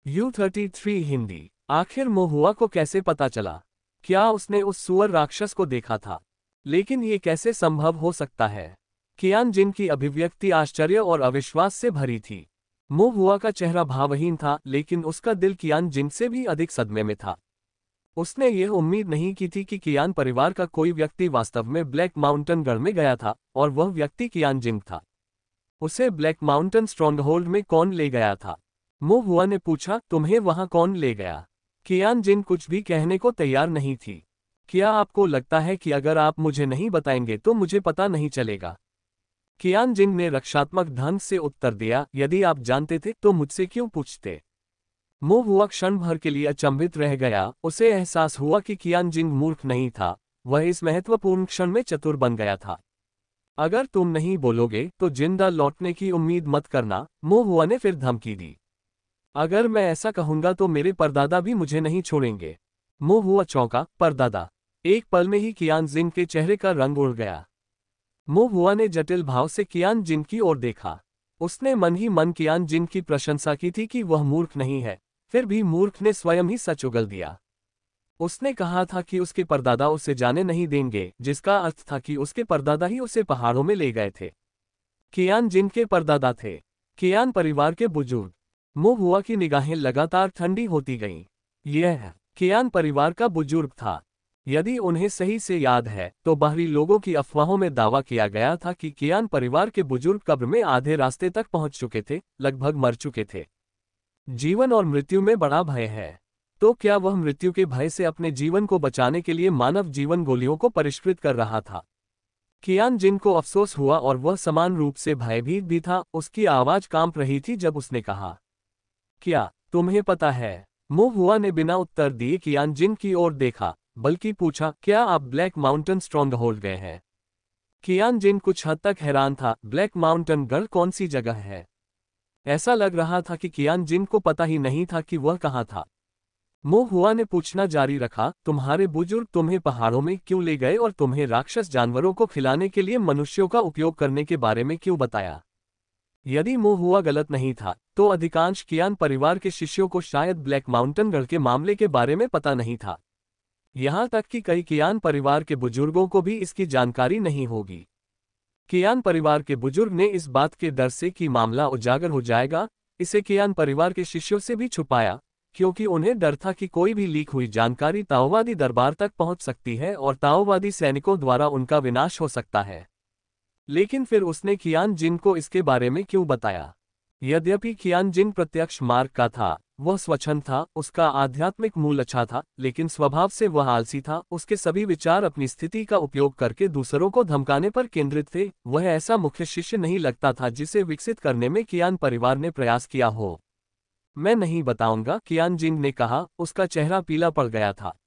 U33 Hindi. आखिर मोहुआ को कैसे पता चला? क्या उसने उस सुअर राक्षस को देखा था? लेकिन ये कैसे संभव हो सकता है? कियान जिन की अभिव्यक्ति आश्चर्य और अविश्वास से भरी थी। मोहुआ का चेहरा भावहीन था, लेकिन उसका दिल कियान जिन से भी अधिक सदमे में था। उसने यह उम्मीद नहीं की थी कि कियान परिवार का कोई व्यक्ति वास्तव में ब्लैक माउंटेन गढ़ में गया था, और वह व्यक्ति कियान जिन था। उसे ब्लैक माउंटेन स्ट्रॉन्गहोल्ड में कौन ले गया था? मोहुआ ने पूछा, तुम्हें वहां कौन ले गया? कियान जिन कुछ भी कहने को तैयार नहीं थी। क्या आपको लगता है कि अगर आप मुझे नहीं बताएंगे तो मुझे पता नहीं चलेगा? कियान जिन ने रक्षात्मक ढंग से उत्तर दिया, यदि आप जानते थे तो मुझसे क्यों पूछते? मोहुआ क्षण भर के लिए अचंभित रह गया। उसे एहसास हुआ कि कियान जिन मूर्ख नहीं था, वह इस महत्वपूर्ण क्षण में चतुर बन गया था। अगर तुम नहीं बोलोगे तो जिंदा लौटने की उम्मीद मत करना, मोहुआ ने फिर धमकी दी। अगर मैं ऐसा कहूंगा तो मेरे परदादा भी मुझे नहीं छोड़ेंगे। मोहुआ चौंका, परदादा? एक पल में ही कियान जिन के चेहरे का रंग उड़ गया। मोहुआ ने जटिल भाव से कियान जिन की ओर देखा। उसने मन ही मन कियान जिन की प्रशंसा की थी कि वह मूर्ख नहीं है, फिर भी मूर्ख ने स्वयं ही सच उगल दिया। उसने कहा था कि उसके परदादा उसे जाने नहीं देंगे, जिसका अर्थ था कि उसके परदादा ही उसे पहाड़ों में ले गए थे। कियान जिन के परदादा थे कियान परिवार के बुजुर्ग। मोहुआ की निगाहें लगातार ठंडी होती गईं। यह कियान परिवार का बुजुर्ग था। यदि उन्हें सही से याद है तो बाहरी लोगों की अफवाहों में दावा किया गया था कि कियान परिवार के बुजुर्ग कब्र में आधे रास्ते तक पहुंच चुके थे, लगभग मर चुके थे। जीवन और मृत्यु में बड़ा भय है। तो क्या वह मृत्यु के भय से अपने जीवन को बचाने के लिए मानव जीवन गोलियों को परिष्कृत कर रहा था? कियान जिन को अफसोस हुआ और वह समान रूप से भयभीत भी था। उसकी आवाज कांप रही थी जब उसने कहा, क्या तुम्हें पता है? मोहुआ ने बिना उत्तर दिए कियान जिन की ओर देखा, बल्कि पूछा, क्या आप ब्लैक माउंटेन स्ट्रॉन्गहोल्ड गए हैं? कियान जिन कुछ हद तक हैरान था। ब्लैक माउंटेन गढ़ कौन सी जगह है? ऐसा लग रहा था कि कियान जिन को पता ही नहीं था कि वह कहाँ था। मोहुआ ने पूछना जारी रखा, तुम्हारे बुजुर्ग तुम्हें पहाड़ों में क्यों ले गए और तुम्हें राक्षस जानवरों को खिलाने के लिए मनुष्यों का उपयोग करने के बारे में क्यों बताया? यदि मोहुआ गलत नहीं था तो अधिकांश कियान परिवार के शिष्यों को शायद ब्लैक माउंटेन गढ़ के मामले के बारे में पता नहीं था। यहाँ तक कि कई कियान परिवार के बुजुर्गों को भी इसकी जानकारी नहीं होगी। कियान परिवार के बुजुर्ग ने इस बात के डर से कि मामला उजागर हो जाएगा, इसे कियान परिवार के शिष्यों से भी छुपाया, क्योंकि उन्हें डर था कि कोई भी लीक हुई जानकारी ताओवादी दरबार तक पहुंच सकती है और ताओवादी सैनिकों द्वारा उनका विनाश हो सकता है। लेकिन फिर उसने कियान जिन को इसके बारे में क्यों बताया? यद्यपि कियान जिन प्रत्यक्ष मार्ग का था, वह स्वच्छंद था, उसका आध्यात्मिक मूल अच्छा था, लेकिन स्वभाव से वह आलसी था। उसके सभी विचार अपनी स्थिति का उपयोग करके दूसरों को धमकाने पर केंद्रित थे। वह ऐसा मुख्य शिष्य नहीं लगता था जिसे विकसित करने में कियान परिवार ने प्रयास किया हो। मैं नहीं बताऊंगा, कियान जिन ने कहा। उसका चेहरा पीला पड़ गया था।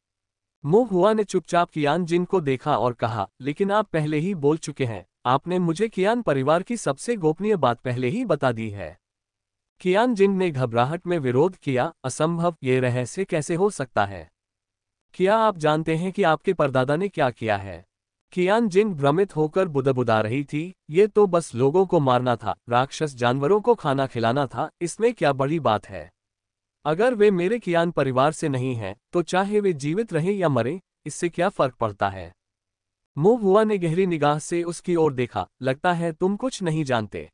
मोहुआ ने चुपचाप कियान जिन को देखा और कहा, लेकिन आप पहले ही बोल चुके हैं। आपने मुझे कियान परिवार की सबसे गोपनीय बात पहले ही बता दी है। कियान जिन ने घबराहट में विरोध किया, असंभव, ये रहस्य कैसे हो सकता है? क्या आप जानते हैं कि आपके परदादा ने क्या किया है? कियान जिन भ्रमित होकर बुदबुदा रही थी, ये तो बस लोगों को मारना था, राक्षस जानवरों को खाना खिलाना था, इसमें क्या बड़ी बात है? अगर वे मेरे कियान परिवार से नहीं हैं, तो चाहे वे जीवित रहें या मरें, इससे क्या फर्क पड़ता है? मोहुआ ने गहरी निगाह से उसकी ओर देखा, लगता है तुम कुछ नहीं जानते।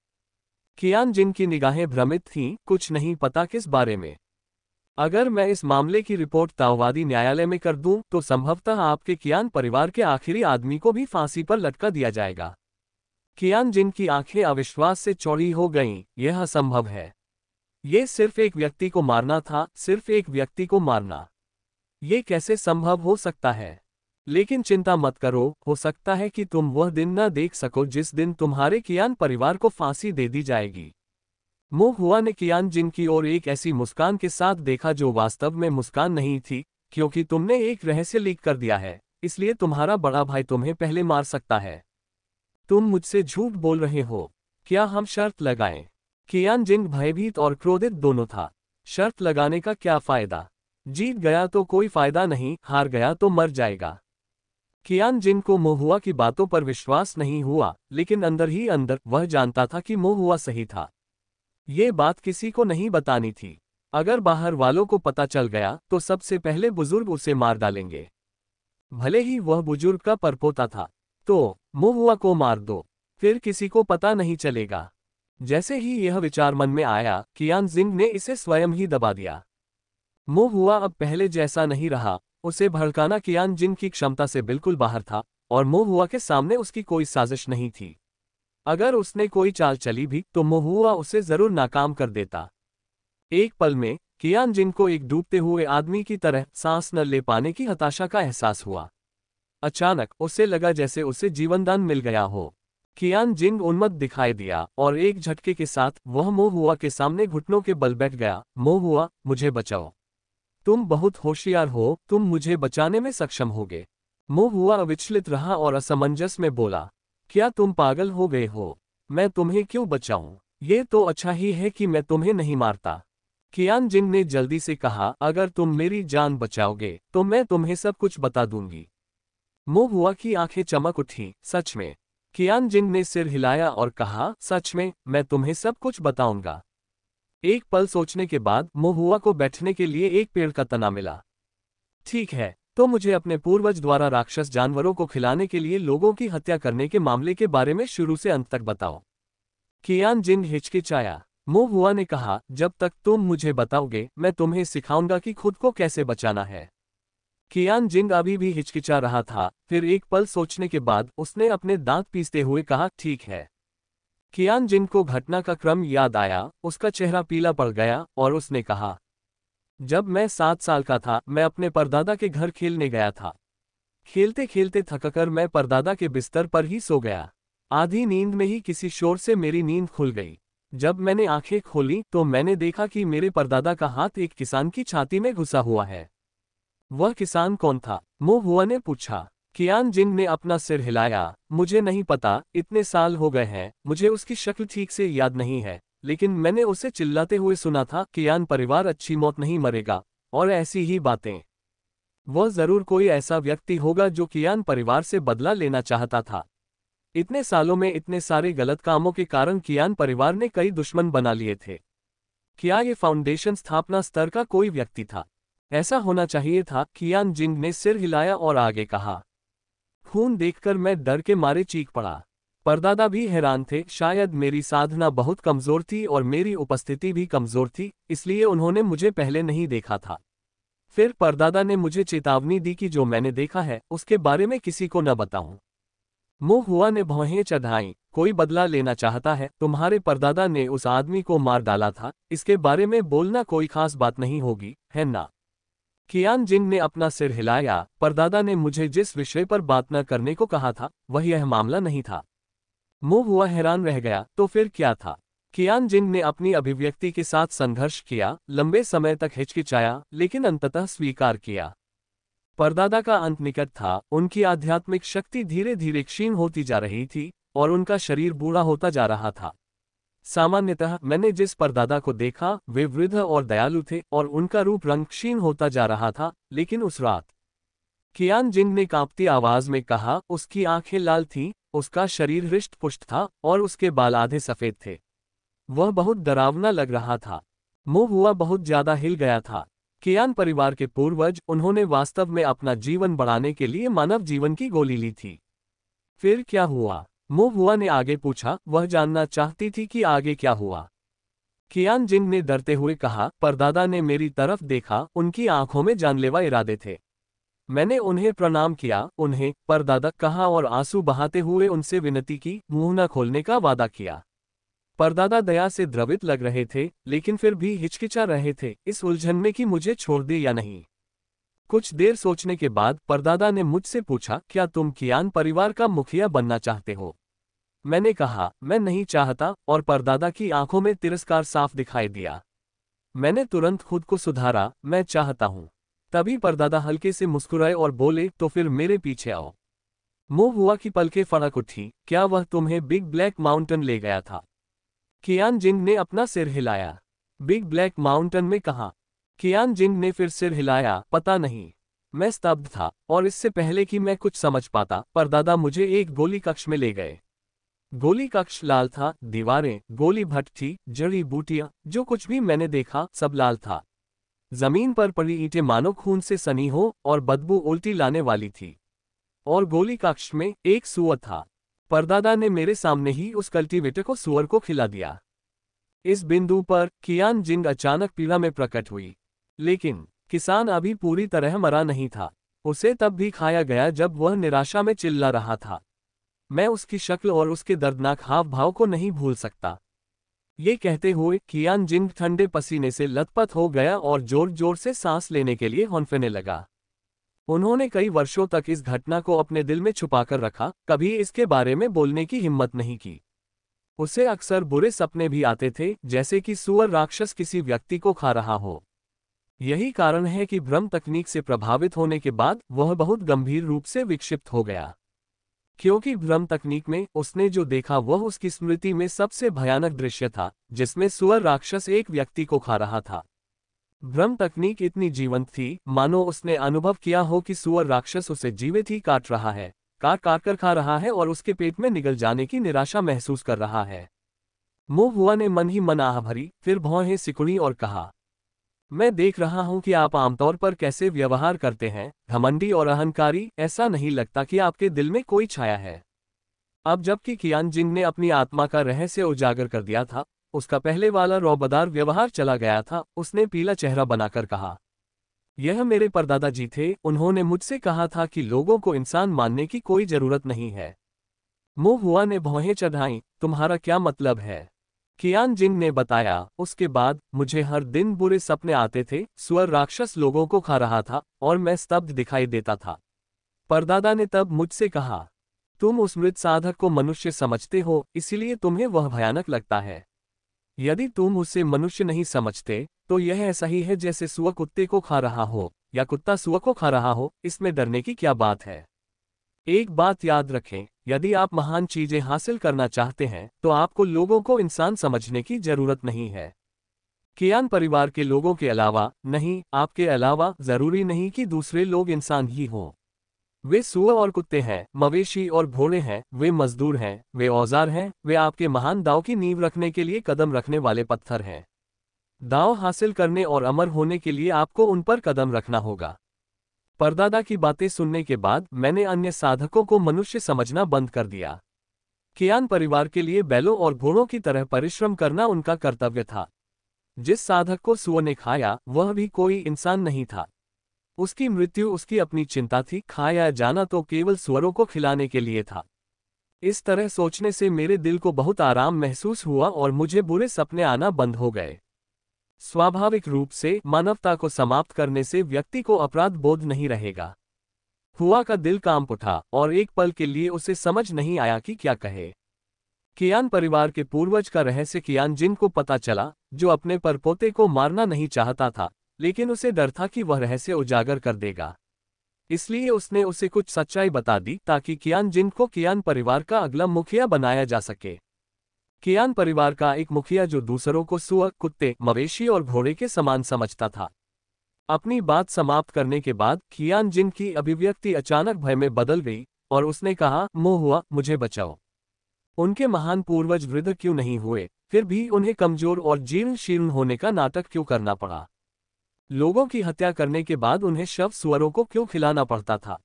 कियान जिन की निगाहें भ्रमित थीं, कुछ नहीं पता किस बारे में? अगर मैं इस मामले की रिपोर्ट ताओवादी न्यायालय में कर दूं, तो संभवतः आपके कियान परिवार के आखिरी आदमी को भी फांसी पर लटका दिया जाएगा। कियान जिन की आंखें अविश्वास से चौड़ी हो गईं, यह असंभव है। ये सिर्फ एक व्यक्ति को मारना था, सिर्फ एक व्यक्ति को मारना। ये कैसे संभव हो सकता है? लेकिन चिंता मत करो, हो सकता है कि तुम वह दिन न देख सको जिस दिन तुम्हारे कियान परिवार को फांसी दे दी जाएगी। मोहुआ ने कियान जिन की ओर एक ऐसी मुस्कान के साथ देखा जो वास्तव में मुस्कान नहीं थी, क्योंकि तुमने एक रहस्य लीक कर दिया है, इसलिए तुम्हारा बड़ा भाई तुम्हें पहले मार सकता है। तुम मुझसे झूठ बोल रहे हो। क्या हम शर्त लगाएं? कियान जिन भयभीत और क्रोधित दोनों था। शर्त लगाने का क्या फायदा? जीत गया तो कोई फायदा नहीं, हार गया तो मर जाएगा। कियान जिन को मोहुआ की बातों पर विश्वास नहीं हुआ, लेकिन अंदर ही अंदर वह जानता था कि मोहुआ सही था। ये बात किसी को नहीं बतानी थी। अगर बाहर वालों को पता चल गया तो सबसे पहले बुजुर्ग उसे मार डालेंगे, भले ही वह बुजुर्ग का परपोता था। तो महुआ को मार दो, फिर किसी को पता नहीं चलेगा। जैसे ही यह विचार मन में आया, कियान जिंग ने इसे स्वयं ही दबा दिया। महुआ अब पहले जैसा नहीं रहा। उसे भड़काना कियान जिंग की क्षमता से बिल्कुल बाहर था, और महुआ के सामने उसकी कोई साजिश नहीं थी। अगर उसने कोई चाल चली भी तो महुआ उसे जरूर नाकाम कर देता। एक पल में कियान जिंग को एक डूबते हुए आदमी की तरह सांस न ले पाने की हताशा का एहसास हुआ। अचानक उसे लगा जैसे उसे जीवनदान मिल गया हो। कियान जिंग उन्मत्त दिखाई दिया और एक झटके के साथ वह महुआ के सामने घुटनों के बल बैठ गया। महुआ, मुझे बचाओ। तुम बहुत होशियार हो, तुम मुझे बचाने में सक्षम होगे। महुआ अविचलित रहा और असमंजस में बोला, क्या तुम पागल हो गए हो? मैं तुम्हें क्यों बचाऊं? ये तो अच्छा ही है कि मैं तुम्हें नहीं मारता। कियान जिंग ने जल्दी से कहा, अगर तुम मेरी जान बचाओगे तो मैं तुम्हें सब कुछ बता दूंगी। महुआ की आंखें चमक उठी। सच में? कियान जिंग ने सिर हिलाया और कहा, सच में, मैं तुम्हें सब कुछ बताऊंगा। एक पल सोचने के बाद महुआ को बैठने के लिए एक पेड़ का तना मिला। ठीक है, तो मुझे अपने पूर्वज द्वारा राक्षस जानवरों को खिलाने के लिए लोगों की हत्या करने के मामले के बारे में शुरू से अंत तक बताओ। कियान जिंग हिचकिचाया। महुआ ने कहा, जब तक तुम मुझे बताओगे मैं तुम्हें सिखाऊंगा कि खुद को कैसे बचाना है। कियान जिंग अभी भी हिचकिचा रहा था। फिर एक पल सोचने के बाद उसने अपने दांत पीसते हुए कहा, ठीक है। कियान जिंग को घटना का क्रम याद आया। उसका चेहरा पीला पड़ गया और उसने कहा, जब मैं 7 साल का था मैं अपने परदादा के घर खेलने गया था। खेलते खेलते थककर मैं परदादा के बिस्तर पर ही सो गया। आधी नींद में ही किसी शोर से मेरी नींद खुल गई। जब मैंने आंखें खोली तो मैंने देखा कि मेरे परदादा का हाथ एक किसान की छाती में घुसा हुआ है। वह किसान कौन था? महुआ ने पूछा। कियान जिंग ने अपना सिर हिलाया। मुझे नहीं पता, इतने साल हो गए हैं, मुझे उसकी शक्ल ठीक से याद नहीं है, लेकिन मैंने उसे चिल्लाते हुए सुना था, कियान परिवार अच्छी मौत नहीं मरेगा, और ऐसी ही बातें। वह जरूर कोई ऐसा व्यक्ति होगा जो कियान परिवार से बदला लेना चाहता था। इतने सालों में इतने सारे गलत कामों के कारण कियान परिवार ने कई दुश्मन बना लिए थे। क्या ये फाउंडेशन स्थापना स्तर का कोई व्यक्ति था? ऐसा होना चाहिए था। कियान जिंग ने सिर हिलाया और आगे कहा, खून देखकर मैं डर के मारे चीख पड़ा। परदादा भी हैरान थे। शायद मेरी साधना बहुत कमजोर थी और मेरी उपस्थिति भी कमजोर थी, इसलिए उन्होंने मुझे पहले नहीं देखा था। फिर परदादा ने मुझे चेतावनी दी कि जो मैंने देखा है उसके बारे में किसी को न बताऊं। महुआ ने भौहें चढ़ाईं। कोई बदला लेना चाहता है? तुम्हारे परदादा ने उस आदमी को मार डाला था, इसके बारे में बोलना कोई खास बात नहीं होगी, है ना? कियान जिंग ने अपना सिर हिलाया। परदादा ने मुझे जिस विषय पर बात न करने को कहा था वह यह मामला नहीं था। महुआ हैरान रह गया, तो फिर क्या था? कियान जिंग ने अपनी अभिव्यक्ति के साथ संघर्ष किया, लंबे समय तक हिचकिचाया, लेकिन अंततः स्वीकार किया। परदादा का अंत निकट था। उनकी आध्यात्मिक शक्ति धीरे धीरे क्षीण होती जा रही थी और उनका शरीर बूढ़ा होता जा रहा था। सामान्यतः मैंने जिस परदादा को देखा वे वृद्ध और दयालु थे और उनका रूप रंग क्षीण होता जा रहा था, लेकिन उस रात, कियान जिंग ने कांपती आवाज में कहा, उसकी आंखें लाल थीं, उसका शरीर हृष्ट पुष्ट था और उसके बाल आधे सफेद थे। वह बहुत डरावना लग रहा था। महुआ बहुत ज्यादा हिल गया था। कियान परिवार के पूर्वज, उन्होंने वास्तव में अपना जीवन बढ़ाने के लिए मानव जीवन की गोली ली थी। फिर क्या हुआ? महुआ ने आगे पूछा। वह जानना चाहती थी कि आगे क्या हुआ। कियान जिंग ने डरते हुए कहा, परदादा ने मेरी तरफ देखा, उनकी आंखों में जानलेवा इरादे थे। मैंने उन्हें प्रणाम किया, उन्हें परदादा कहा और आंसू बहाते हुए उनसे विनती की, मुंह न खोलने का वादा किया। परदादा दया से द्रवित लग रहे थे, लेकिन फिर भी हिचकिचा रहे थे, इस उलझन में कि मुझे छोड़ दे या नहीं। कुछ देर सोचने के बाद परदादा ने मुझसे पूछा, क्या तुम कियान परिवार का मुखिया बनना चाहते हो? मैंने कहा, मैं नहीं चाहता, और परदादा की आंखों में तिरस्कार साफ दिखाई दिया। मैंने तुरंत खुद को सुधारा, मैं चाहता हूं। तभी परदादा हल्के से मुस्कुराए और बोले, तो फिर मेरे पीछे आओ। महुआ की पलकें फड़क उठी। क्या वह तुम्हें बिग ब्लैक माउंटेन ले गया था? कियान जिंग ने अपना सिर हिलाया। बिग ब्लैक माउंटेन में कहा? कियान जिंग ने फिर सिर हिलाया। पता नहीं। मैं स्तब्ध था, और इससे पहले कि मैं कुछ समझ पाता, परदादा मुझे एक गोली कक्ष में ले गए। गोली कक्ष लाल था, दीवारें गोली भट्ट थी, जड़ी बूटियां, जो कुछ भी मैंने देखा सब लाल था। जमीन पर पड़ी ईंटें मानो खून से सनी हो और बदबू उल्टी लाने वाली थी। और गोली कक्ष में एक सूअर था। परदादा ने मेरे सामने ही उस कल्टीवेटर को सूअर को खिला दिया। इस बिंदु पर कियान जिंग अचानक पीड़ा में प्रकट हुई। लेकिन किसान अभी पूरी तरह मरा नहीं था। उसे तब भी खाया गया जब वह निराशा में चिल्ला रहा था। मैं उसकी शक्ल और उसके दर्दनाक हाव भाव को नहीं भूल सकता। ये कहते हुए कियान जिंग ठंडे पसीने से लथपथ हो गया और जोर जोर से सांस लेने के लिए हौंफने लगा। उन्होंने कई वर्षों तक इस घटना को अपने दिल में छुपाकर रखा, कभी इसके बारे में बोलने की हिम्मत नहीं की। उसे अक्सर बुरे सपने भी आते थे, जैसे कि सूअर राक्षस किसी व्यक्ति को खा रहा हो। यही कारण है कि भ्रम तकनीक से प्रभावित होने के बाद वह बहुत गंभीर रूप से विक्षिप्त हो गया। क्योंकि भ्रम तकनीक में उसने जो देखा वह उसकी स्मृति में सबसे भयानक दृश्य था, जिसमें सूअर राक्षस एक व्यक्ति को खा रहा था। भ्रम तकनीक इतनी जीवंत थी, मानो उसने अनुभव किया हो कि सूअर राक्षस उसे जीवित ही काट रहा है, काट काट कर खा रहा है और उसके पेट में निगल जाने की निराशा महसूस कर रहा है। मुंह हुआ ने मन ही मन आह भरी, फिर भौहें सिकुड़ी और कहा, मैं देख रहा हूं कि आप आमतौर पर कैसे व्यवहार करते हैं, घमंडी और अहंकारी। ऐसा नहीं लगता कि आपके दिल में कोई छाया है। अब जबकि कियान जिंग ने अपनी आत्मा का रहस्य उजागर कर दिया था, उसका पहले वाला रौबदार व्यवहार चला गया था। उसने पीला चेहरा बनाकर कहा, यह मेरे परदादा जी थे। उन्होंने मुझसे कहा था कि लोगों को इंसान मानने की कोई जरूरत नहीं है। मुंह हुआ ने भौहें चढ़ाईं, तुम्हारा क्या मतलब है? कियान जिंग ने बताया, उसके बाद मुझे हर दिन बुरे सपने आते थे। सूअर राक्षस लोगों को खा रहा था और मैं स्तब्ध दिखाई देता था। परदादा ने तब मुझसे कहा, तुम उस मृत साधक को मनुष्य समझते हो, इसीलिए तुम्हें वह भयानक लगता है। यदि तुम उसे मनुष्य नहीं समझते, तो यह ऐसा ही है जैसे सूअर कुत्ते को खा रहा हो या कुत्ता सूअर को खा रहा हो। इसमें डरने की क्या बात है? एक बात याद रखें, यदि आप महान चीजें हासिल करना चाहते हैं, तो आपको लोगों को इंसान समझने की जरूरत नहीं है। कियान परिवार के लोगों के अलावा नहीं, आपके अलावा जरूरी नहीं कि दूसरे लोग इंसान ही हों। वे सूअर और कुत्ते हैं, मवेशी और घोड़े हैं, वे मजदूर हैं, वे औजार हैं, वे आपके महान दाव की नींव रखने के लिए कदम रखने वाले पत्थर हैं। दाव हासिल करने और अमर होने के लिए आपको उन पर कदम रखना होगा। परदादा की बातें सुनने के बाद मैंने अन्य साधकों को मनुष्य समझना बंद कर दिया। कियान परिवार के लिए बैलों और घोड़ों की तरह परिश्रम करना उनका कर्तव्य था। जिस साधक को सूअर ने खाया वह भी कोई इंसान नहीं था। उसकी मृत्यु उसकी अपनी चिंता थी, खाया जाना तो केवल सूअरों को खिलाने के लिए था। इस तरह सोचने से मेरे दिल को बहुत आराम महसूस हुआ और मुझे बुरे सपने आना बंद हो गए। स्वाभाविक रूप से मानवता को समाप्त करने से व्यक्ति को अपराध बोध नहीं रहेगा। हुआ का दिल कांप उठा और एक पल के लिए उसे समझ नहीं आया कि क्या कहे। कियान परिवार के पूर्वज का रहस्य कियान जिंग को पता चला, जो अपने परपोते को मारना नहीं चाहता था, लेकिन उसे डर था कि वह रहस्य उजागर कर देगा। इसलिए उसने उसे कुछ सच्चाई बता दी ताकि कियान जिंग को कियान परिवार का अगला मुखिया बनाया जा सके। कियान परिवार का एक मुखिया जो दूसरों को सूअर, कुत्ते, मवेशी और घोड़े के समान समझता था। अपनी बात समाप्त करने के बाद कियान जिंग की अभिव्यक्ति अचानक भय में बदल गई और उसने कहा, मोह हुआ, मुझे बचाओ। उनके महान पूर्वज वृद्ध क्यों नहीं हुए, फिर भी उन्हें कमजोर और जीर्ण शीर्ण होने का नाटक क्यों करना पड़ा? लोगों की हत्या करने के बाद उन्हें शव सूअरों को क्यों खिलाना पड़ता था?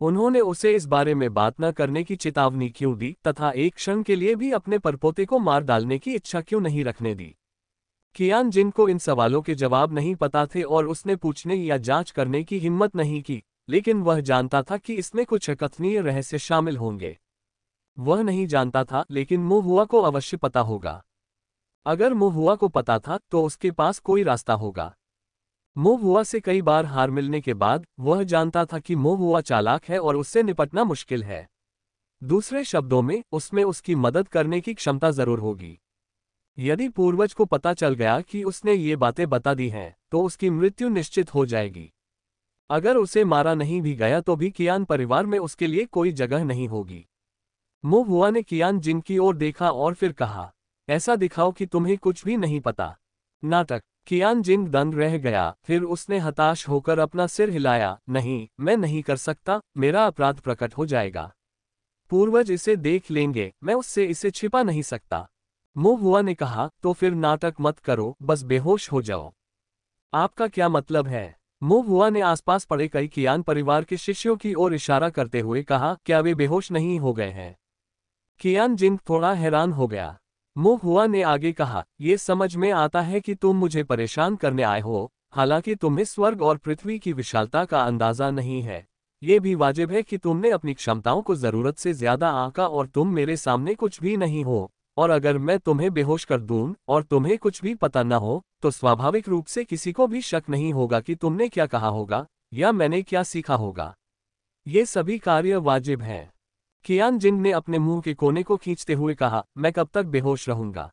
उन्होंने उसे इस बारे में बात न करने की चेतावनी क्यों दी तथा एक क्षण के लिए भी अपने परपोते को मार डालने की इच्छा क्यों नहीं रखने दी? कियान जिंग को इन सवालों के जवाब नहीं पता थे और उसने पूछने या जांच करने की हिम्मत नहीं की, लेकिन वह जानता था कि इसमें कुछ अकथनीय रहस्य शामिल होंगे। वह नहीं जानता था, लेकिन मुंह हुआ को अवश्य पता होगा। अगर मुंह हुआ को पता था तो उसके पास कोई रास्ता होगा। मुंह हुआ से कई बार हार मिलने के बाद वह जानता था कि मुंह हुआ चालाक है और उससे निपटना मुश्किल है। दूसरे शब्दों में, उसमें उसकी मदद करने की क्षमता जरूर होगी। यदि पूर्वज को पता चल गया कि उसने ये बातें बता दी हैं, तो उसकी मृत्यु निश्चित हो जाएगी। अगर उसे मारा नहीं भी गया तो भी कियान परिवार में उसके लिए कोई जगह नहीं होगी। मुंह हुआ ने कियान जिंग की ओर देखा और फिर कहा, ऐसा दिखाओ कि तुम्हें कुछ भी नहीं पता। नाटक। कियान जिंग दंग रह गया, फिर उसने हताश होकर अपना सिर हिलाया, नहीं, मैं नहीं कर सकता, मेरा अपराध प्रकट हो जाएगा। पूर्वज इसे देख लेंगे, मैं उससे इसे छिपा नहीं सकता। मो हुआ ने कहा, तो फिर नाटक मत करो, बस बेहोश हो जाओ। आपका क्या मतलब है? मो हुआ ने आसपास पड़े कई कियान परिवार के शिष्यों की ओर इशारा करते हुए कहा, क्या वे बेहोश नहीं हो गए हैं? कियान जिन थोड़ा हैरान हो गया। मो हुआ ने आगे कहा, ये समझ में आता है कि तुम मुझे परेशान करने आए हो, हालांकि तुम्हें स्वर्ग और पृथ्वी की विशालता का अंदाजा नहीं है। ये भी वाजिब है कि तुमने अपनी क्षमताओं को जरूरत से ज्यादा आंका और तुम मेरे सामने कुछ भी नहीं हो। और अगर मैं तुम्हें बेहोश कर दूं और तुम्हें कुछ भी पता न हो, तो स्वाभाविक रूप से किसी को भी शक नहीं होगा कि तुमने क्या कहा होगा या मैंने क्या सीखा होगा। ये सभी कार्य वाजिब हैं। कियान जिन ने अपने मुंह के कोने को खींचते हुए कहा, मैं कब तक बेहोश रहूंगा?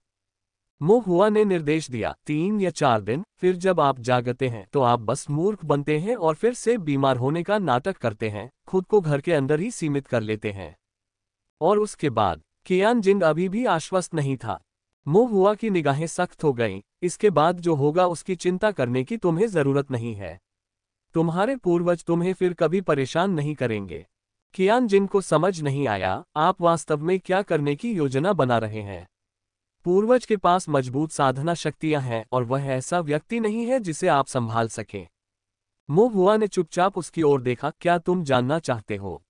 मो हुआ ने निर्देश दिया, 3 या 4 दिन, फिर जब आप जागते हैं तो आप बस मूर्ख बनते हैं और फिर से बीमार होने का नाटक करते हैं, खुद को घर के अंदर ही सीमित कर लेते हैं। और उसके बाद? कियान जिन अभी भी आश्वस्त नहीं था। मो हुआ की निगाहें सख्त हो गईं, इसके बाद जो होगा उसकी चिंता करने की तुम्हें जरूरत नहीं है। तुम्हारे पूर्वज तुम्हें फिर कभी परेशान नहीं करेंगे। कियान जिन को समझ नहीं आया, आप वास्तव में क्या करने की योजना बना रहे हैं? पूर्वज के पास मजबूत साधना शक्तियां हैं और वह ऐसा व्यक्ति नहीं है जिसे आप संभाल सकें। मो हुआ ने चुपचाप उसकी ओर देखा, क्या तुम जानना चाहते हो?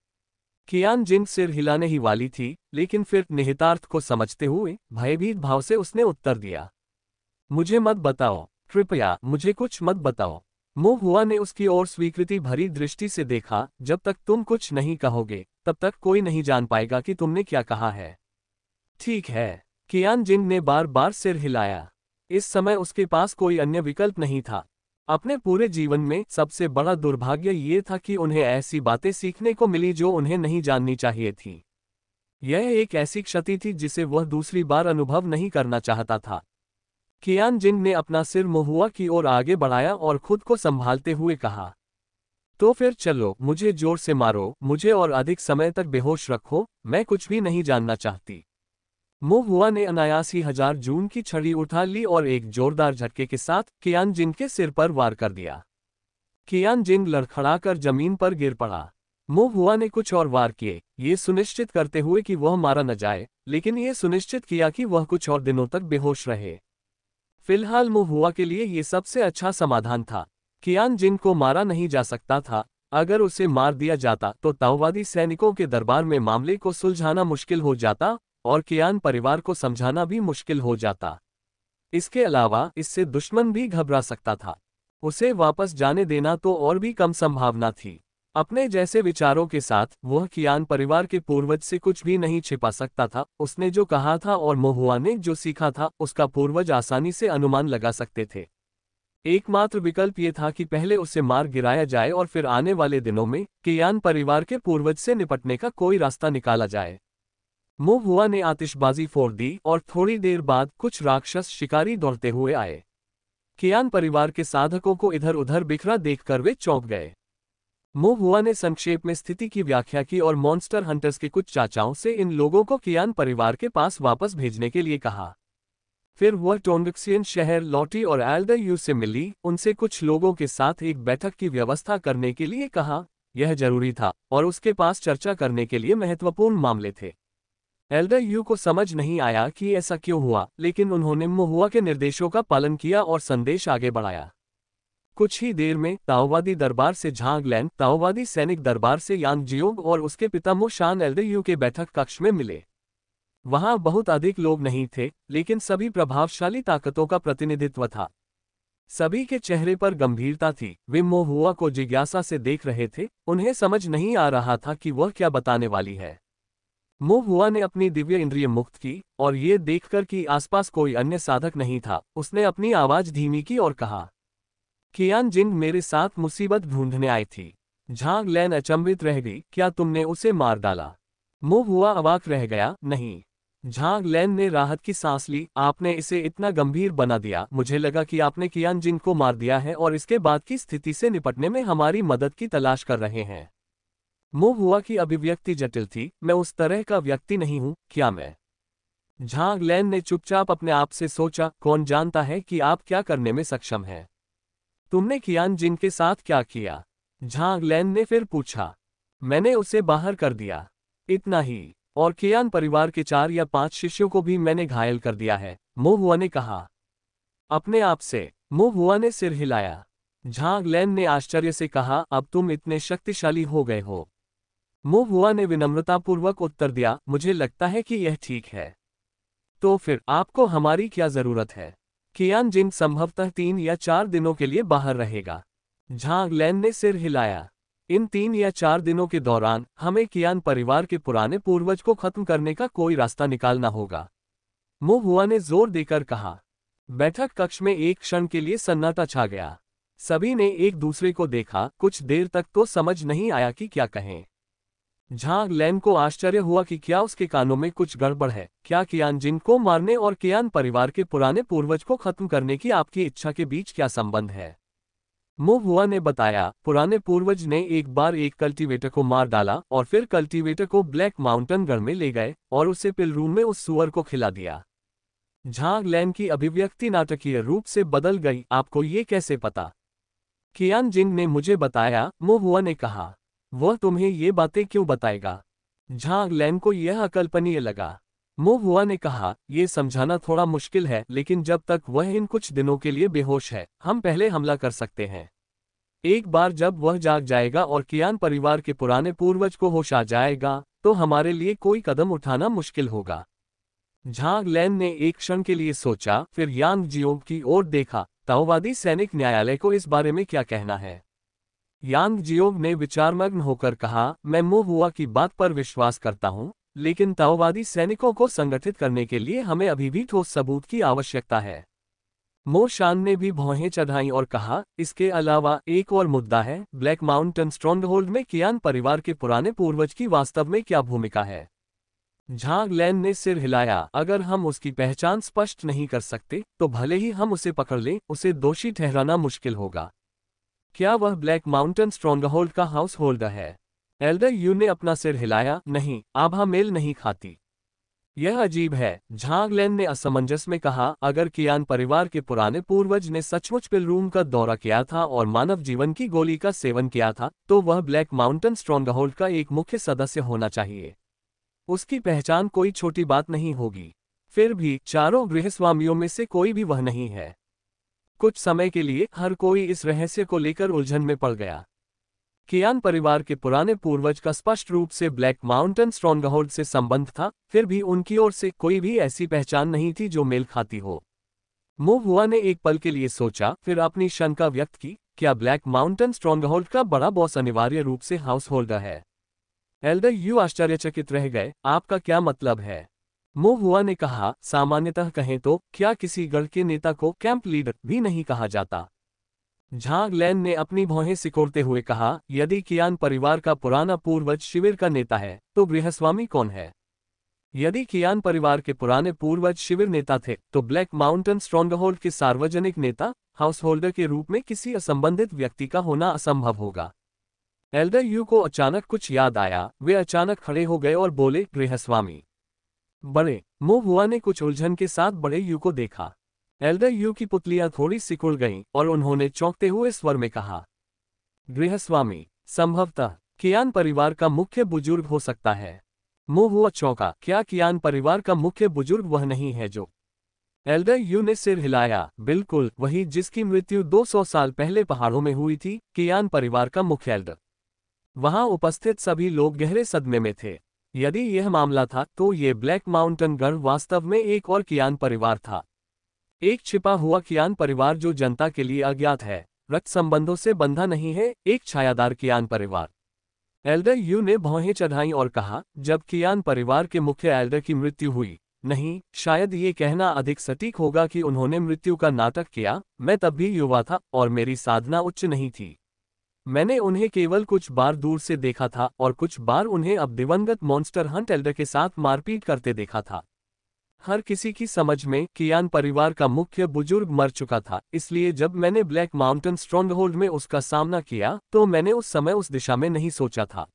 कियान जिन सिर हिलाने ही वाली थी, लेकिन फिर निहितार्थ को समझते हुए भयभीत भाव से उसने उत्तर दिया, मुझे मत बताओ, कृपया मुझे कुछ मत बताओ। मो हुआ ने उसकी ओर स्वीकृति भरी दृष्टि से देखा, जब तक तुम कुछ नहीं कहोगे तब तक कोई नहीं जान पाएगा कि तुमने क्या कहा है। ठीक है। कियान जिन ने बार बार सिर हिलाया। इस समय उसके पास कोई अन्य विकल्प नहीं था। अपने पूरे जीवन में सबसे बड़ा दुर्भाग्य ये था कि उन्हें ऐसी बातें सीखने को मिली जो उन्हें नहीं जाननी चाहिए थी। यह एक ऐसी क्षति थी जिसे वह दूसरी बार अनुभव नहीं करना चाहता था। कियान जिन ने अपना सिर मो हुआ की ओर आगे बढ़ाया और खुद को संभालते हुए कहा, तो फिर चलो, मुझे जोर से मारो, मुझे और अधिक समय तक बेहोश रखो, मैं कुछ भी नहीं जानना चाहती। मो हुआ ने अनायास ही 1000 जून की छड़ी उठा ली और एक जोरदार झटके के साथ कियान जिन के सिर पर वार कर दिया। कियान जिन लड़खड़ाकर जमीन पर गिर पड़ा। मो हुआ ने कुछ और वार किए, ये सुनिश्चित करते हुए कि वह मारा न जाए, लेकिन ये सुनिश्चित किया कि वह कुछ और दिनों तक बेहोश रहे। फिलहाल मो हुआ के लिए ये सबसे अच्छा समाधान था। कियान जिन को मारा नहीं जा सकता था। अगर उसे मार दिया जाता तो ताओवादी सैनिकों के दरबार में मामले को सुलझाना मुश्किल हो जाता और कियान परिवार को समझाना भी मुश्किल हो जाता। इसके अलावा इससे दुश्मन भी घबरा सकता था। उसे वापस जाने देना तो और भी कम संभावना थी। अपने जैसे विचारों के साथ वह कियान परिवार के पूर्वज से कुछ भी नहीं छिपा सकता था। उसने जो कहा था और मो हुआ ने जो सीखा था उसका पूर्वज आसानी से अनुमान लगा सकते थे। एकमात्र विकल्प ये था कि पहले उसे मार गिराया जाए और फिर आने वाले दिनों में कियान परिवार के पूर्वज से निपटने का कोई रास्ता निकाला जाए। मो हुआ ने आतिशबाजी फोड़ दी और थोड़ी देर बाद कुछ राक्षस शिकारी दौड़ते हुए आए। कियान परिवार के साधकों को इधर उधर बिखरा देखकर वे चौंक गए। मो हुआ ने संक्षेप में स्थिति की व्याख्या की और मॉन्स्टर हंटर्स के कुछ चाचाओं से इन लोगों को कियान परिवार के पास वापस भेजने के लिए कहा। फिर वह टोंगक्सियन शहर लौटी और एल्डर यू से मिली, उनसे कुछ लोगों के साथ एक बैठक की व्यवस्था करने के लिए कहा। यह जरूरी था और उसके पास चर्चा करने के लिए महत्वपूर्ण मामले थे। एल्डर यू को समझ नहीं आया कि ऐसा क्यों हुआ, लेकिन उन्होंने मो हुआ के निर्देशों का पालन किया और संदेश आगे बढ़ाया। कुछ ही देर में ताओवादी दरबार से झांग लैन, ताओवादी सैनिक दरबार से यांग जियोंग और उसके पिता मो शान एल्डर यू के बैठक कक्ष में मिले। वहां बहुत अधिक लोग नहीं थे, लेकिन सभी प्रभावशाली ताकतों का प्रतिनिधित्व था। सभी के चेहरे पर गंभीरता थी। वे मो हुआ को जिज्ञासा से देख रहे थे। उन्हें समझ नहीं आ रहा था कि वह क्या बताने वाली है। मो हुआ ने अपनी दिव्य इंद्रिय मुक्त की और ये देखकर कि आसपास कोई अन्य साधक नहीं था, उसने अपनी आवाज धीमी की और कहा, कियान जिन मेरे साथ मुसीबत ढूंढने आई थी। झांग लैन अचंभित रह गई, क्या तुमने उसे मार डाला? मो हुआ अवाक रह गया, नहीं। झांग लैन ने राहत की सांस ली, आपने इसे इतना गंभीर बना दिया, मुझे लगा कि आपने कियान जिन को मार दिया है और इसके बाद की स्थिति से निपटने में हमारी मदद की तलाश कर रहे हैं। मो हुआ की अभिव्यक्ति जटिल थी, मैं उस तरह का व्यक्ति नहीं हूं, क्या मैं? झांग लैन ने चुपचाप अपने आप से सोचा, कौन जानता है कि आप क्या करने में सक्षम हैं? तुमने कियान जिन के साथ क्या किया? झांग लैन ने फिर पूछा। मैंने उसे बाहर कर दिया। इतना ही, और कियान परिवार के 4 या 5 शिष्यों को भी मैंने घायल कर दिया है, मो हुआ ने कहा। अपने आप से, मो हुआ ने सिर हिलाया। झांग लैन ने आश्चर्य से कहा, अब तुम इतने शक्तिशाली हो गए हो। मो हुआ ने विनम्रतापूर्वक उत्तर दिया, मुझे लगता है कि यह ठीक है। तो फिर आपको हमारी क्या जरूरत है? कियान जिन संभवतः 3 या 4 दिनों के लिए बाहर रहेगा। झांग लैन ने सिर हिलाया। इन 3 या 4 दिनों के दौरान हमें कियान परिवार के पुराने पूर्वज को खत्म करने का कोई रास्ता निकालना होगा, मो हुआ ने जोर देकर कहा। बैठक कक्ष में एक क्षण के लिए सन्नाटा छा गया। सभी ने एक दूसरे को देखा, कुछ देर तक तो समझ नहीं आया कि क्या कहें। झांग लैन को आश्चर्य हुआ कि क्या उसके कानों में कुछ गड़बड़ है। क्या कियान जिन को मारने और कियान परिवार के पुराने पूर्वज को खत्म करने की आपकी इच्छा के बीच क्या संबंध है? मो हुआ ने बताया, पुराने पूर्वज ने एक बार एक कल्टीवेटर को मार डाला और फिर कल्टीवेटर को ब्लैक माउंटेन गढ़ में ले गए और उसे पिल रूम में उस सुअर को खिला दिया। झांग लैन की अभिव्यक्ति नाटकीय रूप से बदल गई। आपको ये कैसे पता? कियान जिंग ने मुझे बताया, मो हुआ ने कहा। वह तुम्हें ये बातें क्यों बताएगा? झांग लैन को यह अकल्पनीय लगा। मो हुआ ने कहा, यह समझाना थोड़ा मुश्किल है, लेकिन जब तक वह इन कुछ दिनों के लिए बेहोश है, हम पहले हमला कर सकते हैं। एक बार जब वह जाग जाएगा और कियान परिवार के पुराने पूर्वज को होश आ जाएगा, तो हमारे लिए कोई कदम उठाना मुश्किल होगा। झांग लैन ने एक क्षण के लिए सोचा, फिर यांग जियोंग की ओर देखा। ताओवादी सैनिक न्यायालय को इस बारे में क्या कहना है? यांग जियोंग ने विचारमग्न होकर कहा, मैं मो हुआ की बात पर विश्वास करता हूं, लेकिन ताओवादी सैनिकों को संगठित करने के लिए हमें अभी भी ठोस सबूत की आवश्यकता है। मो शान ने भी भौहें चढ़ाई और कहा, इसके अलावा एक और मुद्दा है, ब्लैक माउंटेन स्ट्रॉन्गहोल्ड में कियान परिवार के पुराने पूर्वज की वास्तव में क्या भूमिका है? झांग लैन ने सिर हिलाया। अगर हम उसकी पहचान स्पष्ट नहीं कर सकते, तो भले ही हम उसे पकड़ लें, उसे दोषी ठहराना मुश्किल होगा। क्या वह ब्लैक माउंटेन स्ट्रॉन्गहोल्ड का हाउस होल्डर है? एल्डर यू ने अपना सिर हिलाया, नहीं, आभा मेल नहीं खाती। यह अजीब है, झांग लैन ने असमंजस में कहा। अगर कियान परिवार के पुराने पूर्वज ने सचमुच पिल रूम का दौरा किया था और मानव जीवन की गोली का सेवन किया था, तो वह ब्लैक माउंटेन स्ट्रॉन्गहोल्ड का एक मुख्य सदस्य होना चाहिए। उसकी पहचान कोई छोटी बात नहीं होगी। फिर भी चारों गृहस्वामियों में से कोई भी वह नहीं है। कुछ समय के लिए हर कोई इस रहस्य को लेकर उलझन में पड़ गया। कियान परिवार के पुराने पूर्वज का स्पष्ट रूप से ब्लैक माउंटेन स्ट्रॉन्गहोल्ड से संबंध था, फिर भी उनकी ओर से कोई भी ऐसी पहचान नहीं थी जो मेल खाती हो। मो हुआ ने एक पल के लिए सोचा, फिर अपनी शंका व्यक्त की, क्या ब्लैक माउंटेन स्ट्रॉन्गहोल्ड का बड़ा बॉस अनिवार्य रूप से हाउस होल्डर है? एल्डर यू आश्चर्यचकित रह गए। आपका क्या मतलब है? मो हुआ ने कहा, सामान्यतः कहें तो क्या किसी गढ़ के नेता को कैंप लीडर भी नहीं कहा जाता? झांग लैन ने अपनी भौहें सिकोड़ते हुए कहा, यदि कियान परिवार का पुराना पूर्वज शिविर का नेता है, तो गृहस्वामी कौन है? यदि कियान परिवार के पुराने पूर्वज शिविर नेता थे, तो ब्लैक माउंटेन स्ट्रॉन्गहोल्ड के सार्वजनिक नेता, हाउस होल्डर के रूप में किसी असंबंधित व्यक्ति का होना असंभव होगा। एल्डर यू को अचानक कुछ याद आया। वे अचानक खड़े हो गए और बोले, गृहस्वामी। बड़े मो हुआ ने कुछ उलझन के साथ बड़े यू को देखा। एल्डर यू की पुतलियां थोड़ी सिकुड़ गईं और उन्होंने चौंकते हुए स्वर में कहा, गृहस्वामी, संभवतः कियान परिवार का मुख्य बुजुर्ग हो सकता है। मो हुआ चौंका, क्या कियान परिवार का मुख्य बुजुर्ग वह नहीं है जो? एल्डर यू ने सिर हिलाया, बिल्कुल वही जिसकी मृत्यु 200 साल पहले पहाड़ों में हुई थी, कियान परिवार का मुख्य एल्डर। वहां उपस्थित सभी लोग गहरे सदमे में थे। यदि यह मामला था, तो ये ब्लैक माउंटेन गढ़ वास्तव में एक और कियान परिवार था। एक छिपा हुआ कियान परिवार जो जनता के लिए अज्ञात है, रक्त संबंधों से बंधा नहीं है, एक छायादार कियान परिवार। एल्डर यू ने भौहें चढ़ाई और कहा, जब कियान परिवार के मुख्य एल्डर की मृत्यु हुई, नहीं, शायद ये कहना अधिक सटीक होगा कि उन्होंने मृत्यु का नाटक किया। मैं तब भी युवा था और मेरी साधना उच्च नहीं थी। मैंने उन्हें केवल कुछ बार दूर से देखा था और कुछ बार उन्हें अब दिवंगत मॉन्स्टर हंट एल्डर के साथ मारपीट करते देखा था। हर किसी की समझ में कियान परिवार का मुख्य बुजुर्ग मर चुका था, इसलिए जब मैंने ब्लैक माउंटेन स्ट्रॉन्गहोल्ड में उसका सामना किया, तो मैंने उस समय उस दिशा में नहीं सोचा था।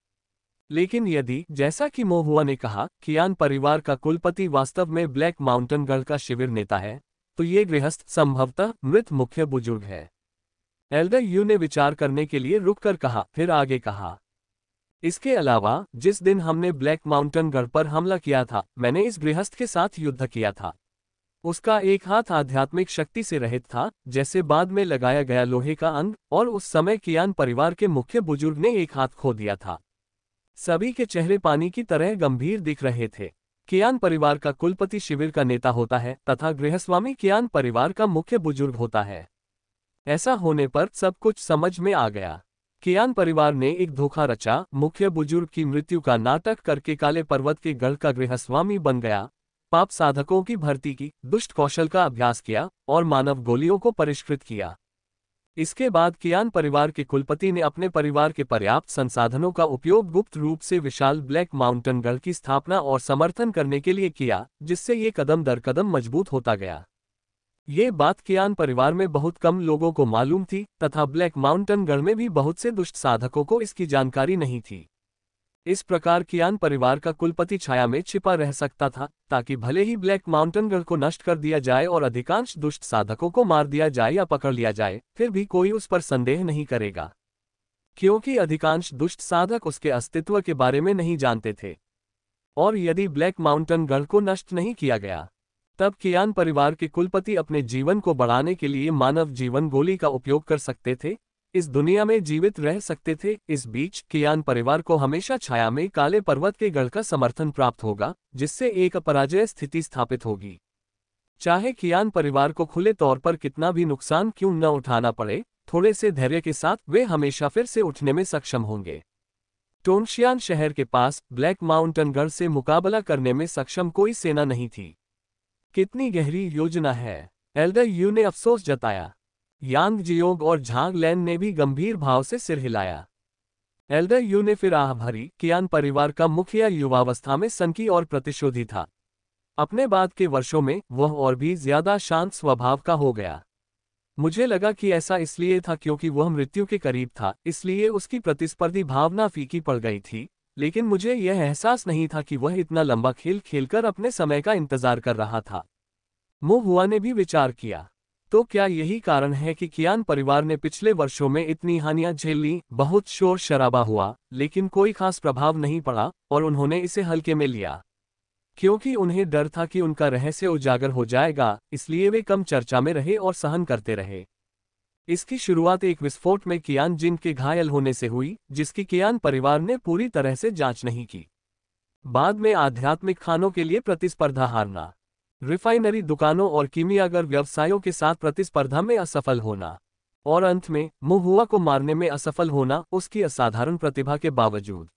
लेकिन यदि, जैसा कि मो हुआ ने कहा, कियान परिवार का कुलपति वास्तव में ब्लैक माउंटेन गढ़ का शिविर नेता है, तो ये गृहस्थ संभवतः मृत मुख्य बुजुर्ग है। एल्डर यू ने विचार करने के लिए रुककर कहा, फिर आगे कहा, इसके अलावा जिस दिन हमने ब्लैक माउंटेन गढ़ पर हमला किया था, मैंने इस गृहस्थ के साथ युद्ध किया था। उसका एक हाथ आध्यात्मिक शक्ति से रहित था, जैसे बाद में लगाया गया लोहे का अंग, और उस समय कियान परिवार के मुख्य बुजुर्ग ने एक हाथ खो दिया था। सभी के चेहरे पानी की तरह गंभीर दिख रहे थे। कियान परिवार का कुलपति शिविर का नेता होता है तथा गृहस्वामी कियान परिवार का मुख्य बुजुर्ग होता है। ऐसा होने पर सब कुछ समझ में आ गया। कियान परिवार ने एक धोखा रचा, मुख्य बुजुर्ग की मृत्यु का नाटक करके काले पर्वत के गढ़ का गृहस्वामी बन गया, पाप साधकों की भर्ती की, दुष्ट कौशल का अभ्यास किया और मानव गोलियों को परिष्कृत किया। इसके बाद कियान परिवार के कुलपति ने अपने परिवार के पर्याप्त संसाधनों का उपयोग गुप्त रूप से विशाल ब्लैक माउंटेन गढ़ की स्थापना और समर्थन करने के लिए किया, जिससे ये कदम दर कदम मजबूत होता गया। ये बात कियान परिवार में बहुत कम लोगों को मालूम थी तथा ब्लैक माउंटेन गढ़ में भी बहुत से दुष्ट साधकों को इसकी जानकारी नहीं थी। इस प्रकार कियान परिवार का कुलपति छाया में छिपा रह सकता था, ताकि भले ही ब्लैक माउंटेन गढ़ को नष्ट कर दिया जाए और अधिकांश दुष्ट साधकों को मार दिया जाए या पकड़ लिया जाए, फिर भी कोई उस पर संदेह नहीं करेगा, क्योंकि अधिकांश दुष्ट साधक उसके अस्तित्व के बारे में नहीं जानते थे। और यदि ब्लैक माउंटेन गढ़ को नष्ट नहीं किया गया, तब कियान परिवार के कुलपति अपने जीवन को बढ़ाने के लिए मानव जीवन गोली का उपयोग कर सकते थे, इस दुनिया में जीवित रह सकते थे। इस बीच कियान परिवार को हमेशा छाया में काले पर्वत के गढ़ का समर्थन प्राप्त होगा, जिससे एक अपराजय स्थिति स्थापित होगी। चाहे कियान परिवार को खुले तौर पर कितना भी नुकसान क्यों न उठाना पड़े, थोड़े से धैर्य के साथ वे हमेशा फिर से उठने में सक्षम होंगे। टोंगशियान शहर के पास ब्लैक माउंटेन गढ़ से मुकाबला करने में सक्षम कोई सेना नहीं थी। कितनी गहरी योजना है, एल्डर यू ने अफसोस जताया। यांग जियोंग और झांग लैन ने भी गंभीर भाव से सिर हिलाया। एल्डर यू ने फिर आह भरी। कियान परिवार का मुखिया युवावस्था में सनकी और प्रतिशोधी था। अपने बाद के वर्षों में वह और भी ज्यादा शांत स्वभाव का हो गया। मुझे लगा कि ऐसा इसलिए था क्योंकि वह मृत्यु के करीब था, इसलिए उसकी प्रतिस्पर्धी भावना फीकी पड़ गई थी, लेकिन मुझे यह एहसास नहीं था कि वह इतना लंबा खेल खेलकर अपने समय का इंतजार कर रहा था। मो हुआ ने भी विचार किया, तो क्या यही कारण है कि कियान परिवार ने पिछले वर्षों में इतनी हानियां झेल ली? बहुत शोर शराबा हुआ, लेकिन कोई खास प्रभाव नहीं पड़ा और उन्होंने इसे हल्के में लिया, क्योंकि उन्हें डर था कि उनका रहस्य उजागर हो जाएगा, इसलिए वे कम चर्चा में रहे और सहन करते रहे। इसकी शुरुआत एक विस्फोट में कियान जिन के घायल होने से हुई, जिसकी कियान परिवार ने पूरी तरह से जांच नहीं की। बाद में आध्यात्मिक खानों के लिए प्रतिस्पर्धा हारना, रिफाइनरी दुकानों और कीमियागर व्यवसायों के साथ प्रतिस्पर्धा में असफल होना, और अंत में मुहुआ को मारने में असफल होना उसकी असाधारण प्रतिभा के बावजूद।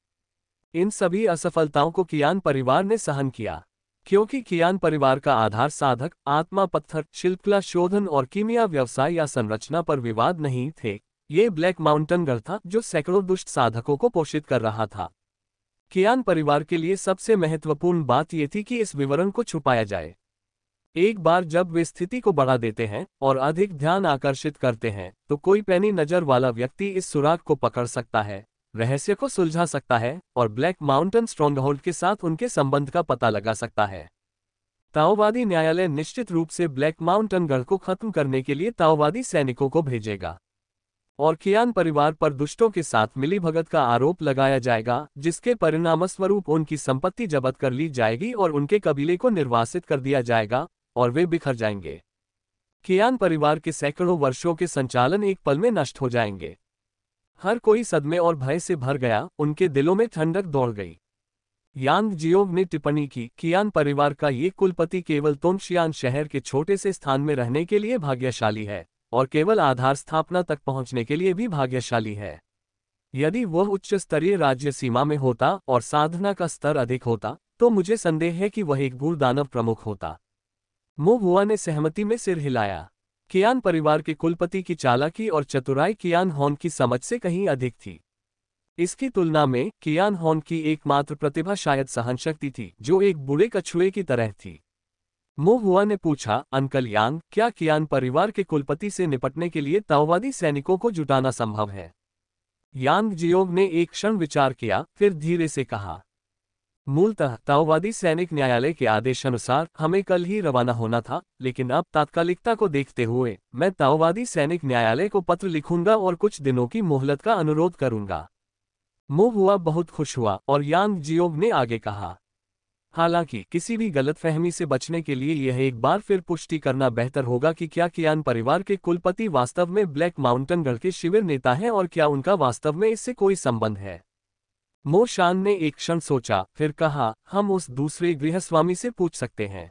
इन सभी असफलताओं को कियान परिवार ने सहन किया, क्योंकि कियान परिवार का आधार साधक, आत्मा पत्थर, शिल्पकला शोधन और कीमिया व्यवसाय या संरचना पर विवाद नहीं थे। ये ब्लैक माउंटेन गढ़ था जो सैकड़ों दुष्ट साधकों को पोषित कर रहा था। कियान परिवार के लिए सबसे महत्वपूर्ण बात यह थी कि इस विवरण को छुपाया जाए। एक बार जब वे स्थिति को बढ़ा देते हैं और अधिक ध्यान आकर्षित करते हैं, तो कोई पैनी नजर वाला व्यक्ति इस सुराग को पकड़ सकता है, रहस्य को सुलझा सकता है और ब्लैक माउंटेन स्ट्रॉन्गहोल्ड के साथ उनके संबंध का पता लगा सकता है। ताओवादी न्यायालय निश्चित रूप से ब्लैक माउंटेन गढ़ को खत्म करने के लिए ताओवादी सैनिकों को भेजेगा और कियान परिवार पर दुष्टों के साथ मिलीभगत का आरोप लगाया जाएगा, जिसके परिणामस्वरूप उनकी संपत्ति जब्त कर ली जाएगी और उनके कबीले को निर्वासित कर दिया जाएगा और वे बिखर जाएंगे। कियान परिवार के सैकड़ों वर्षों के संचालन एक पल में नष्ट हो जाएंगे। हर कोई सदमे और भय से भर गया, उनके दिलों में ठंडक दौड़ गई। यांग जियोंग ने टिप्पणी की, कियान परिवार का ये कुलपति केवल तोंगशियान शहर के छोटे से स्थान में रहने के लिए भाग्यशाली है और केवल आधार स्थापना तक पहुंचने के लिए भी भाग्यशाली है। यदि वह उच्च स्तरीय राज्य सीमा में होता और साधना का स्तर अधिक होता, तो मुझे संदेह है कि वह एक गूढ़ दानव प्रमुख होता। मो हुआ ने सहमति में सिर हिलाया। कियान परिवार के कुलपति की चालाकी और चतुराई कियान होन की समझ से कहीं अधिक थी। इसकी तुलना में कियान होन की एकमात्र प्रतिभा शायद सहनशक्ति थी, जो एक बूढ़े कछुए की तरह थी। मो हुआ ने पूछा, अंकल यांग, क्या कियान परिवार के कुलपति से निपटने के लिए ताओवादी सैनिकों को जुटाना संभव है? यांग जियोंग ने एक क्षण विचार किया, फिर धीरे से कहा, मूलतः ताओवादी सैनिक न्यायालय के आदेशानुसार हमें कल ही रवाना होना था, लेकिन अब तात्कालिकता को देखते हुए मैं ताओवादी सैनिक न्यायालय को पत्र लिखूंगा और कुछ दिनों की मोहलत का अनुरोध करूंगा। मोहुआ बहुत खुश हुआ और यांग जियोग ने आगे कहा, हालांकि किसी भी गलतफहमी से बचने के लिए यह एक बार फिर पुष्टि करना बेहतर होगा कि क्या कियान परिवार के कुलपति वास्तव में ब्लैक माउंटेन गढ़ के शिविर नेता हैं और क्या उनका वास्तव में इससे कोई संबंध है। मो शान ने एक क्षण सोचा, फिर कहा, हम उस दूसरे गृहस्वामी से पूछ सकते हैं।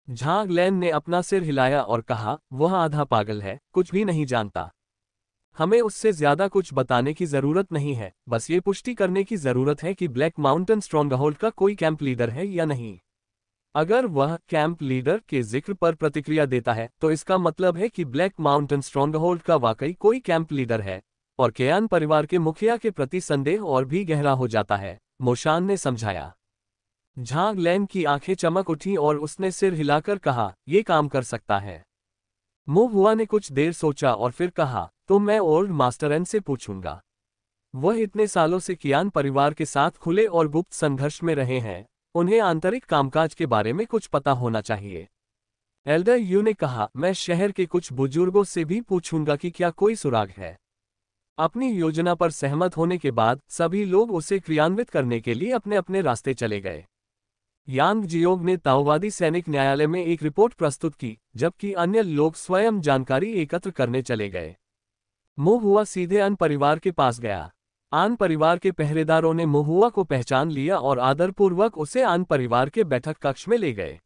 झांग लैन ने अपना सिर हिलाया और कहा, वह आधा पागल है, कुछ भी नहीं जानता। हमें उससे ज्यादा कुछ बताने की जरूरत नहीं है, बस ये पुष्टि करने की जरूरत है कि ब्लैक माउंटेन स्ट्रॉन्गहोल्ड का कोई कैंप लीडर है या नहीं। अगर वह कैंप लीडर के जिक्र पर प्रतिक्रिया देता है तो इसका मतलब है कि ब्लैक माउंटेन स्ट्रॉन्गहोल्ड का वाकई कोई कैंप लीडर है, और केयान परिवार के मुखिया के प्रति संदेह और भी गहरा हो जाता है, मोशान ने समझाया। झांग लैन की आंखें चमक उठी और उसने सिर हिलाकर कहा, यह काम कर सकता है। मो हुआ ने कुछ देर सोचा और फिर कहा, तो मैं ओल्ड मास्टर एन से पूछूंगा। वह इतने सालों से कियान परिवार के साथ खुले और गुप्त संघर्ष में रहे हैं, उन्हें आंतरिक कामकाज के बारे में कुछ पता होना चाहिए। एल्डर यू ने कहा, मैं शहर के कुछ बुजुर्गों से भी पूछूंगा कि क्या कोई सुराग है। अपनी योजना पर सहमत होने के बाद सभी लोग उसे क्रियान्वित करने के लिए अपने अपने रास्ते चले गए। यांग जियोग ने ताओवादी सैनिक न्यायालय में एक रिपोर्ट प्रस्तुत की, जबकि अन्य लोग स्वयं जानकारी एकत्र करने चले गए। मो हुआ सीधे अन परिवार के पास गया। आन परिवार के पहरेदारों ने मोहुआ को पहचान लिया और आदरपूर्वक उसे आन परिवार के बैठक कक्ष में ले गए।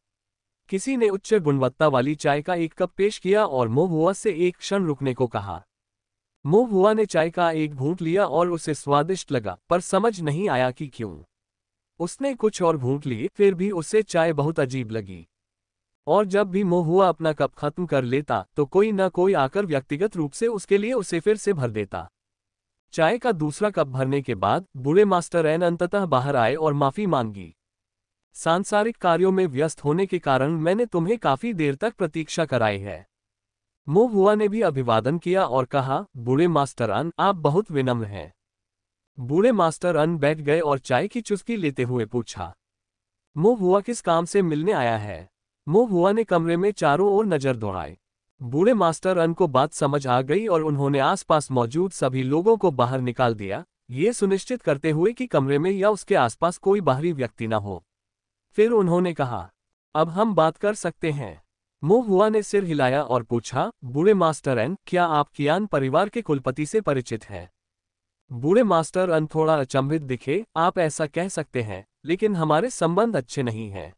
किसी ने उच्च गुणवत्ता वाली चाय का एक कप पेश किया और मोहुआ से एक क्षण रुकने को कहा। मोहुआ ने चाय का एक घूंट लिया और उसे स्वादिष्ट लगा, पर समझ नहीं आया कि क्यों। उसने कुछ और घूंट लिए, फिर भी उसे चाय बहुत अजीब लगी। और जब भी मोहुआ अपना कप खत्म कर लेता तो कोई न कोई आकर व्यक्तिगत रूप से उसके लिए उसे फिर से भर देता। चाय का दूसरा कप भरने के बाद बूढ़े मास्टर एन अंततः बाहर आए और माफी मांगी। सांसारिक कार्यों में व्यस्त होने के कारण मैंने तुम्हें काफी देर तक प्रतीक्षा कराई है। मो हुआ ने भी अभिवादन किया और कहा, बूढ़े मास्टर अन, आप बहुत विनम्र हैं। बूढ़े मास्टर अन बैठ गए और चाय की चुस्की लेते हुए पूछा, मो हुआ किस काम से मिलने आया है। मो हुआ ने कमरे में चारों ओर नजर दौड़ाई। बूढ़े मास्टर अन को बात समझ आ गई और उन्होंने आसपास मौजूद सभी लोगों को बाहर निकाल दिया, ये सुनिश्चित करते हुए कि कमरे में या उसके आसपास कोई बाहरी व्यक्ति न हो। फिर उन्होंने कहा, अब हम बात कर सकते हैं। मो हुआ ने सिर हिलाया और पूछा, बूढ़े मास्टर एन, क्या आप कियान परिवार के कुलपति से परिचित हैं। बूढ़े मास्टर अन थोड़ा अचंभित दिखे। आप ऐसा कह सकते हैं, लेकिन हमारे संबंध अच्छे नहीं हैं।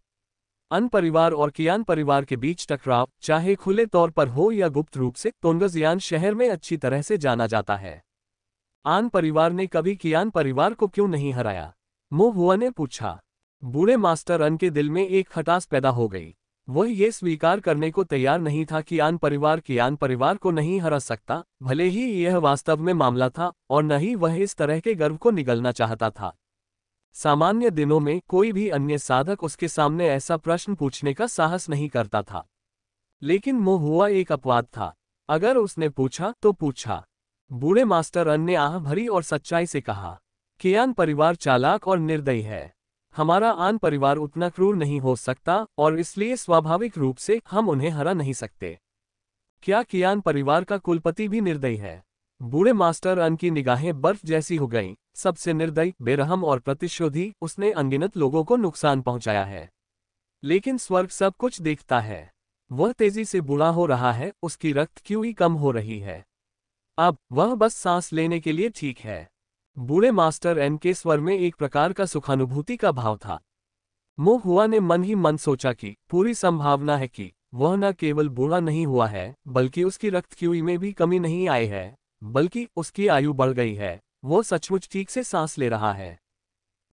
अन परिवार और कियान परिवार के बीच टकराव, चाहे खुले तौर पर हो या गुप्त रूप से, तोंगजियान शहर में अच्छी तरह से जाना जाता है। आन परिवार ने कभी कियान परिवार को क्यों नहीं हराया। मो हुआ ने पूछा। बूढ़े मास्टर अन के दिल में एक खटास पैदा हो गई। वह ये स्वीकार करने को तैयार नहीं था कि आन परिवार कियान परिवार को नहीं हरा सकता, भले ही यह वास्तव में मामला था, और न ही वह इस तरह के गर्व को निगलना चाहता था। सामान्य दिनों में कोई भी अन्य साधक उसके सामने ऐसा प्रश्न पूछने का साहस नहीं करता था, लेकिन मो हुआ एक अपवाद था। अगर उसने पूछा तो पूछा। बूढ़े मास्टर अन ने आह भरी और सच्चाई से कहा, कियान परिवार चालाक और निर्दयी है। हमारा आन परिवार उतना क्रूर नहीं हो सकता, और इसलिए स्वाभाविक रूप से हम उन्हें हरा नहीं सकते। क्या कियान परिवार का कुलपति भी निर्दयी है। बूढ़े मास्टर अन की निगाहें बर्फ जैसी हो गईं। सबसे निर्दयी, बेरहम और प्रतिशोधी, उसने अनगिनत लोगों को नुकसान पहुंचाया है। लेकिन स्वर्ग सब कुछ देखता है। वह तेजी से बूढ़ा हो रहा है, उसकी रक्त क्यूई कम हो रही है। अब वह बस सांस लेने के लिए ठीक है। बूढ़े मास्टर एन के स्वर में एक प्रकार का सुखानुभूति का भाव था। मो हुआ ने मन ही मन सोचा कि पूरी संभावना है कि वह न केवल बूढ़ा नहीं हुआ है, बल्कि उसकी रक्त क्यूई में भी कमी नहीं आई है, बल्कि उसकी आयु बढ़ गई है। वो सचमुच ठीक से सांस ले रहा है।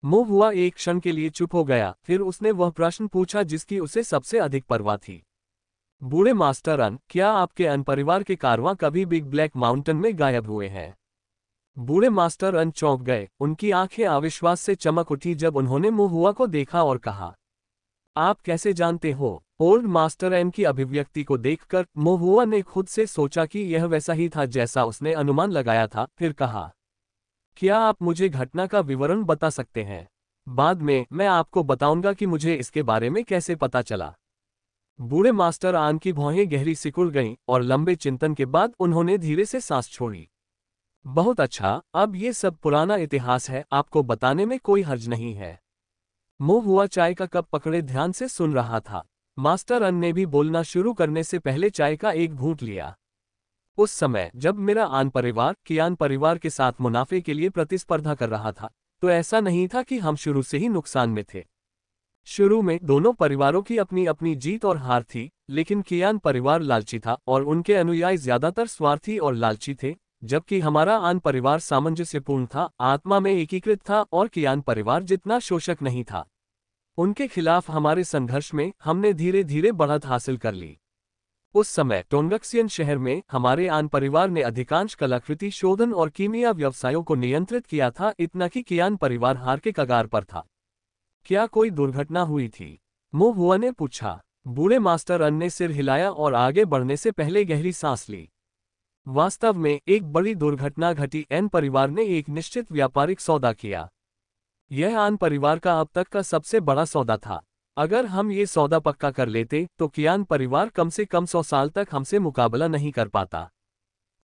मो हुआ एक क्षण के लिए चुप हो गया, फिर उसने वह प्रश्न पूछा जिसकी उसे सबसे अधिक परवाह थी। बूढ़े मास्टर अन, क्या आपके अन परिवार के कारवां कभी बिग ब्लैक माउंटेन में गायब हुए हैं। बूढ़े मास्टर अन चौंक गए। उनकी आंखें अविश्वास से चमक उठी जब उन्होंने मो हुआ को देखा और कहा, आप कैसे जानते हो। ओल्ड मास्टर एन की अभिव्यक्ति को देखकर मो हुआ ने खुद से सोचा कि यह वैसा ही था जैसा उसने अनुमान लगाया था। फिर कहा, क्या आप मुझे घटना का विवरण बता सकते हैं। बाद में मैं आपको बताऊंगा कि मुझे इसके बारे में कैसे पता चला। बूढ़े मास्टर आन की भौहें गहरी सिकुड़ गईं और लंबे चिंतन के बाद उन्होंने धीरे से सांस छोड़ी। बहुत अच्छा, अब ये सब पुराना इतिहास है, आपको बताने में कोई हर्ज नहीं है। मुंह हुआ चाय का कप पकड़े ध्यान से सुन रहा था। मास्टर अन ने भी बोलना शुरू करने से पहले चाय का एक घूंट लिया। उस समय जब मेरा आन परिवार कियान परिवार के साथ मुनाफे के लिए प्रतिस्पर्धा कर रहा था, तो ऐसा नहीं था कि हम शुरू से ही नुकसान में थे। शुरू में दोनों परिवारों की अपनी अपनी जीत और हार थी, लेकिन कियान परिवार लालची था और उनके अनुयायी ज्यादातर स्वार्थी और लालची थे, जबकि हमारा आन परिवार सामंजस्यपूर्ण था, आत्मा में एकीकृत था और कियान परिवार जितना शोषक नहीं था। उनके खिलाफ हमारे संघर्ष में हमने धीरे धीरे बढ़त हासिल कर ली। उस समय टोंगक्सियन शहर में हमारे आन परिवार ने अधिकांश कलाकृति शोधन और कीमिया व्यवसायों को नियंत्रित किया था, इतना कि कियान परिवार हार के कगार पर था। क्या कोई दुर्घटना हुई थी? मो हुआ ने पूछा। बूढ़े मास्टर अन ने सिर हिलाया और आगे बढ़ने से पहले गहरी सांस ली। वास्तव में एक बड़ी दुर्घटना घटी। एन परिवार ने एक निश्चित व्यापारिक सौदा किया। यह आन परिवार का अब तक का सबसे बड़ा सौदा था। अगर हम ये सौदा पक्का कर लेते तो कियान परिवार कम से कम 100 साल तक हमसे मुकाबला नहीं कर पाता।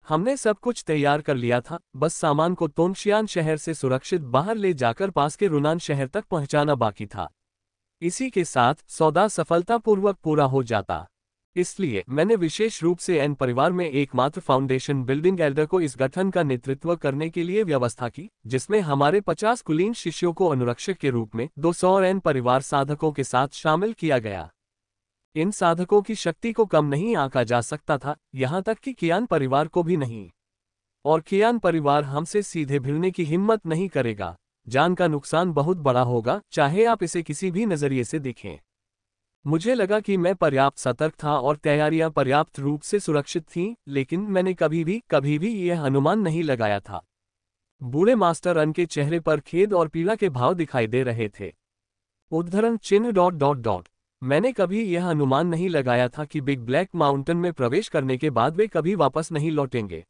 हमने सब कुछ तैयार कर लिया था, बस सामान को तोंगशियान शहर से सुरक्षित बाहर ले जाकर पास के रुनान शहर तक पहुंचाना बाकी था। इसी के साथ सौदा सफलतापूर्वक पूरा हो जाता। इसलिए मैंने विशेष रूप से एन परिवार में एकमात्र फाउंडेशन बिल्डिंग एल्डर को इस गठन का नेतृत्व करने के लिए व्यवस्था की, जिसमें हमारे 50 कुलीन शिष्यों को अनुरक्षक के रूप में 200 एन परिवार साधकों के साथ शामिल किया गया। इन साधकों की शक्ति को कम नहीं आंका जा सकता था, यहां तक कि कियान परिवार को भी नहीं। और कियान परिवार हमसे सीधे भिड़ने की हिम्मत नहीं करेगा। जान का नुकसान बहुत बड़ा होगा, चाहे आप इसे किसी भी नजरिए से देखें। मुझे लगा कि मैं पर्याप्त सतर्क था और तैयारियां पर्याप्त रूप से सुरक्षित थीं, लेकिन मैंने कभी भी यह अनुमान नहीं लगाया था। बूढ़े मास्टर अन के चेहरे पर खेद और पीड़ा के भाव दिखाई दे रहे थे। उद्धरण चिन्ह ... मैंने कभी यह अनुमान नहीं लगाया था कि बिग ब्लैक माउंटेन में प्रवेश करने के बाद वे कभी वापस नहीं लौटेंगे।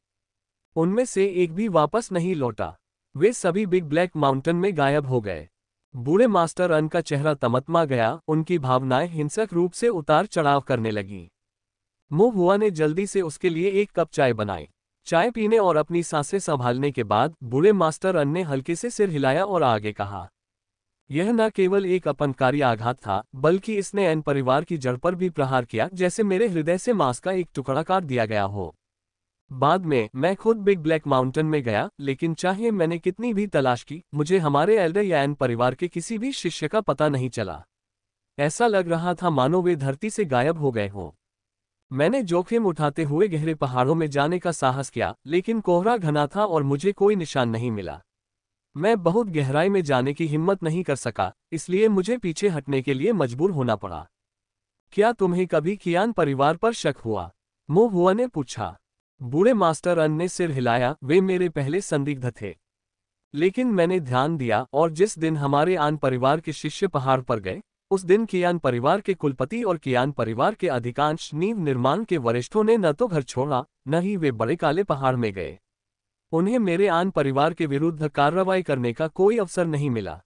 उनमें से एक भी वापस नहीं लौटा। वे सभी बिग ब्लैक माउंटेन में गायब हो गए। बूढ़े मास्टर अन का चेहरा तमतमा गया, उनकी भावनाएं हिंसक रूप से उतार चढ़ाव करने लगीं। मो हुआ ने जल्दी से उसके लिए एक कप चाय बनाई। चाय पीने और अपनी सांसें संभालने के बाद बूढ़े मास्टर अन ने हल्के से सिर हिलाया और आगे कहा, यह न केवल एक अपनकारी आघात था, बल्कि इसने एन परिवार की जड़ पर भी प्रहार किया, जैसे मेरे हृदय से मांस का एक टुकड़ा काट दिया गया हो। बाद में मैं खुद बिग ब्लैक माउंटेन में गया, लेकिन चाहे मैंने कितनी भी तलाश की, मुझे हमारे एल्डर या एन परिवार के किसी भी शिष्य का पता नहीं चला। ऐसा लग रहा था मानो वे धरती से गायब हो गए हों। मैंने जोखिम उठाते हुए गहरे पहाड़ों में जाने का साहस किया, लेकिन कोहरा घना था और मुझे कोई निशान नहीं मिला। मैं बहुत गहराई में जाने की हिम्मत नहीं कर सका, इसलिए मुझे पीछे हटने के लिए मजबूर होना पड़ा। क्या तुम्हें कभी कियान परिवार पर शक हुआ? मो हुआ ने पूछा। बूढ़े मास्टर अन ने सिर हिलाया। वे मेरे पहले संदिग्ध थे, लेकिन मैंने ध्यान दिया और जिस दिन हमारे आन परिवार के शिष्य पहाड़ पर गए, उस दिन कियान परिवार के कुलपति और कियान परिवार के अधिकांश नींव निर्माण के वरिष्ठों ने न तो घर छोड़ा, न ही वे बड़े काले पहाड़ में गए। उन्हें मेरे आन परिवार के विरुद्ध कार्रवाई करने का कोई अवसर नहीं मिला।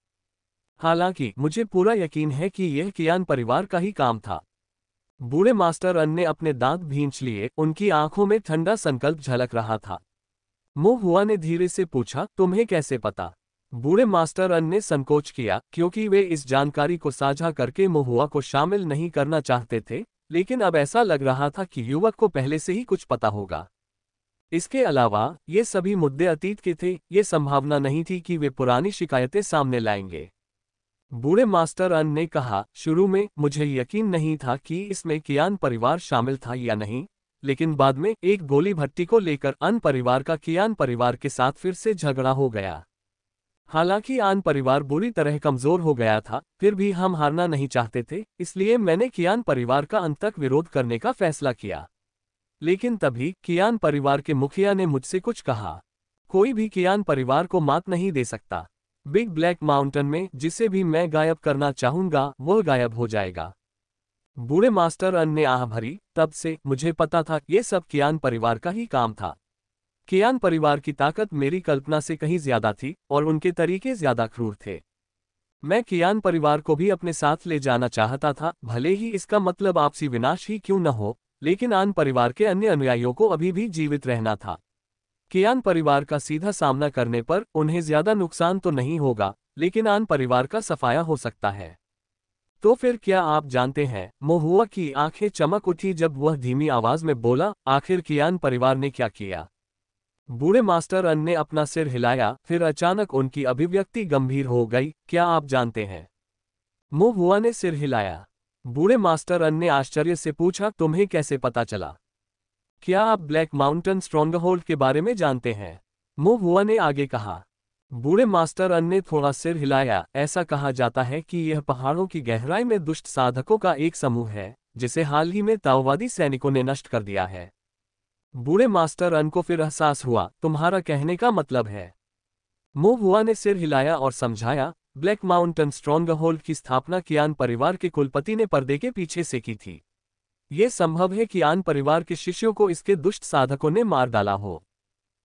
हालांकि मुझे पूरा यकीन है कि यह कियान परिवार का ही काम था। बूढ़े मास्टर अन ने अपने दांत भींच लिए, उनकी आंखों में ठंडा संकल्प झलक रहा था। मो हुआ ने धीरे से पूछा, तुम्हें कैसे पता? बूढ़े मास्टर अन ने संकोच किया, क्योंकि वे इस जानकारी को साझा करके मो हुआ को शामिल नहीं करना चाहते थे, लेकिन अब ऐसा लग रहा था कि युवक को पहले से ही कुछ पता होगा। इसके अलावा ये सभी मुद्दे अतीत के थे, ये संभावना नहीं थी कि वे पुरानी शिकायतें सामने लाएंगे। बूढ़े मास्टर अन ने कहा, शुरू में मुझे यकीन नहीं था कि इसमें कियान परिवार शामिल था या नहीं, लेकिन बाद में एक गोली भट्टी को लेकर अन परिवार का कियान परिवार के साथ फिर से झगड़ा हो गया। हालांकि आन परिवार बुरी तरह कमजोर हो गया था, फिर भी हम हारना नहीं चाहते थे, इसलिए मैंने कियान परिवार का अंत तक विरोध करने का फैसला किया। लेकिन तभी कियान परिवार के मुखिया ने मुझसे कुछ कहा, कोई भी कियान परिवार को मात नहीं दे सकता। बिग ब्लैक माउंटेन में जिसे भी मैं गायब करना चाहूंगा, वह गायब हो जाएगा। बूढ़े मास्टर अन ने आह भरी। तब से मुझे पता था ये सब कियान परिवार का ही काम था। कियान परिवार की ताकत मेरी कल्पना से कहीं ज्यादा थी और उनके तरीके ज्यादा क्रूर थे। मैं कियान परिवार को भी अपने साथ ले जाना चाहता था, भले ही इसका मतलब आपसी विनाश ही क्यों न हो, लेकिन आन परिवार के अन्य अनुयायियों को अभी भी जीवित रहना था। कियान परिवार का सीधा सामना करने पर उन्हें ज्यादा नुकसान तो नहीं होगा, लेकिन आन परिवार का सफाया हो सकता है। तो फिर क्या आप जानते हैं? मोहुआ की आंखें चमक उठी जब वह धीमी आवाज में बोला, आखिर कियान परिवार ने क्या किया? बूढ़े मास्टर अन ने अपना सिर हिलाया, फिर अचानक उनकी अभिव्यक्ति गंभीर हो गई। क्या आप जानते हैं? मोहुआ ने सिर हिलाया। बूढ़े मास्टर अन ने आश्चर्य से पूछा, तुम्हें कैसे पता चला? क्या आप ब्लैक माउंटेन स्ट्रॉन्गहोल्ड के बारे में जानते हैं? मोहुआ ने आगे कहा। बूढ़े मास्टर अन ने थोड़ा सिर हिलाया। ऐसा कहा जाता है कि यह पहाड़ों की गहराई में दुष्ट साधकों का एक समूह है, जिसे हाल ही में ताओवादी सैनिकों ने नष्ट कर दिया है। बूढ़े मास्टर अन को फिर एहसास हुआ, तुम्हारा कहने का मतलब है? मोहुआ ने सिर हिलाया और समझाया, ब्लैक माउंटेन स्ट्रॉन्गहोल्ड की स्थापना कियान परिवार के कुलपति ने पर्दे के पीछे से की थी। यह संभव है कि आन परिवार के शिष्यों को इसके दुष्ट साधकों ने मार डाला हो।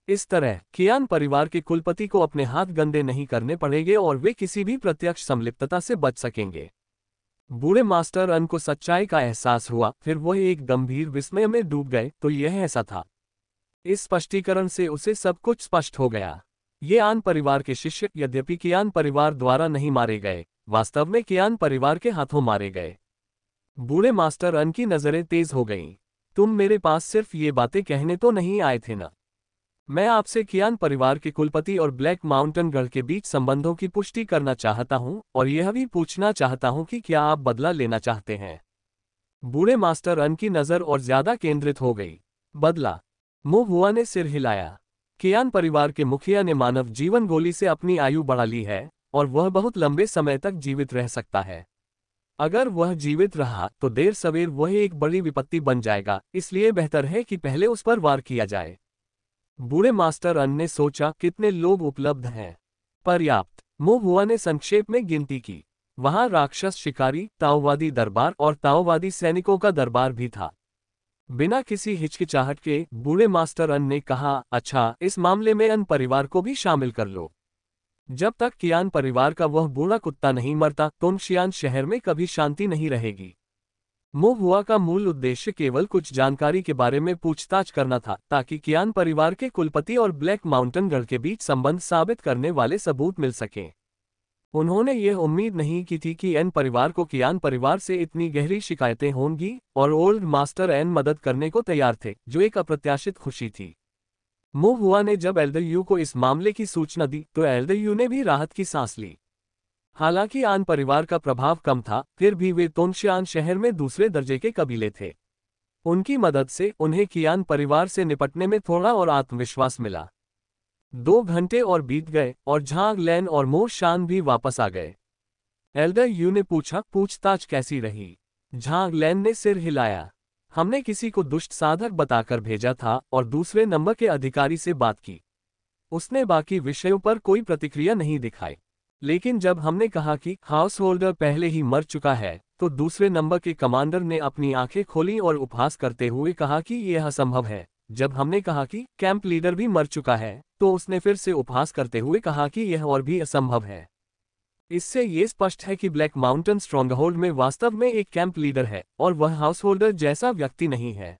इस तरह कियान परिवार के कुलपति को अपने हाथ गंदे नहीं करने पड़ेंगे और वे किसी भी प्रत्यक्ष संलिप्तता से बच सकेंगे। बूढ़े मास्टर अन को सच्चाई का एहसास हुआ, फिर वह एक गंभीर विस्मय में डूब गए। तो यह ऐसा था। इस स्पष्टीकरण से उसे सब कुछ स्पष्ट हो गया। ये आन परिवार के शिष्य, यद्यपि कियान परिवार द्वारा नहीं मारे गए, वास्तव में कियान परिवार के हाथों मारे गए। बूढ़े मास्टर अन की नजरें तेज हो गईं। तुम मेरे पास सिर्फ ये बातें कहने तो नहीं आए थे ना? मैं आपसे कियान परिवार के कुलपति और ब्लैक माउंटेन गढ़ के बीच संबंधों की पुष्टि करना चाहता हूं, और यह भी पूछना चाहता हूं कि क्या आप बदला लेना चाहते हैं? बूढ़े मास्टर अन की नजर और ज्यादा केंद्रित हो गई। बदला? मोहुआ ने सिर हिलाया। कियान परिवार के मुखिया ने मानव जीवन गोली से अपनी आयु बढ़ा ली है, और वह बहुत लंबे समय तक जीवित रह सकता है। अगर वह जीवित रहा तो देर सवेर वह एक बड़ी विपत्ति बन जाएगा, इसलिए बेहतर है कि पहले उस पर वार किया जाए। बूढ़े मास्टर अन ने सोचा, कितने लोग उपलब्ध हैं? पर्याप्त। मोहुआ ने संक्षेप में गिनती की। वहां राक्षस शिकारी, ताओवादी दरबार और ताओवादी सैनिकों का दरबार भी था। बिना किसी हिचकिचाहट के बूढ़े मास्टर अन ने कहा, अच्छा, इस मामले में अन परिवार को भी शामिल कर लो। जब तक कियान परिवार का वह बूढ़ा कुत्ता नहीं मरता, तोंगशियान शहर में कभी शांति नहीं रहेगी। मोहुआ का मूल उद्देश्य केवल कुछ जानकारी के बारे में पूछताछ करना था, ताकि कियान परिवार के कुलपति और ब्लैक माउंटेन गढ़ के बीच संबंध साबित करने वाले सबूत मिल सकें। उन्होंने यह उम्मीद नहीं की थी कि एन परिवार को कियान परिवार से इतनी गहरी शिकायतें होंगी, और ओल्ड मास्टर एन मदद करने को तैयार थे, जो एक अप्रत्याशित खुशी थी। मोहुआ ने जब एल्डर यू को इस मामले की सूचना दी तो एल्डर यू ने भी राहत की सांस ली। हालांकि आन परिवार का प्रभाव कम था, फिर भी वे तोंगशियान शहर में दूसरे दर्जे के कबीले थे। उनकी मदद से उन्हें कियान परिवार से निपटने में थोड़ा और आत्मविश्वास मिला। 2 घंटे और बीत गए और झांग लैन और मो शान भी वापस आ गए। एल्डर यू ने पूछा, पूछताछ कैसी रही? झांग लैन ने सिर हिलाया। हमने किसी को दुष्ट साधक बताकर भेजा था और दूसरे नंबर के अधिकारी से बात की। उसने बाकी विषयों पर कोई प्रतिक्रिया नहीं दिखाई, लेकिन जब हमने कहा कि हाउस होल्डर पहले ही मर चुका है, तो दूसरे नंबर के कमांडर ने अपनी आंखें खोली और उपहास करते हुए कहा कि यह असंभव है। जब हमने कहा कि कैंप लीडर भी मर चुका है, तो उसने फिर से उपहास करते हुए कहा कि यह और भी असंभव है। इससे ये स्पष्ट है कि ब्लैक माउंटेन स्ट्रॉन्गहोल्ड में वास्तव में एक कैंप लीडर है, और वह हाउस होल्डर जैसा व्यक्ति नहीं है।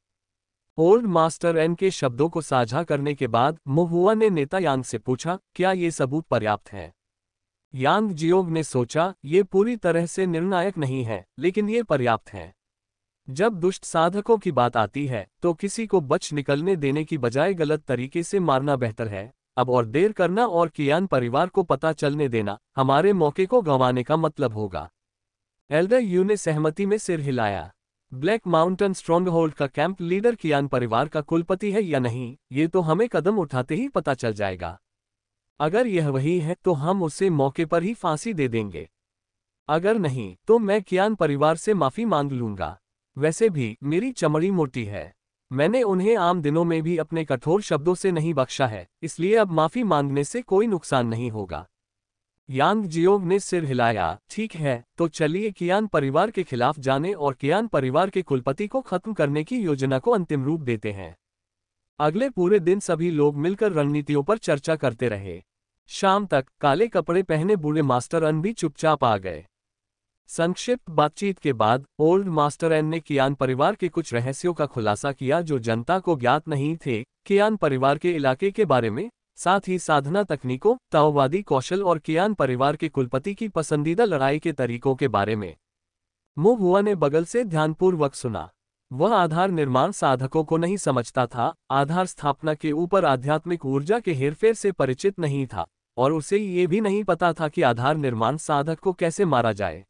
ओल्ड मास्टर एन के शब्दों को साझा करने के बाद मोहुआ ने नेता यांग से पूछा, क्या ये सबूत पर्याप्त हैं? यांग जियोग ने सोचा, ये पूरी तरह से निर्णायक नहीं है, लेकिन ये पर्याप्त हैं। जब दुष्ट साधकों की बात आती है, तो किसी को बच निकलने देने की बजाय गलत तरीके से मारना बेहतर है। अब और देर करना और कियान परिवार को पता चलने देना हमारे मौके को गंवाने का मतलब होगा। एल्डर यू ने सहमति में सिर हिलाया। ब्लैक माउंटेन स्ट्रॉन्गहोल्ड का कैंप लीडर कियान परिवार का कुलपति है या नहीं, ये तो हमें कदम उठाते ही पता चल जाएगा। अगर यह वही है तो हम उसे मौके पर ही फांसी दे देंगे। अगर नहीं तो मैं कियान परिवार से माफी मांग लूंगा। वैसे भी मेरी चमड़ी मोटी है। मैंने उन्हें आम दिनों में भी अपने कठोर शब्दों से नहीं बख्शा है, इसलिए अब माफी मांगने से कोई नुकसान नहीं होगा। यांग जियोग ने सिर हिलाया। ठीक है, तो चलिए कियान परिवार के खिलाफ जाने और कियान परिवार के कुलपति को खत्म करने की योजना को अंतिम रूप देते हैं। अगले पूरे दिन सभी लोग मिलकर रणनीतियों पर चर्चा करते रहे। शाम तक काले कपड़े पहने बूढ़े मास्टर अन भी चुपचाप आ गए। संक्षिप्त बातचीत के बाद ओल्ड मास्टर एन ने कियान परिवार के कुछ रहस्यों का खुलासा किया जो जनता को ज्ञात नहीं थे। कियान परिवार के इलाके के बारे में, साथ ही साधना तकनीकों, ताओवादी कौशल और कियान परिवार के कुलपति की पसंदीदा लड़ाई के तरीकों के बारे में। मो हुआ ने बगल से ध्यानपूर्वक सुना। वह आधार निर्माण साधकों को नहीं समझता था, आधार स्थापना के ऊपर आध्यात्मिक ऊर्जा के हेरफेर से परिचित नहीं था, और उसे ये भी नहीं पता था कि आधार निर्माण साधक को कैसे मारा जाए।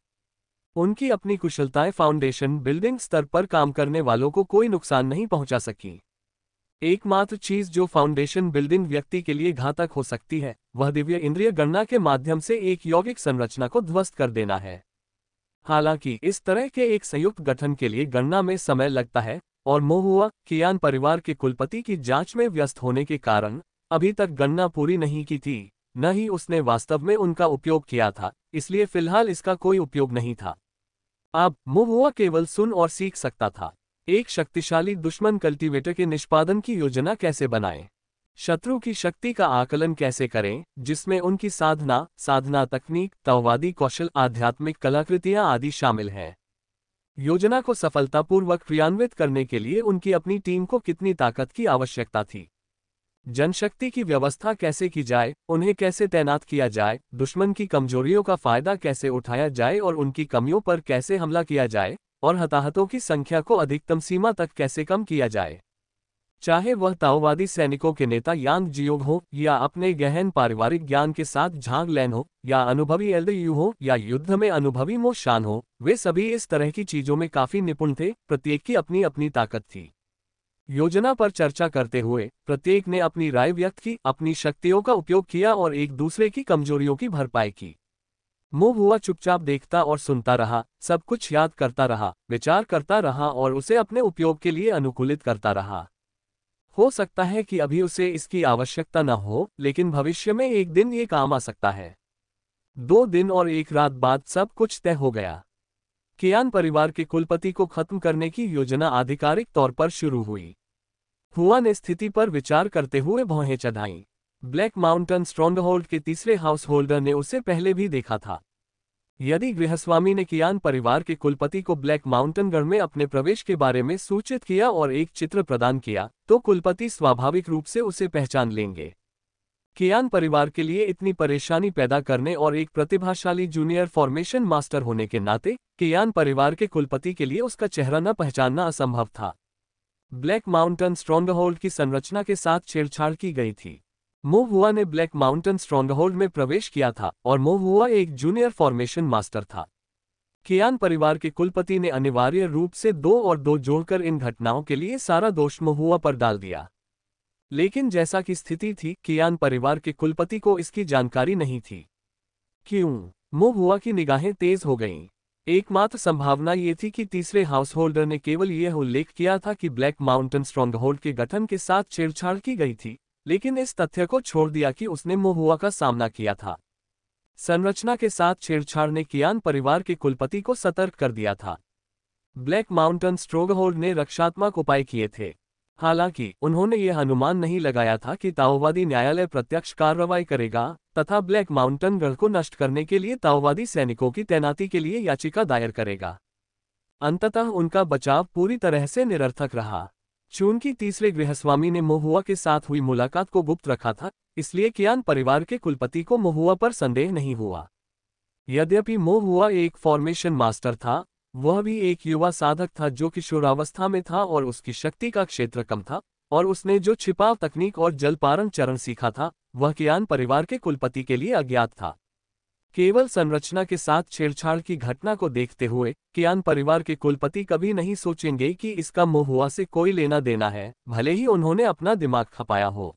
उनकी अपनी कुशलताएं फाउंडेशन बिल्डिंग स्तर पर काम करने वालों को कोई नुकसान नहीं पहुंचा सकी। एकमात्र चीज जो फाउंडेशन बिल्डिंग व्यक्ति के लिए घातक हो सकती है, वह दिव्य इंद्रिय गणना के माध्यम से एक यौगिक संरचना को ध्वस्त कर देना है। हालांकि इस तरह के एक संयुक्त गठन के लिए गणना में समय लगता है, और मो हुआ कियान परिवार के कुलपति की जांच में व्यस्त होने के कारण अभी तक गणना पूरी नहीं की थी, न ही उसने वास्तव में उनका उपयोग किया था, इसलिए फिलहाल इसका कोई उपयोग नहीं था। अब मो हुआ केवल सुन और सीख सकता था। एक शक्तिशाली दुश्मन कल्टीवेटर के निष्पादन की योजना कैसे बनाएं, शत्रु की शक्ति का आकलन कैसे करें, जिसमें उनकी साधना तकनीक, ताओवादी कौशल, आध्यात्मिक कलाकृतियां आदि शामिल हैं। योजना को सफलतापूर्वक क्रियान्वित करने के लिए उनकी अपनी टीम को कितनी ताकत की आवश्यकता थी। जनशक्ति की व्यवस्था कैसे की जाए, उन्हें कैसे तैनात किया जाए, दुश्मन की कमजोरियों का फायदा कैसे उठाया जाए और उनकी कमियों पर कैसे हमला किया जाए, और हताहतों की संख्या को अधिकतम सीमा तक कैसे कम किया जाए। चाहे वह ताओवादी सैनिकों के नेता यांग जियोग हो, या अपने गहन पारिवारिक ज्ञान के साथ झांग लैन हो, या अनुभवी एल्डर यू हो, या युद्ध में अनुभवी मो शान हो, वे सभी इस तरह की चीजों में काफी निपुण थे। प्रत्येक की अपनी अपनी ताकत थी। योजना पर चर्चा करते हुए प्रत्येक ने अपनी राय व्यक्त की, अपनी शक्तियों का उपयोग किया और एक दूसरे की कमजोरियों की भरपाई की। मो हुआ चुपचाप देखता और सुनता रहा, सब कुछ याद करता रहा, विचार करता रहा और उसे अपने उपयोग के लिए अनुकूलित करता रहा। हो सकता है कि अभी उसे इसकी आवश्यकता न हो, लेकिन भविष्य में एक दिन ये काम आ सकता है। 2 दिन और 1 रात बाद सब कुछ तय हो गया। कियान परिवार के कुलपति को खत्म करने की योजना आधिकारिक तौर पर शुरू हुई। हुआ ने स्थिति पर विचार करते हुए भौहें चढ़ाईं। ब्लैक माउंटेन स्ट्रॉन्गहोल्ड के तीसरे हाउस होल्डर ने उसे पहले भी देखा था। यदि गृहस्वामी ने कियान परिवार के कुलपति को ब्लैक माउंटेन गढ़ में अपने प्रवेश के बारे में सूचित किया और एक चित्र प्रदान किया, तो कुलपति स्वाभाविक रूप से उसे पहचान लेंगे। कियान परिवार के लिए इतनी परेशानी पैदा करने और एक प्रतिभाशाली जूनियर फॉर्मेशन मास्टर होने के नाते कियान परिवार के कुलपति के लिए उसका चेहरा न पहचानना असंभव था। ब्लैक माउंटेन स्ट्रॉन्गहोल्ड की संरचना के साथ छेड़छाड़ की गई थी। मो हुआ ने ब्लैक माउंटेन स्ट्रॉन्गहोल्ड में प्रवेश किया था और मो हुआ एक जूनियर फॉर्मेशन मास्टर था। कियान परिवार के कुलपति ने अनिवार्य रूप से 2 और 2 जोड़कर इन घटनाओं के लिए सारा दोष मो हुआ पर डाल दिया। लेकिन जैसा कि स्थिति थी, कियान परिवार के कुलपति को इसकी जानकारी नहीं थी। क्यों? मो हुआ की निगाहें तेज हो गईं। एकमात्र संभावना ये थी कि तीसरे हाउस होल्डर ने केवल यह उल्लेख किया था कि ब्लैक माउंटेन स्ट्रॉन्गहोल्ड के गठन के साथ छेड़छाड़ की गई थी, लेकिन इस तथ्य को छोड़ दिया कि उसने मो हुआ का सामना किया था। संरचना के साथ छेड़छाड़ ने कियान परिवार के कुलपति को सतर्क कर दिया था। ब्लैक माउंटेन स्ट्रॉन्गहोल्ड ने रक्षात्मक उपाय किए थे। हालांकि उन्होंने यह अनुमान नहीं लगाया था कि ताओवादी न्यायालय प्रत्यक्ष कार्रवाई करेगा तथा ब्लैक माउंटेन गढ़ को नष्ट करने के लिए ताओवादी सैनिकों की तैनाती के लिए याचिका दायर करेगा। अंततः उनका बचाव पूरी तरह से निरर्थक रहा। चूंकि तीसरे गृहस्वामी ने मो हुआ के साथ हुई मुलाकात को गुप्त रखा था, इसलिए कियान परिवार के कुलपति को मो हुआ पर संदेह नहीं हुआ। यद्यपि मो हुआ एक फॉर्मेशन मास्टर था, वह भी एक युवा साधक था जो किशोरावस्था में था और उसकी शक्ति का क्षेत्र कम था, और उसने जो छिपाव तकनीक और जलपारण चरण सीखा था, वह कियान परिवार के कुलपति के लिए अज्ञात था। केवल संरचना के साथ छेड़छाड़ की घटना को देखते हुए कियान परिवार के कुलपति कभी नहीं सोचेंगे कि इसका मो हुआ से कोई लेना देना है, भले ही उन्होंने अपना दिमाग खपाया हो।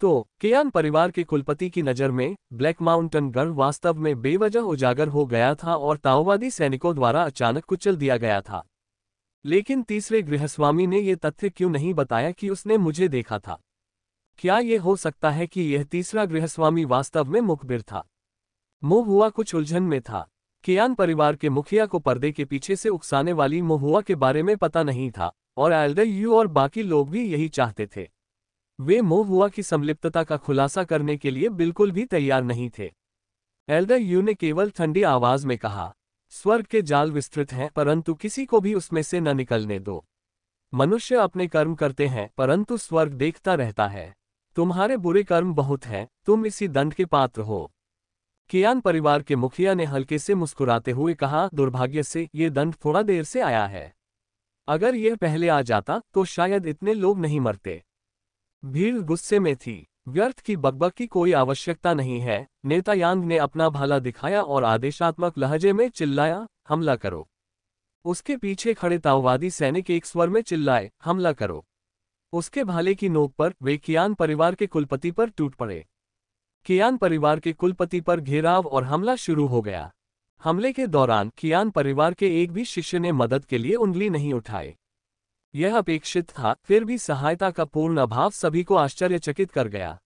तो कियान परिवार के कुलपति की नज़र में ब्लैक माउंटेन गढ़ वास्तव में बेवजह उजागर हो गया था और ताओवादी सैनिकों द्वारा अचानक कुचल दिया गया था। लेकिन तीसरे गृहस्वामी ने यह तथ्य क्यों नहीं बताया कि उसने मुझे देखा था? क्या यह हो सकता है कि यह तीसरा गृहस्वामी वास्तव में मुखबिर था? मो हुआ कुछ उलझन में था। कियान परिवार के मुखिया को पर्दे के पीछे से उकसाने वाली मो हुआ के बारे में पता नहीं था, और एल्डर यू और बाकी लोग भी यही चाहते थे। वे मो हुआ की संलिप्तता का खुलासा करने के लिए बिल्कुल भी तैयार नहीं थे। एल्डर यू ने केवल ठंडी आवाज में कहा, स्वर्ग के जाल विस्तृत हैं, परंतु किसी को भी उसमें से न निकलने दो। मनुष्य अपने कर्म करते हैं परंतु स्वर्ग देखता रहता है। तुम्हारे बुरे कर्म बहुत हैं, तुम इसी दंड के पात्र हो। कियान परिवार के मुखिया ने हल्के से मुस्कुराते हुए कहा, दुर्भाग्य से ये दंड थोड़ा देर से आया है। अगर यह पहले आ जाता तो शायद इतने लोग नहीं मरते। भीड़ गुस्से में थी। व्यर्थ की बकबक की कोई आवश्यकता नहीं है। नेता यांग ने अपना भाला दिखाया और आदेशात्मक लहजे में चिल्लाया, हमला करो। उसके पीछे खड़े ताओवादी सैनिक एक स्वर में चिल्लाए, हमला करो। उसके भाले की नोक पर वे कियान परिवार के कुलपति पर टूट पड़े। कियान परिवार के कुलपति पर घेराव और हमला शुरू हो गया। हमले के दौरान कियान परिवार के एक भी शिष्य ने मदद के लिए उंगली नहीं उठाई। यह अपेक्षित था, फिर भी सहायता का पूर्ण अभाव सभी को आश्चर्यचकित कर गया।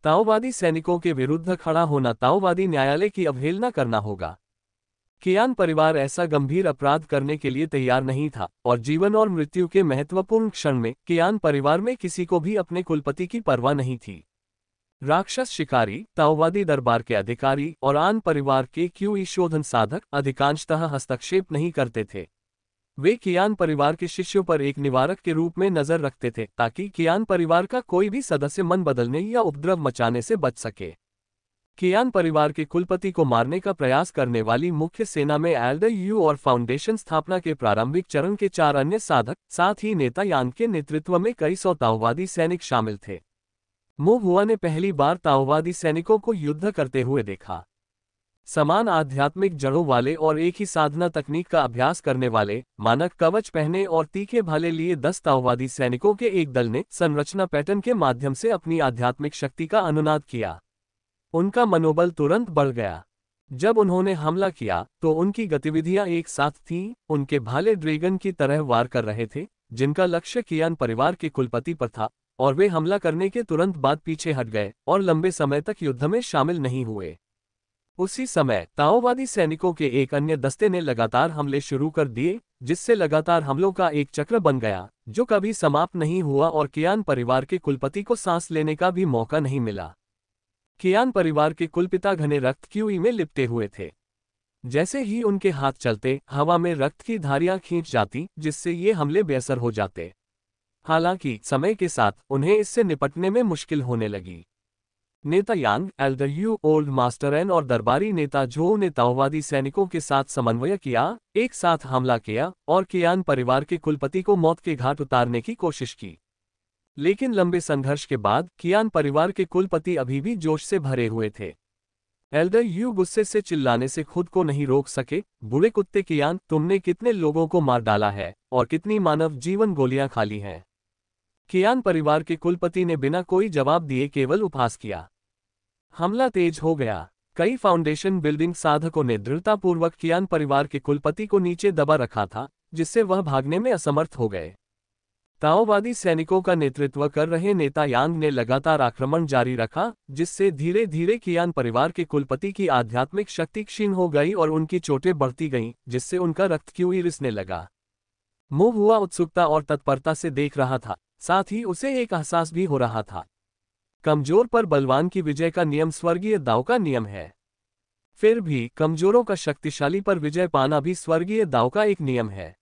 ताओवादी सैनिकों के विरुद्ध खड़ा होना ताओवादी न्यायालय की अवहेलना करना होगा। कियान परिवार ऐसा गंभीर अपराध करने के लिए तैयार नहीं था और जीवन और मृत्यु के महत्वपूर्ण क्षण में कियान परिवार में किसी को भी अपने कुलपति की परवाह नहीं थी। राक्षस शिकारी, ताओवादी दरबार के अधिकारी और आन परिवार के क्यूई शोधन साधक अधिकांशतः हस्तक्षेप नहीं करते थे। वे कियान परिवार के शिष्यों पर एक निवारक के रूप में नजर रखते थे ताकि कियान परिवार का कोई भी सदस्य मन बदलने या उपद्रव मचाने से बच सके। कियान परिवार के कुलपति को मारने का प्रयास करने वाली मुख्य सेना में एल्डर यू और फाउंडेशन स्थापना के प्रारंभिक चरण के 4 अन्य साधक, साथ ही नेता यांग के नेतृत्व में कई सौ ताओवादी सैनिक शामिल थे। मो हुआ ने पहली बार ताओवादी सैनिकों को युद्ध करते हुए देखा। समान आध्यात्मिक जड़ों वाले और एक ही साधना तकनीक का अभ्यास करने वाले, मानक कवच पहने और तीखे भाले लिए 10 ताओवादी सैनिकों के एक दल ने संरचना पैटर्न के माध्यम से अपनी आध्यात्मिक शक्ति का अनुनाद किया। उनका मनोबल तुरंत बढ़ गया। जब उन्होंने हमला किया तो उनकी गतिविधियां एक साथ थीं। उनके भाले ड्रैगन की तरह वार कर रहे थे, जिनका लक्ष्य कियान परिवार के कुलपति पर था, और वे हमला करने के तुरंत बाद पीछे हट गए और लंबे समय तक युद्ध में शामिल नहीं हुए। उसी समय ताओवादी सैनिकों के एक अन्य दस्ते ने लगातार हमले शुरू कर दिए, जिससे लगातार हमलों का एक चक्र बन गया जो कभी समाप्त नहीं हुआ और कियान परिवार के कुलपति को सांस लेने का भी मौका नहीं मिला। कियान परिवार के कुलपिता घने रक्त क्यूई में लिपटे हुए थे। जैसे ही उनके हाथ चलते, हवा में रक्त की धारियां खींच जाती, जिससे ये हमले बेअसर हो जाते। हालांकि समय के साथ उन्हें इससे निपटने में मुश्किल होने लगी। नेता Yang, elder Yu, old master An और दरबारी नेता झो ने ताओवादी सैनिकों के साथ समन्वय किया, एक साथ हमला किया और कियान परिवार के कुलपति को मौत के घाट उतारने की कोशिश की। लेकिन लंबे संघर्ष के बाद कियान परिवार के कुलपति अभी भी जोश से भरे हुए थे। एल्डर यू गुस्से से चिल्लाने से खुद को नहीं रोक सके, बुरे कुत्ते कियान, तुमने कितने लोगों को मार डाला है और कितनी मानव जीवन गोलियां खाली हैं। कियान परिवार के कुलपति ने बिना कोई जवाब दिए केवल उपहास किया। हमला तेज हो गया। कई फाउंडेशन बिल्डिंग साधकों ने दृढ़तापूर्वक कियान परिवार के कुलपति को नीचे दबा रखा था, जिससे वह भागने में असमर्थ हो गए। ताओवादी सैनिकों का नेतृत्व कर रहे नेता यांग ने लगातार आक्रमण जारी रखा, जिससे धीरे धीरे कियान परिवार के कुलपति की आध्यात्मिक शक्ति क्षीण हो गई और उनकी चोटें बढ़ती गईं, जिससे उनका रक्त क्यूई रिसने लगा। मो हुआ उत्सुकता और तत्परता से देख रहा था, साथ ही उसे एक एहसास भी हो रहा था। कमजोर पर बलवान की विजय का नियम स्वर्गीय दाव का नियम है। फिर भी कमजोरों का शक्तिशाली पर विजय पाना भी स्वर्गीय दाव का एक नियम है।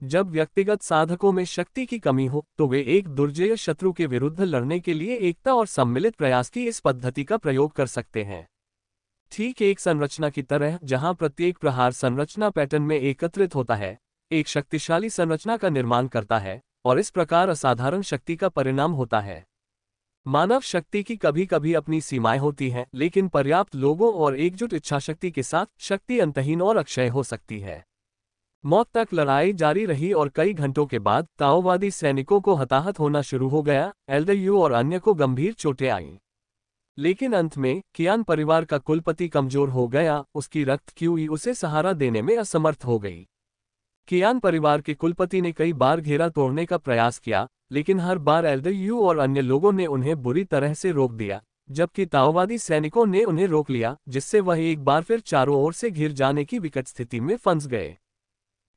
जब व्यक्तिगत साधकों में शक्ति की कमी हो तो वे एक दुर्जय शत्रु के विरुद्ध लड़ने के लिए एकता और सम्मिलित प्रयास की इस पद्धति का प्रयोग कर सकते हैं। ठीक एक संरचना की तरह जहां प्रत्येक प्रहार संरचना पैटर्न में एकत्रित होता है, एक शक्तिशाली संरचना का निर्माण करता है और इस प्रकार असाधारण शक्ति का परिणाम होता है। मानव शक्ति की कभी कभी अपनी सीमाएं होती हैं, लेकिन पर्याप्त लोगों और एकजुट इच्छाशक्ति के साथ शक्ति अंतहीन और अक्षय हो सकती है। मौत तक लड़ाई जारी रही और कई घंटों के बाद ताओवादी सैनिकों को हताहत होना शुरू हो गया। एल्डर यू और अन्य को गंभीर चोटें आईं। लेकिन अंत में कियान परिवार का कुलपति कमजोर हो गया, उसकी रक्त क्यूई उसे सहारा देने में असमर्थ हो गई। कियान परिवार के कुलपति ने कई बार घेरा तोड़ने का प्रयास किया, लेकिन हर बार एल्डर यू और अन्य लोगों ने उन्हें बुरी तरह से रोक दिया, जबकि ताओवादी सैनिकों ने उन्हें रोक लिया, जिससे वह एक बार फिर चारों ओर से घिर जाने की विकट स्थिति में फंस गए।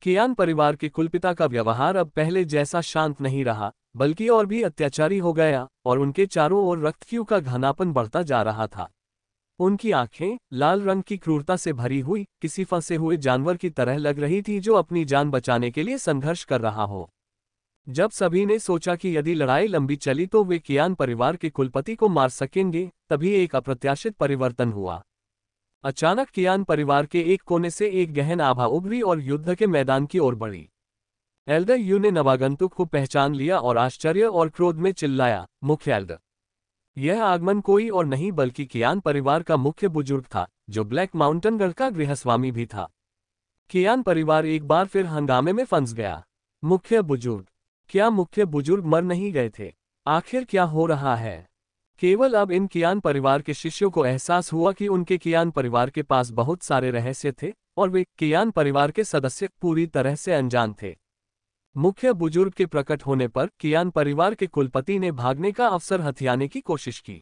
कियान परिवार के कुलपिता का व्यवहार अब पहले जैसा शांत नहीं रहा, बल्कि और भी अत्याचारी हो गया और उनके चारों ओर रक्तक्यू का घनापन बढ़ता जा रहा था। उनकी आंखें लाल रंग की क्रूरता से भरी हुई किसी फंसे हुए जानवर की तरह लग रही थी जो अपनी जान बचाने के लिए संघर्ष कर रहा हो। जब सभी ने सोचा कि यदि लड़ाई लंबी चली तो वे कियान परिवार के कुलपति को मार सकेंगे, तभी एक अप्रत्याशित परिवर्तन हुआ। अचानक कियान परिवार के एक कोने से एक गहन आभा उभरी और युद्ध के मैदान की ओर बढ़ी। एल्डर यू ने नवागंतुक को पहचान लिया और आश्चर्य और क्रोध में चिल्लाया, मुख्य एल्डर। यह आगमन कोई और नहीं बल्कि कियान परिवार का मुख्य बुजुर्ग था, जो ब्लैक माउंटेन गढ़ का गृहस्वामी भी था। कियान परिवार एक बार फिर हंगामे में फंस गया। मुख्य बुजुर्ग। क्या मुख्य बुजुर्ग मर नहीं गए थे? आखिर क्या हो रहा है? केवल अब इन कियान परिवार के शिष्यों को एहसास हुआ कि उनके कियान परिवार के पास बहुत सारे रहस्य थे और वे कियान परिवार के सदस्य पूरी तरह से अनजान थे। मुख्य बुजुर्ग के प्रकट होने पर कियान परिवार के कुलपति ने भागने का अवसर हथियाने की कोशिश की।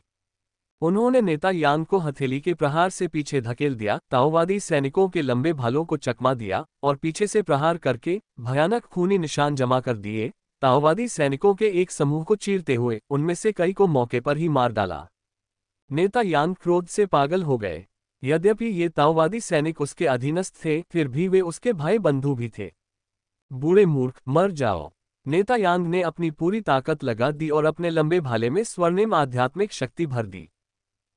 उन्होंने नेता यांग को हथेली के प्रहार से पीछे धकेल दिया, ताओवादी सैनिकों के लंबे भालों को चकमा दिया और पीछे से प्रहार करके भयानक खूनी निशान जमा कर दिए। ताओवादी सैनिकों के एक समूह को चीरते हुए उनमें से कई को मौके पर ही मार डाला। नेता यांग क्रोध से पागल हो गए। यद्यपि ये ताओवादी सैनिक उसके अधीनस्थ थे, फिर भी वे उसके भाई बंधु भी थे। बूढ़े मूर्ख, मर जाओ। नेता यांग ने अपनी पूरी ताकत लगा दी और अपने लंबे भाले में स्वर्णिम आध्यात्मिक शक्ति भर दी।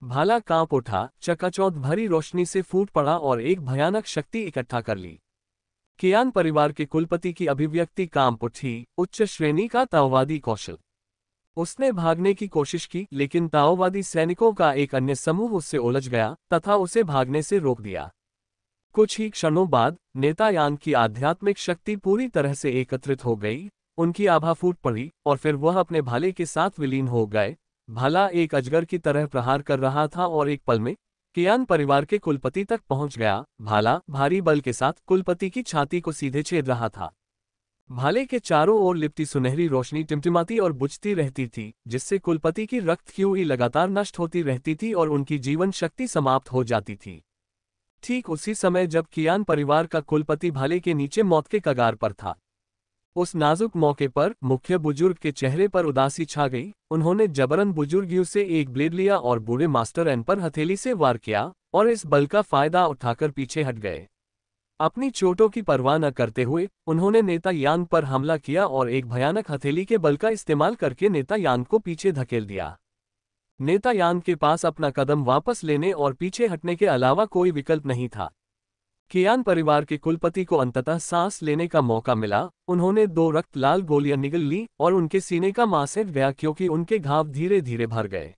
भाला कांप उठा, चकाचौंध भरी रोशनी से फूट पड़ा और एक भयानक शक्ति इकट्ठा कर ली। कियान परिवार के कुलपति की अभिव्यक्ति कांप उठी, उच्च श्रेणी का ताओवादी कौशल। उसने भागने की कोशिश की, लेकिन ताओवादी सैनिकों का एक अन्य समूह उससे उलझ गया तथा उसे भागने से रोक दिया। कुछ ही क्षणों बाद नेता यांग की आध्यात्मिक शक्ति पूरी तरह से एकत्रित हो गई, उनकी आभा फूट पड़ी और फिर वह अपने भाले के साथ विलीन हो गए। भाला एक अजगर की तरह प्रहार कर रहा था और एक पल में कियान परिवार के कुलपति तक पहुंच गया। भाला भारी बल के साथ कुलपति की छाती को सीधे छेद रहा था। भाले के चारों ओर लिपटी सुनहरी रोशनी टिमटिमाती और बुझती रहती थी, जिससे कुलपति की रक्त क्यूई लगातार नष्ट होती रहती थी और उनकी जीवन शक्ति समाप्त हो जाती थी। ठीक उसी समय जब कियान परिवार का कुलपति भाले के नीचे मौत के कगार पर था, उस नाजुक मौके पर मुख्य बुजुर्ग के चेहरे पर उदासी छा गई। उन्होंने जबरन बुजुर्ग यू से एक ब्लेड लिया और बूढ़े मास्टर एन पर हथेली से वार किया और इस बल का फायदा उठाकर पीछे हट गए। अपनी चोटों की परवाह न करते हुए उन्होंने नेता यांग पर हमला किया और एक भयानक हथेली के बल का इस्तेमाल करके नेता यांग को पीछे धकेल दिया। नेता यांग के पास अपना कदम वापस लेने और पीछे हटने के अलावा कोई विकल्प नहीं था। कियान परिवार के कुलपति को अंततः सांस लेने का मौका मिला। उन्होंने 2 रक्त लाल गोलियां निगल ली और उनके सीने का मांस हट गया क्योंकि उनके घाव धीरे धीरे भर गए।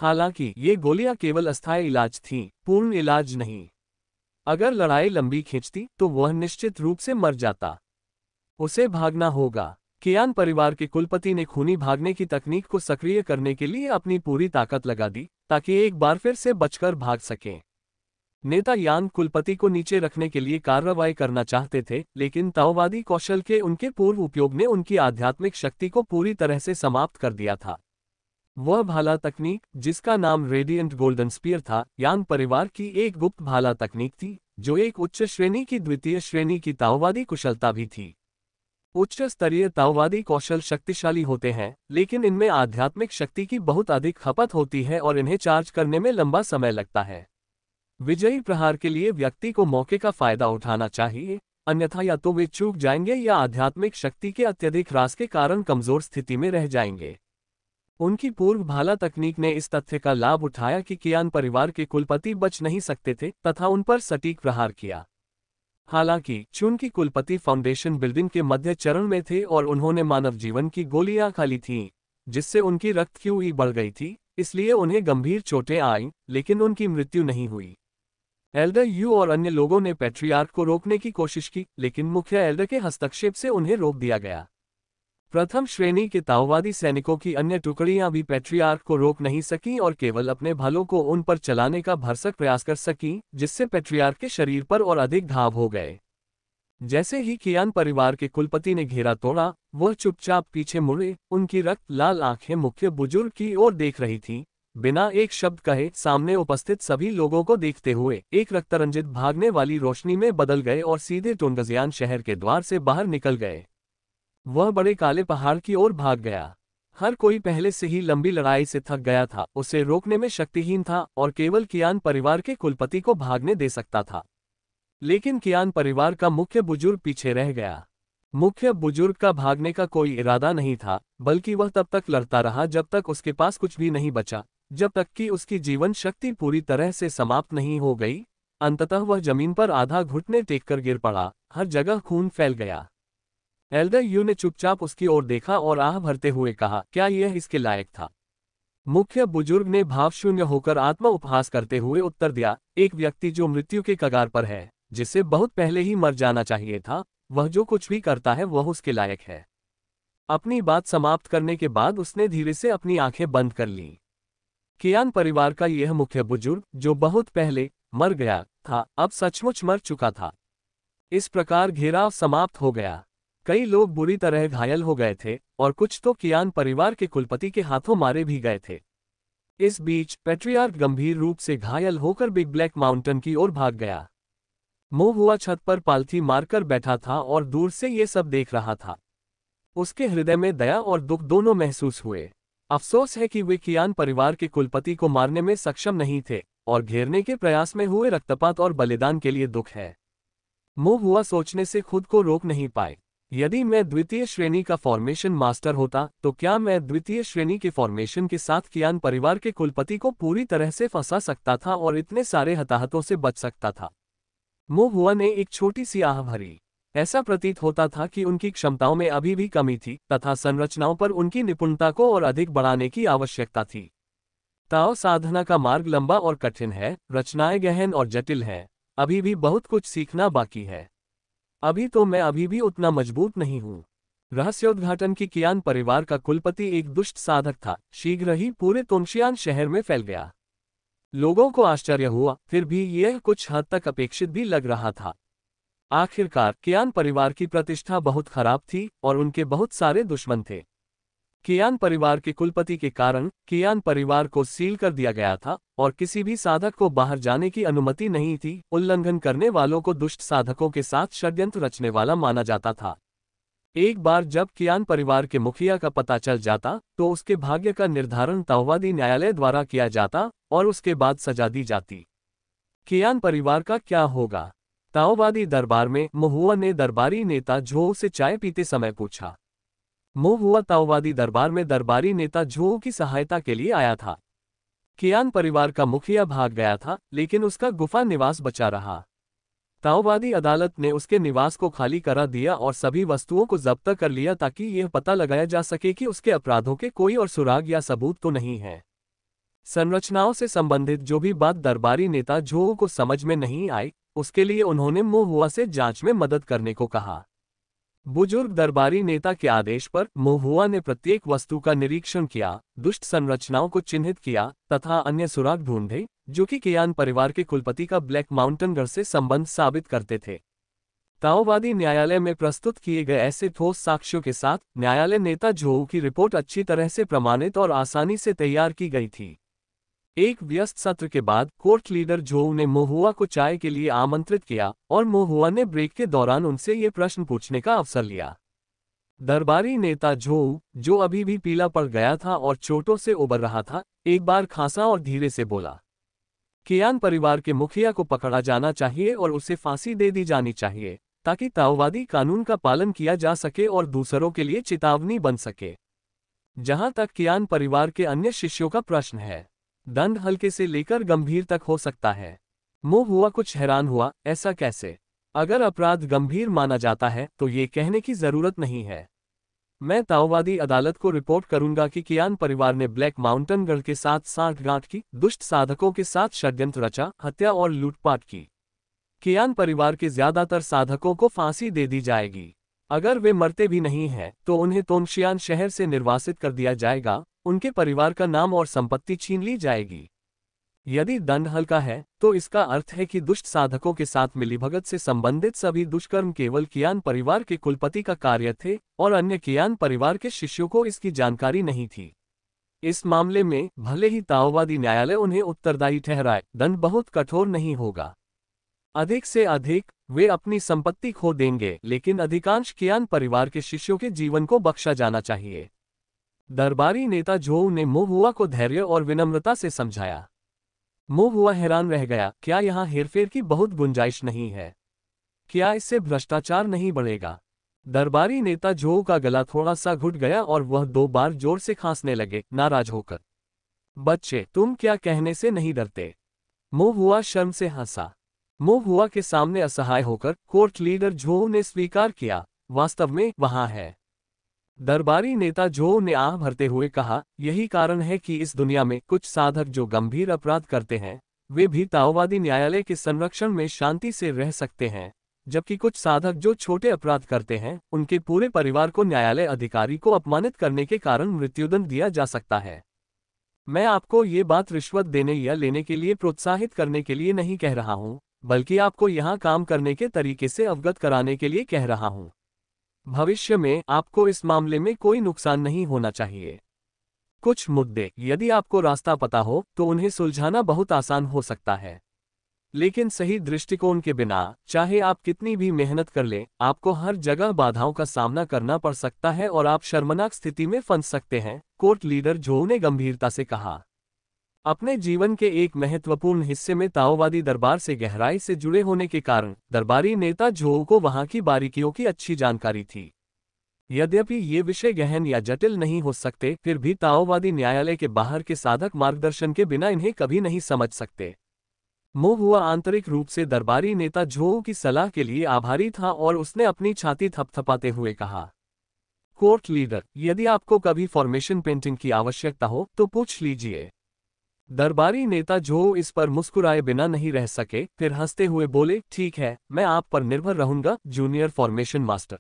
हालांकि ये गोलियां केवल अस्थायी इलाज थीं, पूर्ण इलाज नहीं। अगर लड़ाई लंबी खींचती तो वह निश्चित रूप से मर जाता। उसे भागना होगा। कियान परिवार के कुलपति ने खूनी भागने की तकनीक को सक्रिय करने के लिए अपनी पूरी ताकत लगा दी ताकि एक बार फिर से बचकर भाग सकें। नेता यांग कुलपति को नीचे रखने के लिए कार्रवाई करना चाहते थे, लेकिन ताओवादी कौशल के उनके पूर्व उपयोग ने उनकी आध्यात्मिक शक्ति को पूरी तरह से समाप्त कर दिया था। वह भाला तकनीक, जिसका नाम रेडिएंट गोल्डन स्पीयर था, यांग परिवार की एक गुप्त भाला तकनीक थी, जो एक उच्च श्रेणी की द्वितीय श्रेणी की ताओवादी कुशलता भी थी। उच्च स्तरीय ताओवादी कौशल शक्तिशाली होते हैं, लेकिन इनमें आध्यात्मिक शक्ति की बहुत अधिक खपत होती है और इन्हें चार्ज करने में लंबा समय लगता है। विजयी प्रहार के लिए व्यक्ति को मौके का फायदा उठाना चाहिए, अन्यथा या तो वे चूक जाएंगे या आध्यात्मिक शक्ति के अत्यधिक ह्रास के कारण कमजोर स्थिति में रह जाएंगे। उनकी पूर्व भाला तकनीक ने इस तथ्य का लाभ उठाया कि कियान परिवार के कुलपति बच नहीं सकते थे तथा उन पर सटीक प्रहार किया। हालांकि चूंकि कुलपति फाउंडेशन बिल्डिंग के मध्य चरण में थे और उन्होंने मानव जीवन की गोलियां खा ली थीं, जिससे उनकी रक्त क्यूई बढ़ गई थी, इसलिए उन्हें गंभीर चोटें आईं, लेकिन उनकी मृत्यु नहीं हुई। एल्डर यू और अन्य लोगों ने पैट्रियार्क को रोकने की कोशिश की, लेकिन मुख्य एल्डर के हस्तक्षेप से उन्हें रोक दिया गया। प्रथम श्रेणी के ताओवादी सैनिकों की अन्य टुकड़ियां भी पैट्रियार्क को रोक नहीं सकीं और केवल अपने भालों को उन पर चलाने का भरसक प्रयास कर सकीं, जिससे पैट्रियार्क के शरीर पर और अधिक घाव हो गए। जैसे ही कियान परिवार के कुलपति ने घेरा तोड़ा, वह चुपचाप पीछे मुड़े। उनकी रक्त लाल आंखें मुख्य बुजुर्ग की ओर देख रही थीं। बिना एक शब्द कहे सामने उपस्थित सभी लोगों को देखते हुए एक रक्तरंजित भागने वाली रोशनी में बदल गए और सीधे टोंगजियान शहर के द्वार से बाहर निकल गए। वह बड़े काले पहाड़ की ओर भाग गया। हर कोई पहले से ही लंबी लड़ाई से थक गया था, उसे रोकने में शक्तिहीन था और केवल कियान परिवार के कुलपति को भागने दे सकता था। लेकिन कियान परिवार का मुख्य बुजुर्ग पीछे रह गया। मुख्य बुजुर्ग का भागने का कोई इरादा नहीं था, बल्कि वह तब तक लड़ता रहा जब तक उसके पास कुछ भी नहीं बचा, जब तक कि उसकी जीवन शक्ति पूरी तरह से समाप्त नहीं हो गई। अंततः वह जमीन पर आधा घुटने टेककर गिर पड़ा, हर जगह खून फैल गया। एल्डर यू ने चुपचाप उसकी ओर देखा और आह भरते हुए कहा, क्या यह इसके लायक था? मुख्य बुजुर्ग ने भावशून्य होकर आत्मा उपहास करते हुए उत्तर दिया, एक व्यक्ति जो मृत्यु के कगार पर है, जिसे बहुत पहले ही मर जाना चाहिए था, वह जो कुछ भी करता है वह उसके लायक है। अपनी बात समाप्त करने के बाद उसने धीरे से अपनी आंखें बंद कर लीं। कियान परिवार का यह मुख्य बुजुर्ग, जो बहुत पहले मर गया था, अब सचमुच मर चुका था। इस प्रकार घेराव समाप्त हो गया। कई लोग बुरी तरह घायल हो गए थे और कुछ तो कियान परिवार के कुलपति के हाथों मारे भी गए थे। इस बीच पैट्रियार्क गंभीर रूप से घायल होकर बिग ब्लैक माउंटेन की ओर भाग गया। मोहुआ छत पर पालथी मारकर बैठा था और दूर से ये सब देख रहा था। उसके हृदय में दया और दुख दोनों महसूस हुए। अफसोस है कि वे कियान परिवार के कुलपति को मारने में सक्षम नहीं थे और घेरने के प्रयास में हुए रक्तपात और बलिदान के लिए दुख है। मोहुआ सोचने से खुद को रोक नहीं पाए। यदि मैं द्वितीय श्रेणी का फॉर्मेशन मास्टर होता तो क्या मैं द्वितीय श्रेणी के फॉर्मेशन के साथ कियान परिवार के कुलपति को पूरी तरह से फंसा सकता था और इतने सारे हताहतों से बच सकता था? मोहुआ ने एक छोटी सी आह भरी। ऐसा प्रतीत होता था कि उनकी क्षमताओं में अभी भी कमी थी तथा संरचनाओं पर उनकी निपुणता को और अधिक बढ़ाने की आवश्यकता थी। ताओ साधना का मार्ग लंबा और कठिन है, रचनाएं गहन और जटिल हैं, अभी भी बहुत कुछ सीखना बाकी है। अभी भी उतना मजबूत नहीं हूं। रहस्योद्घाटन की कियान परिवार का कुलपति एक दुष्ट साधक था, शीघ्र ही पूरे तोंगशियान शहर में फैल गया। लोगों को आश्चर्य हुआ, फिर भी यह कुछ हद तक अपेक्षित भी लग रहा था। आखिरकार कियान परिवार की प्रतिष्ठा बहुत खराब थी और उनके बहुत सारे दुश्मन थे। कियान परिवार के कुलपति के कारण कियान परिवार को सील कर दिया गया था और किसी भी साधक को बाहर जाने की अनुमति नहीं थी। उल्लंघन करने वालों को दुष्ट साधकों के साथ षड्यंत्र रचने वाला माना जाता था। एक बार जब कियान परिवार के मुखिया का पता चल जाता तो उसके भाग्य का निर्धारण ताओवादी न्यायालय द्वारा किया जाता और उसके बाद सजा दी जाती। कियान परिवार का क्या होगा? ताओवादी दरबार में मोहुआ ने दरबारी नेता झोउ से चाय पीते समय पूछा। मोहुआ ताओवादी दरबार में दरबारी नेता झोउ की सहायता के लिए आया था। कियान परिवार का मुखिया भाग गया था, लेकिन उसका गुफा निवास बचा रहा। ताओवादी अदालत ने उसके निवास को खाली करा दिया और सभी वस्तुओं को जब्त कर लिया ताकि यह पता लगाया जा सके कि उसके अपराधों के कोई और सुराग या सबूत तो नहीं है। संरचनाओं से संबंधित जो भी बात दरबारी नेता झोउ को समझ में नहीं आई, उसके लिए उन्होंने मोहुआ से जांच में मदद करने को कहा। बुजुर्ग दरबारी नेता के आदेश पर मोहुआ ने प्रत्येक वस्तु का निरीक्षण किया, दुष्ट संरचनाओं को चिन्हित किया तथा अन्य सुराग ढूंढे जो कि कियान परिवार के कुलपति का ब्लैक माउंटेन गढ़ से संबंध साबित करते थे। ताओवादी न्यायालय में प्रस्तुत किए गए ऐसे ठोस साक्ष्यों के साथ न्यायालय नेता झोउ की रिपोर्ट अच्छी तरह से प्रमाणित और आसानी से तैयार की गई थी। एक व्यस्त सत्र के बाद कोर्ट लीडर झोउ ने मोहुआ को चाय के लिए आमंत्रित किया और मोहुआ ने ब्रेक के दौरान उनसे ये प्रश्न पूछने का अवसर लिया। दरबारी नेता झोउ, जो अभी भी पीला पड़ गया था और चोटों से उबर रहा था, एक बार खांसा और धीरे से बोला, कियान परिवार के मुखिया को पकड़ा जाना चाहिए और उसे फांसी दे दी जानी चाहिए ताकि ताओवादी कानून का पालन किया जा सके और दूसरों के लिए चेतावनी बन सके। जहां तक कियान परिवार के अन्य शिष्यों का प्रश्न है, दंड हल्के से लेकर गंभीर तक हो सकता है। मोहुआ कुछ हैरान हुआ, ऐसा कैसे? अगर अपराध गंभीर माना जाता है तो ये कहने की जरूरत नहीं है। मैं ताओवादी अदालत को रिपोर्ट करूंगा कि कियान परिवार ने ब्लैक माउंटेन गढ़ के साथ सांठगांठ की, दुष्ट साधकों के साथ षड्यंत्र रचा, हत्या और लूटपाट की। कियान परिवार के ज्यादातर साधकों को फांसी दे दी जाएगी। अगर वे मरते भी नहीं हैं तो उन्हें तोंगशियान शहर से निर्वासित कर दिया जाएगा, उनके परिवार का नाम और संपत्ति छीन ली जाएगी। यदि दंड हल्का है तो इसका अर्थ है कि दुष्ट साधकों के साथ मिलीभगत से संबंधित सभी दुष्कर्म केवल कियान परिवार के कुलपति का कार्य थे और अन्य कियान परिवार के शिष्यों को इसकी जानकारी नहीं थी। इस मामले में भले ही ताओवादी न्यायालय उन्हें उत्तरदायी ठहराए, दंड बहुत कठोर नहीं होगा। अधिक से अधिक वे अपनी संपत्ति खो देंगे, लेकिन अधिकांश कियान परिवार के शिष्यों के जीवन को बख्शा जाना चाहिए। दरबारी नेता झोउ ने मोहुआ को धैर्य और विनम्रता से समझाया। मोहुआ हैरान रह गया, क्या यहाँ हेरफेर की बहुत गुंजाइश नहीं है? क्या इससे भ्रष्टाचार नहीं बढ़ेगा? दरबारी नेता झो का गला थोड़ा सा घुट गया और वह 2 बार जोर से खांसने लगे, नाराज होकर। बच्चे, तुम क्या कहने से नहीं डरते? मो हुआ शर्म से हंसा। मो हुआ के सामने असहाय होकर कोर्ट लीडर झो ने स्वीकार किया, वास्तव में वहां है। दरबारी नेता झो ने आह भरते हुए कहा, यही कारण है कि इस दुनिया में कुछ साधक जो गंभीर अपराध करते हैं वे भी ताओवादी न्यायालय के संरक्षण में शांति से रह सकते हैं, जबकि कुछ साधक जो छोटे अपराध करते हैं उनके पूरे परिवार को न्यायालय अधिकारी को अपमानित करने के कारण मृत्युदंड दिया जा सकता है। मैं आपको ये बात रिश्वत देने या लेने के लिए प्रोत्साहित करने के लिए नहीं कह रहा हूँ, बल्कि आपको यहाँ काम करने के तरीके से अवगत कराने के लिए कह रहा हूँ। भविष्य में आपको इस मामले में कोई नुकसान नहीं होना चाहिए। कुछ मुद्दे यदि आपको रास्ता पता हो तो उन्हें सुलझाना बहुत आसान हो सकता है, लेकिन सही दृष्टिकोण के बिना चाहे आप कितनी भी मेहनत कर लें, आपको हर जगह बाधाओं का सामना करना पड़ सकता है और आप शर्मनाक स्थिति में फंस सकते हैं, कोर्ट लीडर झो ने गंभीरता से कहा। अपने जीवन के एक महत्वपूर्ण हिस्से में ताओवादी दरबार से गहराई से जुड़े होने के कारण दरबारी नेता झो को वहां की बारीकियों की अच्छी जानकारी थी। यद्यपि ये विषय गहन या जटिल नहीं हो सकते, फिर भी ताओवादी न्यायालय के बाहर के साधक मार्गदर्शन के बिना इन्हें कभी नहीं समझ सकते। मो हुआ आंतरिक रूप से दरबारी नेता झो की सलाह के लिए आभारी था और उसने अपनी छाती थपथपाते हुए कहा, कोर्ट लीडर, यदि आपको कभी फॉर्मेशन पेंटिंग की आवश्यकता हो तो पूछ लीजिए। दरबारी नेता झो इस पर मुस्कुराए बिना नहीं रह सके, फिर हंसते हुए बोले, ठीक है, मैं आप पर निर्भर रहूंगा, जूनियर फॉर्मेशन मास्टर।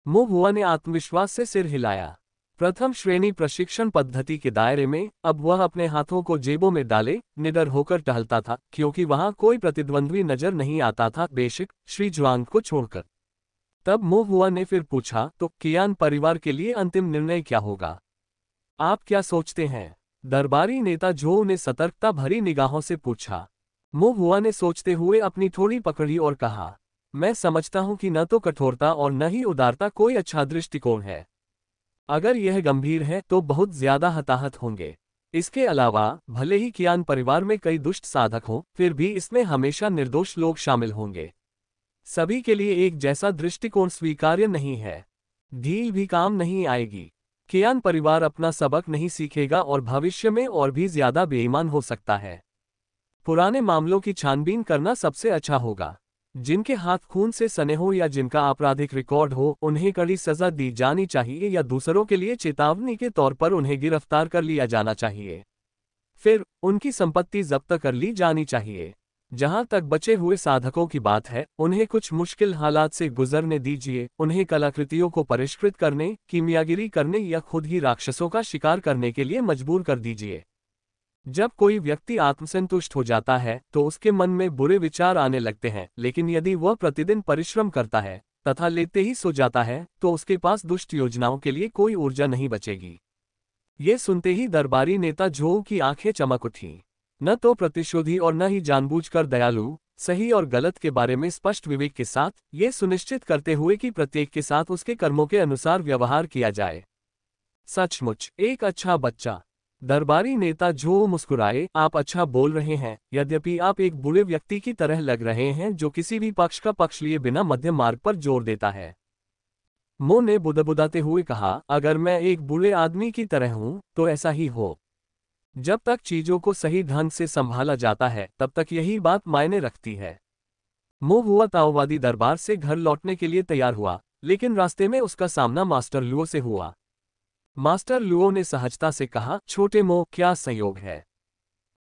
मो हुआ ने आत्मविश्वास से सिर हिलाया। प्रथम श्रेणी प्रशिक्षण पद्धति के दायरे में अब वह अपने हाथों को जेबों में डाले निडर होकर टहलता था, क्योंकि वहां कोई प्रतिद्वंद्वी नजर नहीं आता था, बेशक श्री जुआंग को छोड़कर। तब मो हुआ ने फिर पूछा, तो कियान परिवार के लिए अंतिम निर्णय क्या होगा? आप क्या सोचते हैं? दरबारी नेता झो ने सतर्कता भरी निगाहों से पूछा। मो हुआ ने सोचते हुए अपनी थोड़ी पकड़ी और कहा, मैं समझता हूं कि न तो कठोरता और न ही उदारता कोई अच्छा दृष्टिकोण है। अगर यह गंभीर है तो बहुत ज्यादा हताहत होंगे। इसके अलावा भले ही कियान परिवार में कई दुष्ट साधक हों, फिर भी इसमें हमेशा निर्दोष लोग शामिल होंगे। सभी के लिए एक जैसा दृष्टिकोण स्वीकार्य नहीं है। ढील भी काम नहीं आएगी। कियान परिवार अपना सबक नहीं सीखेगा और भविष्य में और भी ज्यादा बेईमान हो सकता है। पुराने मामलों की छानबीन करना सबसे अच्छा होगा। जिनके हाथ खून से सने हो या जिनका आपराधिक रिकॉर्ड हो, उन्हें कड़ी सजा दी जानी चाहिए या दूसरों के लिए चेतावनी के तौर पर उन्हें गिरफ्तार कर लिया जाना चाहिए। फिर उनकी संपत्ति जब्त कर ली जानी चाहिए। जहां तक बचे हुए साधकों की बात है, उन्हें कुछ मुश्किल हालात से गुजरने दीजिए। उन्हें कलाकृतियों को परिष्कृत करने, कीमियागिरी करने या खुद ही राक्षसों का शिकार करने के लिए मजबूर कर दीजिए। जब कोई व्यक्ति आत्मसंतुष्ट हो जाता है तो उसके मन में बुरे विचार आने लगते हैं, लेकिन यदि वह प्रतिदिन परिश्रम करता है तथा लेते ही सो जाता है तो उसके पास दुष्ट योजनाओं के लिए कोई ऊर्जा नहीं बचेगी। ये सुनते ही दरबारी नेता झो की आंखें चमक उठीं। न तो प्रतिशोधी और न ही जानबूझकर दयालु, सही और गलत के बारे में स्पष्ट विवेक के साथ, ये सुनिश्चित करते हुए कि प्रत्येक के साथ उसके कर्मों के अनुसार व्यवहार किया जाए। सचमुच एक अच्छा बच्चा। दरबारी नेता झो मुस्कुराए, आप अच्छा बोल रहे हैं, यद्यपि आप एक बुरे व्यक्ति की तरह लग रहे हैं जो किसी भी पक्ष का पक्ष लिए बिना मध्य मार्ग पर जोर देता है। मो ने बुदबुदाते हुए कहा, अगर मैं एक बुरे आदमी की तरह हूं तो ऐसा ही हो। जब तक चीजों को सही ढंग से संभाला जाता है तब तक यही बात मायने रखती है। मो हुआ ताओवादी दरबार से घर लौटने के लिए तैयार हुआ, लेकिन रास्ते में उसका सामना मास्टर लुओ से हुआ। मास्टर लुओ ने सहजता से कहा, छोटे मो, क्या संयोग है?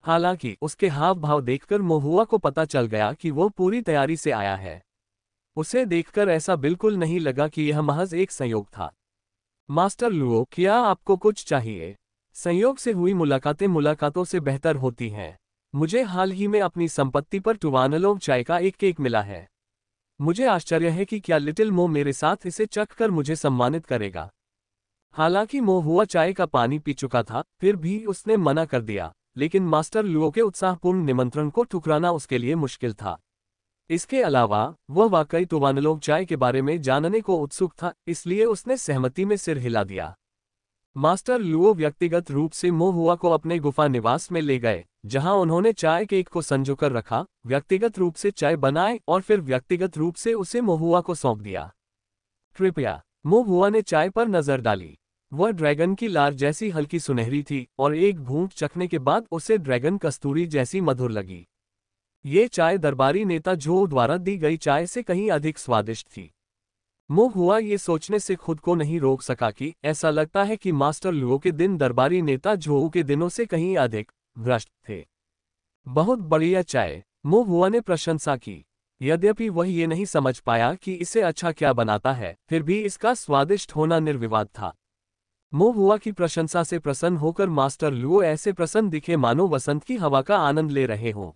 हालांकि उसके हाव भाव देखकर मो हुआ को पता चल गया कि वो पूरी तैयारी से आया है। उसे देखकर ऐसा बिल्कुल नहीं लगा कि यह महज एक संयोग था। मास्टर लुओ, क्या आपको कुछ चाहिए? संयोग से हुई मुलाकातें मुलाकातों से बेहतर होती हैं। मुझे हाल ही में अपनी संपत्ति पर टुवानलोंग चाय का एक केक मिला है। मुझे आश्चर्य है कि क्या लिटिल मो मेरे साथ इसे चखकर मुझे सम्मानित करेगा। हालांकि मो हुआ चाय का पानी पी चुका था, फिर भी उसने मना कर दिया, लेकिन मास्टर लुओ के उत्साहपूर्ण निमंत्रण को ठुकराना उसके लिए मुश्किल था। इसके अलावा वह वाकई टुवानलोंग चाय के बारे में जानने को उत्सुक था, इसलिए उसने सहमति में सिर हिला दिया। मास्टर लुओ व्यक्तिगत रूप से मो हुआ को अपने गुफा निवास में ले गए, जहां उन्होंने चाय केक को संजोकर रखा, व्यक्तिगत रूप से चाय बनाए और फिर व्यक्तिगत रूप से उसे मो हुआ को सौंप दिया। कृपया। मोहुआ ने चाय पर नजर डाली। वह ड्रैगन की लार जैसी हल्की सुनहरी थी और एक घूंट चखने के बाद उसे ड्रैगन कस्तूरी जैसी मधुर लगी। ये चाय दरबारी नेता झो द्वारा दी गई चाय से कहीं अधिक स्वादिष्ट थी। मोहुआ ये सोचने से खुद को नहीं रोक सका कि ऐसा लगता है कि मास्टर लुओ के दिन दरबारी नेता झो के दिनों से कहीं अधिक भ्रष्ट थे। बहुत बढ़िया चाय, मोहुआ ने प्रशंसा की। यद्यपि वह ये नहीं समझ पाया कि इसे अच्छा क्या बनाता है, फिर भी इसका स्वादिष्ट होना निर्विवाद था। मोहुआ की प्रशंसा से प्रसन्न होकर मास्टर लुओ ऐसे प्रसन्न दिखे मानो वसंत की हवा का आनंद ले रहे हों।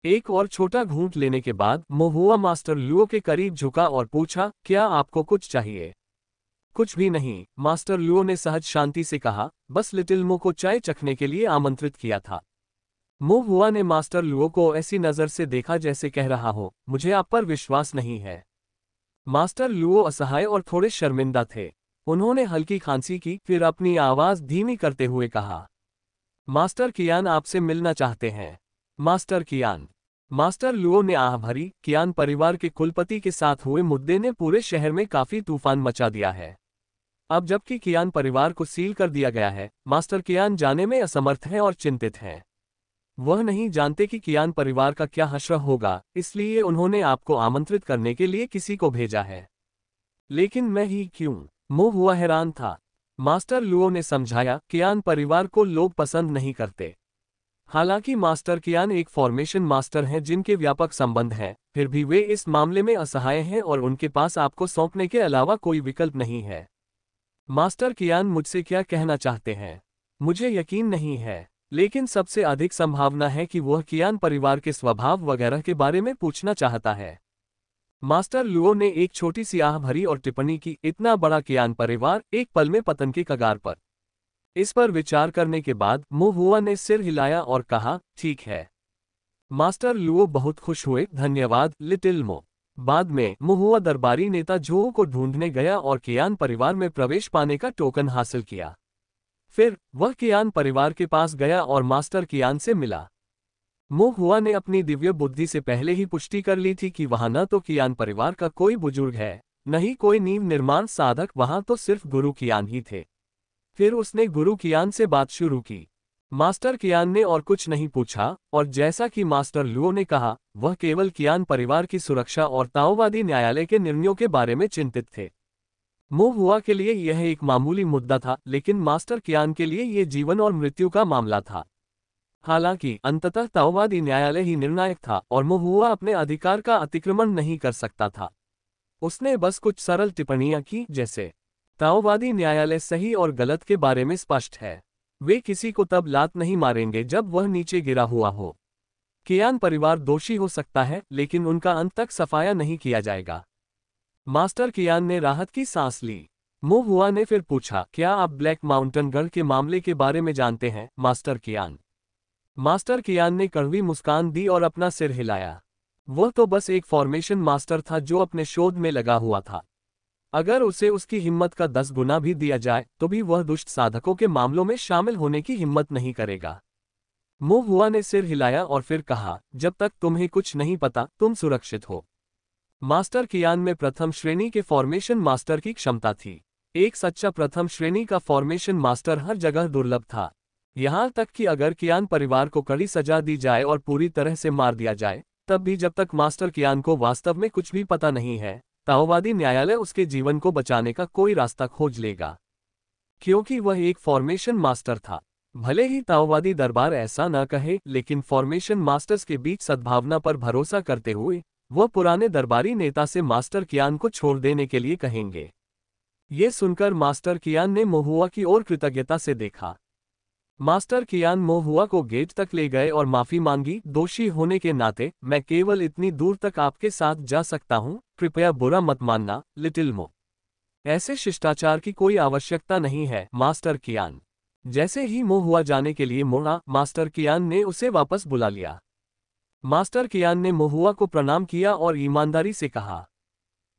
एक और छोटा घूंट लेने के बाद मोहुआ मास्टर लुओ के करीब झुका और पूछा, क्या आपको कुछ चाहिए? कुछ भी नहीं, मास्टर लुओ ने सहज शांति से कहा, बस लिटिल मो को चाय चखने के लिए आमंत्रित किया था। मोहुआ ने मास्टर लुओ को ऐसी नज़र से देखा जैसे कह रहा हो, मुझे आप पर विश्वास नहीं है। मास्टर लुओ असहाय और थोड़े शर्मिंदा थे। उन्होंने हल्की खांसी की, फिर अपनी आवाज धीमी करते हुए कहा, मास्टर कियान आपसे मिलना चाहते हैं। मास्टर कियान। मास्टर लुओ ने आह भरी। कियान परिवार के कुलपति के साथ हुए मुद्दे ने पूरे शहर में काफी तूफान मचा दिया है। अब जबकि कियान परिवार को सील कर दिया गया है, मास्टर कियान जाने में असमर्थ हैं और चिंतित हैं। वह नहीं जानते कि कियान परिवार का क्या हश्र होगा, इसलिए उन्होंने आपको आमंत्रित करने के लिए किसी को भेजा है। लेकिन मैं ही क्यों? मोहुआ हैरान था। मास्टर लुओ ने समझाया, कियान परिवार को लोग पसंद नहीं करते। हालांकि मास्टर कियान एक फॉर्मेशन मास्टर हैं जिनके व्यापक संबंध हैं, फिर भी वे इस मामले में असहाय हैं और उनके पास आपको सौंपने के अलावा कोई विकल्प नहीं है। मास्टर कियान मुझसे क्या कहना चाहते हैं, मुझे यकीन नहीं है, लेकिन सबसे अधिक संभावना है कि वह कियान परिवार के स्वभाव वगैरह के बारे में पूछना चाहता है। मास्टर लुओ ने एक छोटी सी आह भरी और टिप्पणी की, इतना बड़ा कियान परिवार एक पल में पतन के कगार पर। इस पर विचार करने के बाद मोहुआ ने सिर हिलाया और कहा, ठीक है। मास्टर लुओ बहुत खुश हुए, धन्यवाद लिटिल मो। बाद में मोहुआ दरबारी नेता झो को ढूंढने गया और कियान परिवार में प्रवेश पाने का टोकन हासिल किया। फिर वह कियान परिवार के पास गया और मास्टर कियान से मिला। मोहुआ ने अपनी दिव्य बुद्धि से पहले ही पुष्टि कर ली थी कि वहां न तो कियान परिवार का कोई बुजुर्ग है, न ही कोई नींव निर्माण साधक, वहां तो सिर्फ गुरु कियान ही थे। फिर उसने गुरु कियान से बात शुरू की। मास्टर कियान ने और कुछ नहीं पूछा, और जैसा कि मास्टर लुओ ने कहा, वह केवल कियान परिवार की सुरक्षा और ताओवादी न्यायालय के निर्णयों के बारे में चिंतित थे। मोहुआ के लिए यह एक मामूली मुद्दा था, लेकिन मास्टर कियान के लिए यह जीवन और मृत्यु का मामला था। हालांकि अंततः ताओवादी न्यायालय ही निर्णायक था और मोहुआ अपने अधिकार का अतिक्रमण नहीं कर सकता था। उसने बस कुछ सरल टिप्पणियां की, जैसे ताओवादी न्यायालय सही और गलत के बारे में स्पष्ट है। वे किसी को तब लात नहीं मारेंगे जब वह नीचे गिरा हुआ हो। कियान परिवार दोषी हो सकता है, लेकिन उनका अंत तक सफाया नहीं किया जाएगा। मास्टर कियान ने राहत की सांस ली। मोहुआ ने फिर पूछा, क्या आप ब्लैक माउंटेन गढ़ के मामले के बारे में जानते हैं, मास्टर कियान? मास्टर कियान ने कड़वी मुस्कान दी और अपना सिर हिलाया। वह तो बस एक फॉर्मेशन मास्टर था जो अपने शोध में लगा हुआ था। अगर उसे उसकी हिम्मत का 10 गुना भी दिया जाए तो भी वह दुष्ट साधकों के मामलों में शामिल होने की हिम्मत नहीं करेगा। मोहुआ ने सिर हिलाया और फिर कहा, जब तक तुम्हें कुछ नहीं पता, तुम सुरक्षित हो। मास्टर कियान में प्रथम श्रेणी के फॉर्मेशन मास्टर की क्षमता थी। एक सच्चा प्रथम श्रेणी का फॉर्मेशन मास्टर हर जगह दुर्लभ था। यहाँ तक कि अगर कियान परिवार को कड़ी सजा दी जाए और पूरी तरह से मार दिया जाए, तब भी जब तक मास्टर कियान को वास्तव में कुछ भी पता नहीं है, ताओवादी न्यायालय उसके जीवन को बचाने का कोई रास्ता खोज लेगा। क्योंकि वह एक फॉर्मेशन मास्टर था। भले ही ताओवादी दरबार ऐसा न कहे, लेकिन फॉर्मेशन मास्टर्स के बीच सद्भावना पर भरोसा करते हुए वह पुराने दरबारी नेता से मास्टर कियान को छोड़ देने के लिए कहेंगे। ये सुनकर मास्टर कियान ने मोहुआ की ओर कृतज्ञता से देखा। मास्टर कियान मोहुआ को गेट तक ले गए और माफी मांगी। दोषी होने के नाते मैं केवल इतनी दूर तक आपके साथ जा सकता हूं, कृपया बुरा मत मानना लिटिल मो। ऐसे शिष्टाचार की कोई आवश्यकता नहीं है, मास्टर कियान। जैसे ही मोहुआ जाने के लिए मुड़ा, मास्टर कियान ने उसे वापस बुला लिया। मास्टर कियान ने मोहुआ को प्रणाम किया और ईमानदारी से कहा,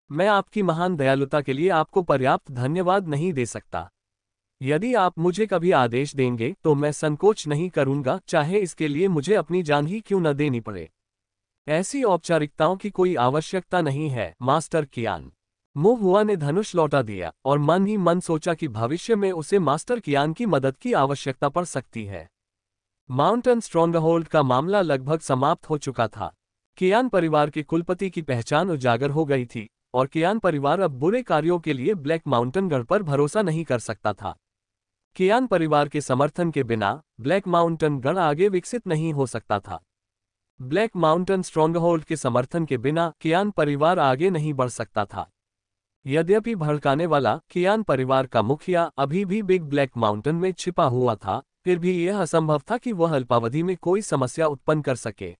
मैं आपकी महान दयालुता के लिए आपको पर्याप्त धन्यवाद नहीं दे सकता। यदि आप मुझे कभी आदेश देंगे तो मैं संकोच नहीं करूंगा, चाहे इसके लिए मुझे अपनी जान ही क्यों न देनी पड़े। ऐसी औपचारिकताओं की कोई आवश्यकता नहीं है, मास्टर कियान। मो हुआ ने धनुष लौटा दिया और मन ही मन सोचा कि भविष्य में उसे मास्टर कियान की मदद की आवश्यकता पड़ सकती है। माउंटेन स्ट्रॉन्गहोल्ड का मामला लगभग समाप्त हो चुका था। कियान परिवार के कुलपति की पहचान उजागर हो गई थी और कियान परिवार अब बुरे कार्यों के लिए ब्लैक माउंटेन गढ़ पर भरोसा नहीं कर सकता था। कियान परिवार के समर्थन के बिना ब्लैक माउंटेन गढ़ आगे विकसित नहीं हो सकता था। ब्लैक माउंटेन स्ट्रॉन्गहोल्ड के समर्थन के बिना कियान परिवार आगे नहीं बढ़ सकता था। यद्यपि भड़काने वाला कियान परिवार का मुखिया अभी भी बिग ब्लैक माउंटेन में छिपा हुआ था, फिर भी यह असंभव था कि वह अल्पावधि में कोई समस्या उत्पन्न कर सके।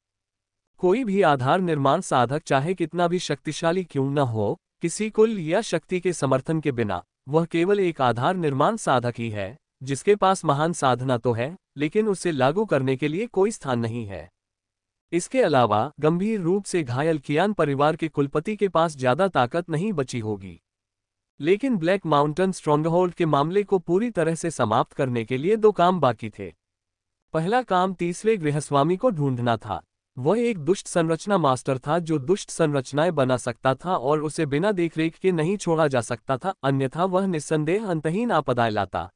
कोई भी आधार निर्माण साधक चाहे कितना भी शक्तिशाली क्यों न हो, किसी कुल या शक्ति के समर्थन के बिना वह केवल एक आधार निर्माण साधक ही है, जिसके पास महान साधना तो है लेकिन उसे लागू करने के लिए कोई स्थान नहीं है। इसके अलावा गंभीर रूप से घायल कियान परिवार के कुलपति के पास ज्यादा ताकत नहीं बची होगी। लेकिन ब्लैक माउंटेन स्ट्रॉन्गहोल्ड के मामले को पूरी तरह से समाप्त करने के लिए दो काम बाकी थे। पहला काम तीसरे गृहस्वामी को ढूंढना था। वह एक दुष्ट संरचना मास्टर था जो दुष्ट संरचनाएं बना सकता था और उसे बिना देखरेख के नहीं छोड़ा जा सकता था, अन्यथा वह निस्संदेह अंतहीन आपदाएं लाता।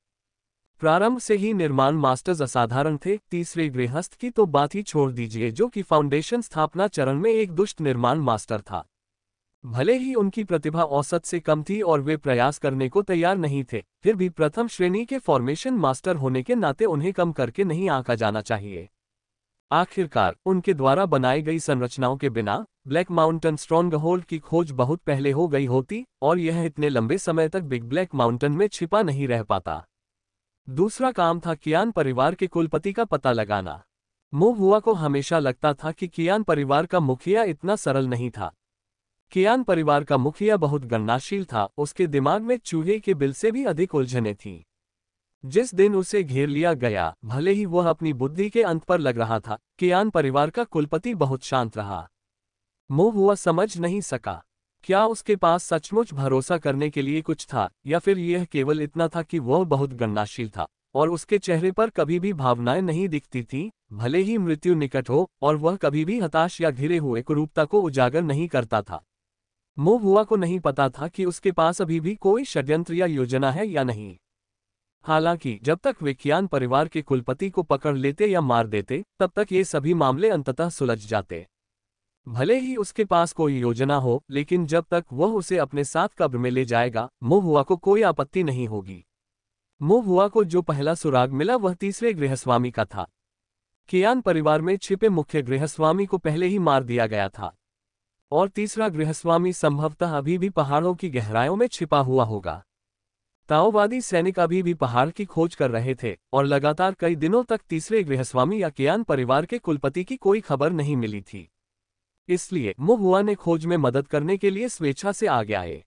प्रारंभ से ही निर्माण मास्टर्स असाधारण थे। तीसरे गृहस्थ की तो बात ही छोड़ दीजिए, जो कि फाउंडेशन स्थापना चरण में एक दुष्ट निर्माण मास्टर था। भले ही उनकी प्रतिभा औसत से कम थी और वे प्रयास करने को तैयार नहीं थे, फिर भी प्रथम श्रेणी के फॉर्मेशन मास्टर होने के नाते उन्हें कम करके नहीं आंका जाना चाहिए। आखिरकार उनके द्वारा बनाई गई संरचनाओं के बिना ब्लैक माउंटेन स्ट्रॉन्गहोल्ड की खोज बहुत पहले हो गई होती और यह इतने लंबे समय तक बिग ब्लैक माउंटेन में छिपा नहीं रह पाता। दूसरा काम था कियान परिवार के कुलपति का पता लगाना। मो हुआ को हमेशा लगता था कि कियान परिवार का मुखिया इतना सरल नहीं था। कियान परिवार का मुखिया बहुत गणनाशील था, उसके दिमाग में चूहे के बिल से भी अधिक उलझनें थीं। जिस दिन उसे घेर लिया गया, भले ही वह अपनी बुद्धि के अंत पर लग रहा था, कियान परिवार का कुलपति बहुत शांत रहा। मो हुआ समझ नहीं सका, क्या उसके पास सचमुच भरोसा करने के लिए कुछ था या फिर यह केवल इतना था कि वह बहुत गणनाशील था और उसके चेहरे पर कभी भी भावनाएं नहीं दिखती थीं, भले ही मृत्यु निकट हो, और वह कभी भी हताश या घिरे हुए कुरूपता को उजागर नहीं करता था। मो हुआ को नहीं पता था कि उसके पास अभी भी कोई षड्यंत्र या योजना है या नहीं। हालांकि जब तक वे कियान परिवार के कुलपति को पकड़ लेते या मार देते, तब तक ये सभी मामले अंततः सुलझ जाते। भले ही उसके पास कोई योजना हो, लेकिन जब तक वह उसे अपने साथ कब्र में ले जाएगा, मो हुआ को कोई आपत्ति नहीं होगी। मो हुआ को जो पहला सुराग मिला वह तीसरे गृहस्वामी का था। कियान परिवार में छिपे मुख्य गृहस्वामी को पहले ही मार दिया गया था और तीसरा गृहस्वामी संभवतः अभी भी पहाड़ों की गहराइयों में छिपा हुआ होगा। ताओवादी सैनिक अभी भी पहाड़ की खोज कर रहे थे और लगातार कई दिनों तक तीसरे गृहस्वामी या कियान परिवार के कुलपति की कोई खबर नहीं मिली थी। इसलिए मो हुआ ने खोज में मदद करने के लिए स्वेच्छा से आगे आए।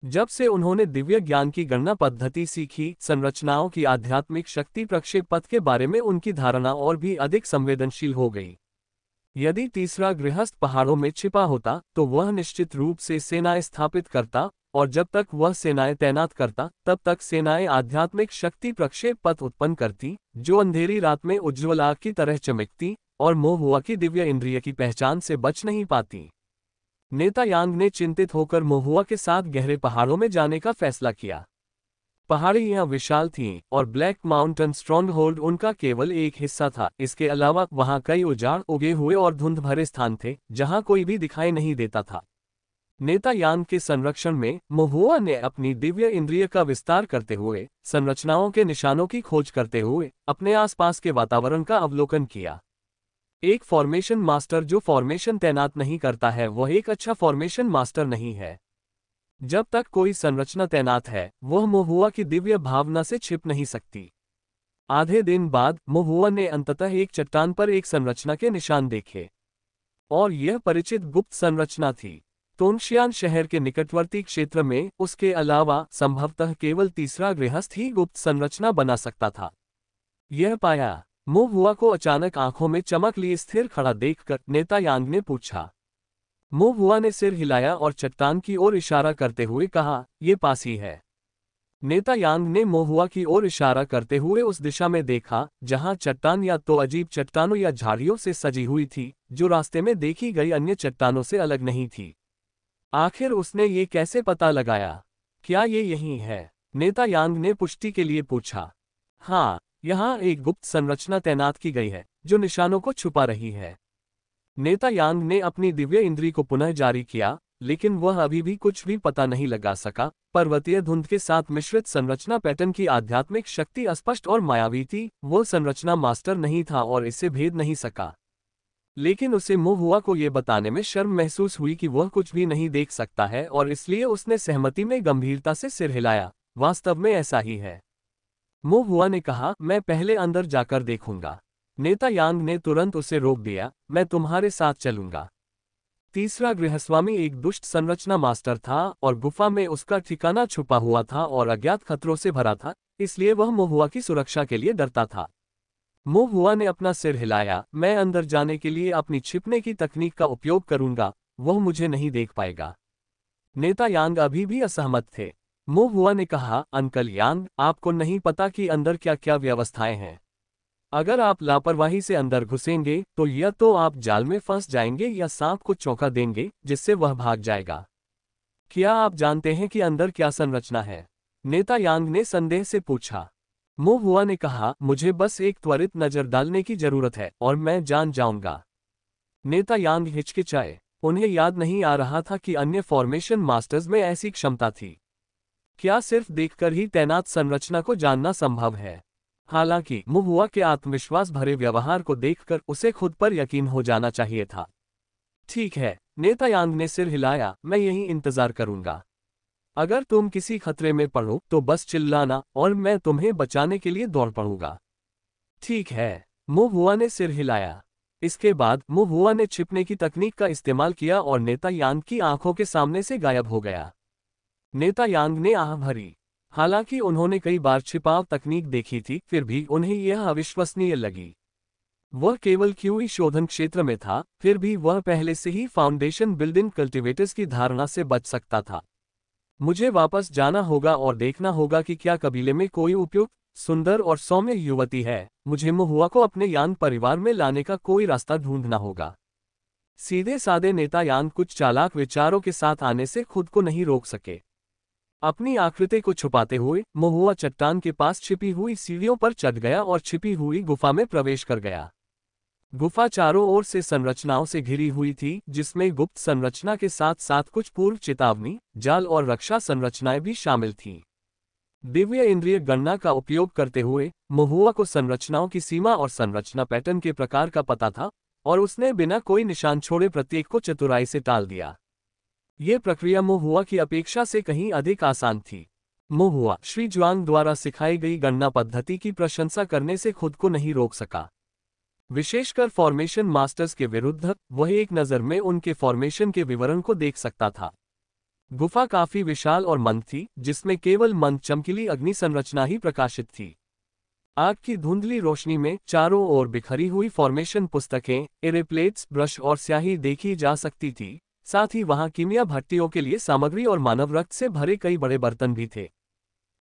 जब से उन्होंने दिव्य ज्ञान की गणना पद्धति सीखी, संरचनाओं की आध्यात्मिक शक्ति प्रक्षेप पथ के बारे में उनकी धारणा और भी अधिक संवेदनशील हो गई। यदि तीसरा गृहस्थ पहाड़ों में छिपा होता तो वह निश्चित रूप से सेनाएं स्थापित करता, और जब तक वह सेनाएं तैनात करता तब तक सेनाएं आध्यात्मिक शक्ति प्रक्षेप पथ उत्पन्न करती, जो अंधेरी रात में उज्ज्वल आग की तरह चमकती और मो हुआ की दिव्य इंद्रिय की पहचान से बच नहीं पाती। नेता यांग ने चिंतित होकर मो हुआ के साथ गहरे पहाड़ों में जाने का फैसला किया। पहाड़ियां विशाल थीं और ब्लैक माउंटेन स्ट्रॉन्गहोल्ड उनका केवल एक हिस्सा था। इसके अलावा वहां कई उजाड़ उगे हुए और धुंध भरे स्थान थे जहां कोई भी दिखाई नहीं देता था। नेता यांग के संरक्षण में मो हुआ ने अपनी दिव्य इंद्रिय का विस्तार करते हुए, संरचनाओं के निशानों की खोज करते हुए अपने आसपास के वातावरण का अवलोकन किया। एक फॉर्मेशन मास्टर जो फॉर्मेशन तैनात नहीं करता है वह एक अच्छा फॉर्मेशन मास्टर नहीं है। जब तक कोई संरचना तैनात है, वह मो हुआ की दिव्य भावना से छिप नहीं सकती। आधे दिन बाद मो हुआ ने अंततः एक चट्टान पर एक संरचना के निशान देखे और यह परिचित गुप्त संरचना थी। तोंगशियान शहर के निकटवर्ती क्षेत्र में उसके अलावा संभवतः केवल तीसरा गृहस्थ ही गुप्त संरचना बना सकता था। यह पाया, मो हुआ को अचानक आंखों में चमक लिए स्थिर खड़ा देखकर नेता यांग ने पूछा। मो हुआ ने सिर हिलाया और चट्टान की ओर इशारा करते हुए कहा, "ये पास ही है।" नेता यांग ने मो हुआ की ओर इशारा करते हुए उस दिशा में देखा जहां चट्टान या तो अजीब चट्टानों या झाड़ियों से सजी हुई थी, जो रास्ते में देखी गई अन्य चट्टानों से अलग नहीं थी। आखिर उसने ये कैसे पता लगाया? क्या ये यही है? नेता यांग ने पुष्टि के लिए पूछा। हाँ, यहाँ एक गुप्त संरचना तैनात की गई है जो निशानों को छुपा रही है। नेता यांग ने अपनी दिव्य इंद्री को पुनः जारी किया, लेकिन वह अभी भी कुछ भी पता नहीं लगा सका। पर्वतीय धुंध के साथ मिश्रित संरचना पैटर्न की आध्यात्मिक शक्ति अस्पष्ट और मायावी थी। वो संरचना मास्टर नहीं था और इसे भेद नहीं सका। लेकिन उसे मुहुआ को यह बताने में शर्म महसूस हुई कि वह कुछ भी नहीं देख सकता है, और इसलिए उसने सहमति में गंभीरता से सिर हिलाया। वास्तव में ऐसा ही है, मुहुआ ने कहा। मैं पहले अंदर जाकर देखूंगा। नेता यांग ने तुरंत उसे रोक दिया। मैं तुम्हारे साथ चलूंगा। तीसरा गृहस्वामी एक दुष्ट संरचना मास्टर था और गुफा में उसका ठिकाना छुपा हुआ था और अज्ञात खतरों से भरा था, इसलिए वह मुहुआ की सुरक्षा के लिए डरता था। मुहुआ ने अपना सिर हिलाया। मैं अंदर जाने के लिए अपनी छिपने की तकनीक का उपयोग करूंगा, वह मुझे नहीं देख पाएगा। नेता यांग अभी भी असहमत थे। मुहुआ ने कहा, अंकल यांग, आपको नहीं पता कि अंदर क्या क्या व्यवस्थाएं हैं। अगर आप लापरवाही से अंदर घुसेंगे तो या तो आप जाल में फंस जाएंगे या सांप को चौंका देंगे जिससे वह भाग जाएगा। क्या आप जानते हैं कि अंदर क्या संरचना है? नेता यांग ने संदेह से पूछा। मुहुआ ने कहा, मुझे बस एक त्वरित नजर डालने की जरूरत है और मैं जान जाऊंगा। नेता यांग हिचकिचाए। उन्हें याद नहीं आ रहा था कि अन्य फॉर्मेशन मास्टर्स में ऐसी क्षमता थी। क्या सिर्फ देखकर ही तैनात संरचना को जानना संभव है? हालांकि मुहुआ के आत्मविश्वास भरे व्यवहार को देखकर उसे खुद पर यकीन हो जाना चाहिए था। ठीक है, नेता यांग ने सिर हिलाया। मैं यहीं इंतजार करूंगा। अगर तुम किसी खतरे में पड़ो तो बस चिल्लाना और मैं तुम्हें बचाने के लिए दौड़ पड़ूंगा। ठीक है, मुहुआ ने सिर हिलाया। इसके बाद मुहुआ ने छिपने की तकनीक का इस्तेमाल किया और नेता यांग की आंखों के सामने से गायब हो गया। नेता यांग ने आह भरी। हालांकि उन्होंने कई बार छिपाव तकनीक देखी थी, फिर भी उन्हें यह अविश्वसनीय लगी। वह केवल क्यूई शोधन क्षेत्र में था, फिर भी वह पहले से ही फाउंडेशन बिल्डिंग कल्टीवेटर्स की धारणा से बच सकता था। मुझे वापस जाना होगा और देखना होगा कि क्या कबीले में कोई उपयुक्त, सुंदर और सौम्य युवती है। मुझे मुहुआ को अपने यांग परिवार में लाने का कोई रास्ता ढूंढना होगा। सीधे साधे नेता यांग कुछ चालाक विचारों के साथ आने से खुद को नहीं रोक सके। अपनी आकृति को छुपाते हुए मुहुआ चट्टान के पास छिपी हुई सीढ़ियों पर चढ़ गया और छिपी हुई गुफा में प्रवेश कर गया। गुफा चारों ओर से संरचनाओं से घिरी हुई थी, जिसमें गुप्त संरचना के साथ साथ कुछ पूर्व चेतावनी, जाल और रक्षा संरचनाएं भी शामिल थीं। दिव्य इंद्रिय गणना का उपयोग करते हुए मुहुआ को संरचनाओं की सीमा और संरचना पैटर्न के प्रकार का पता था, और उसने बिना कोई निशान छोड़े प्रत्येक को चतुराई से टाल दिया। ये प्रक्रिया मुहुआ की अपेक्षा से कहीं अधिक आसान थी। मुहुआ श्री जुआंग द्वारा सिखाई गई गणना पद्धति की प्रशंसा करने से खुद को नहीं रोक सका। विशेषकर फॉर्मेशन मास्टर्स के विरुद्ध, वह एक नज़र में उनके फॉर्मेशन के विवरण को देख सकता था। गुफा काफी विशाल और मंद थी, जिसमें केवल मंद चमकीली अग्नि संरचना ही प्रकाशित थी। आग की धुंधली रोशनी में चारों ओर बिखरी हुई फॉर्मेशन पुस्तकें, एरेप्लेट्स, ब्रश और स्याही देखी जा सकती थी। साथ ही वहां कीमिया भट्टियों के लिए सामग्री और मानव रक्त से भरे कई बड़े बर्तन भी थे।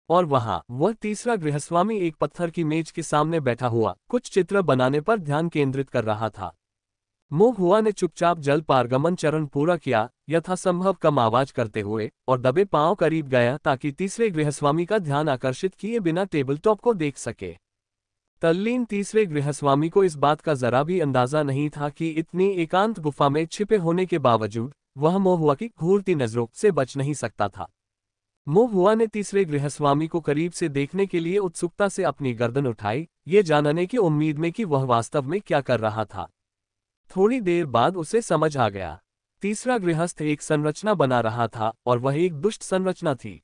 और वहां वह तीसरा गृहस्वामी एक पत्थर की मेज के सामने बैठा हुआ कुछ चित्र बनाने पर ध्यान केंद्रित कर रहा था। मुहुआ ने चुपचाप जल पारगमन चरण पूरा किया, यथासंभव कम आवाज करते हुए, और दबे पांव करीब गया ताकि तीसरे गृहस्वामी का ध्यान आकर्षित किए बिना टेबल टॉप को देख सके। तल्लीन तीसरे गृहस्वामी को इस बात का जरा भी अंदाजा नहीं था कि इतनी एकांत गुफा में छिपे होने के बावजूद वह मुहुआ की घूरती नजरों से बच नहीं सकता था। मुहुआ ने तीसरे गृहस्वामी को करीब से देखने के लिए उत्सुकता से अपनी गर्दन उठाई, ये जानने की उम्मीद में कि वह वास्तव में क्या कर रहा था। थोड़ी देर बाद उसे समझ आ गया। तीसरा गृहस्थ एक संरचना बना रहा था और वह एक दुष्ट संरचना थी।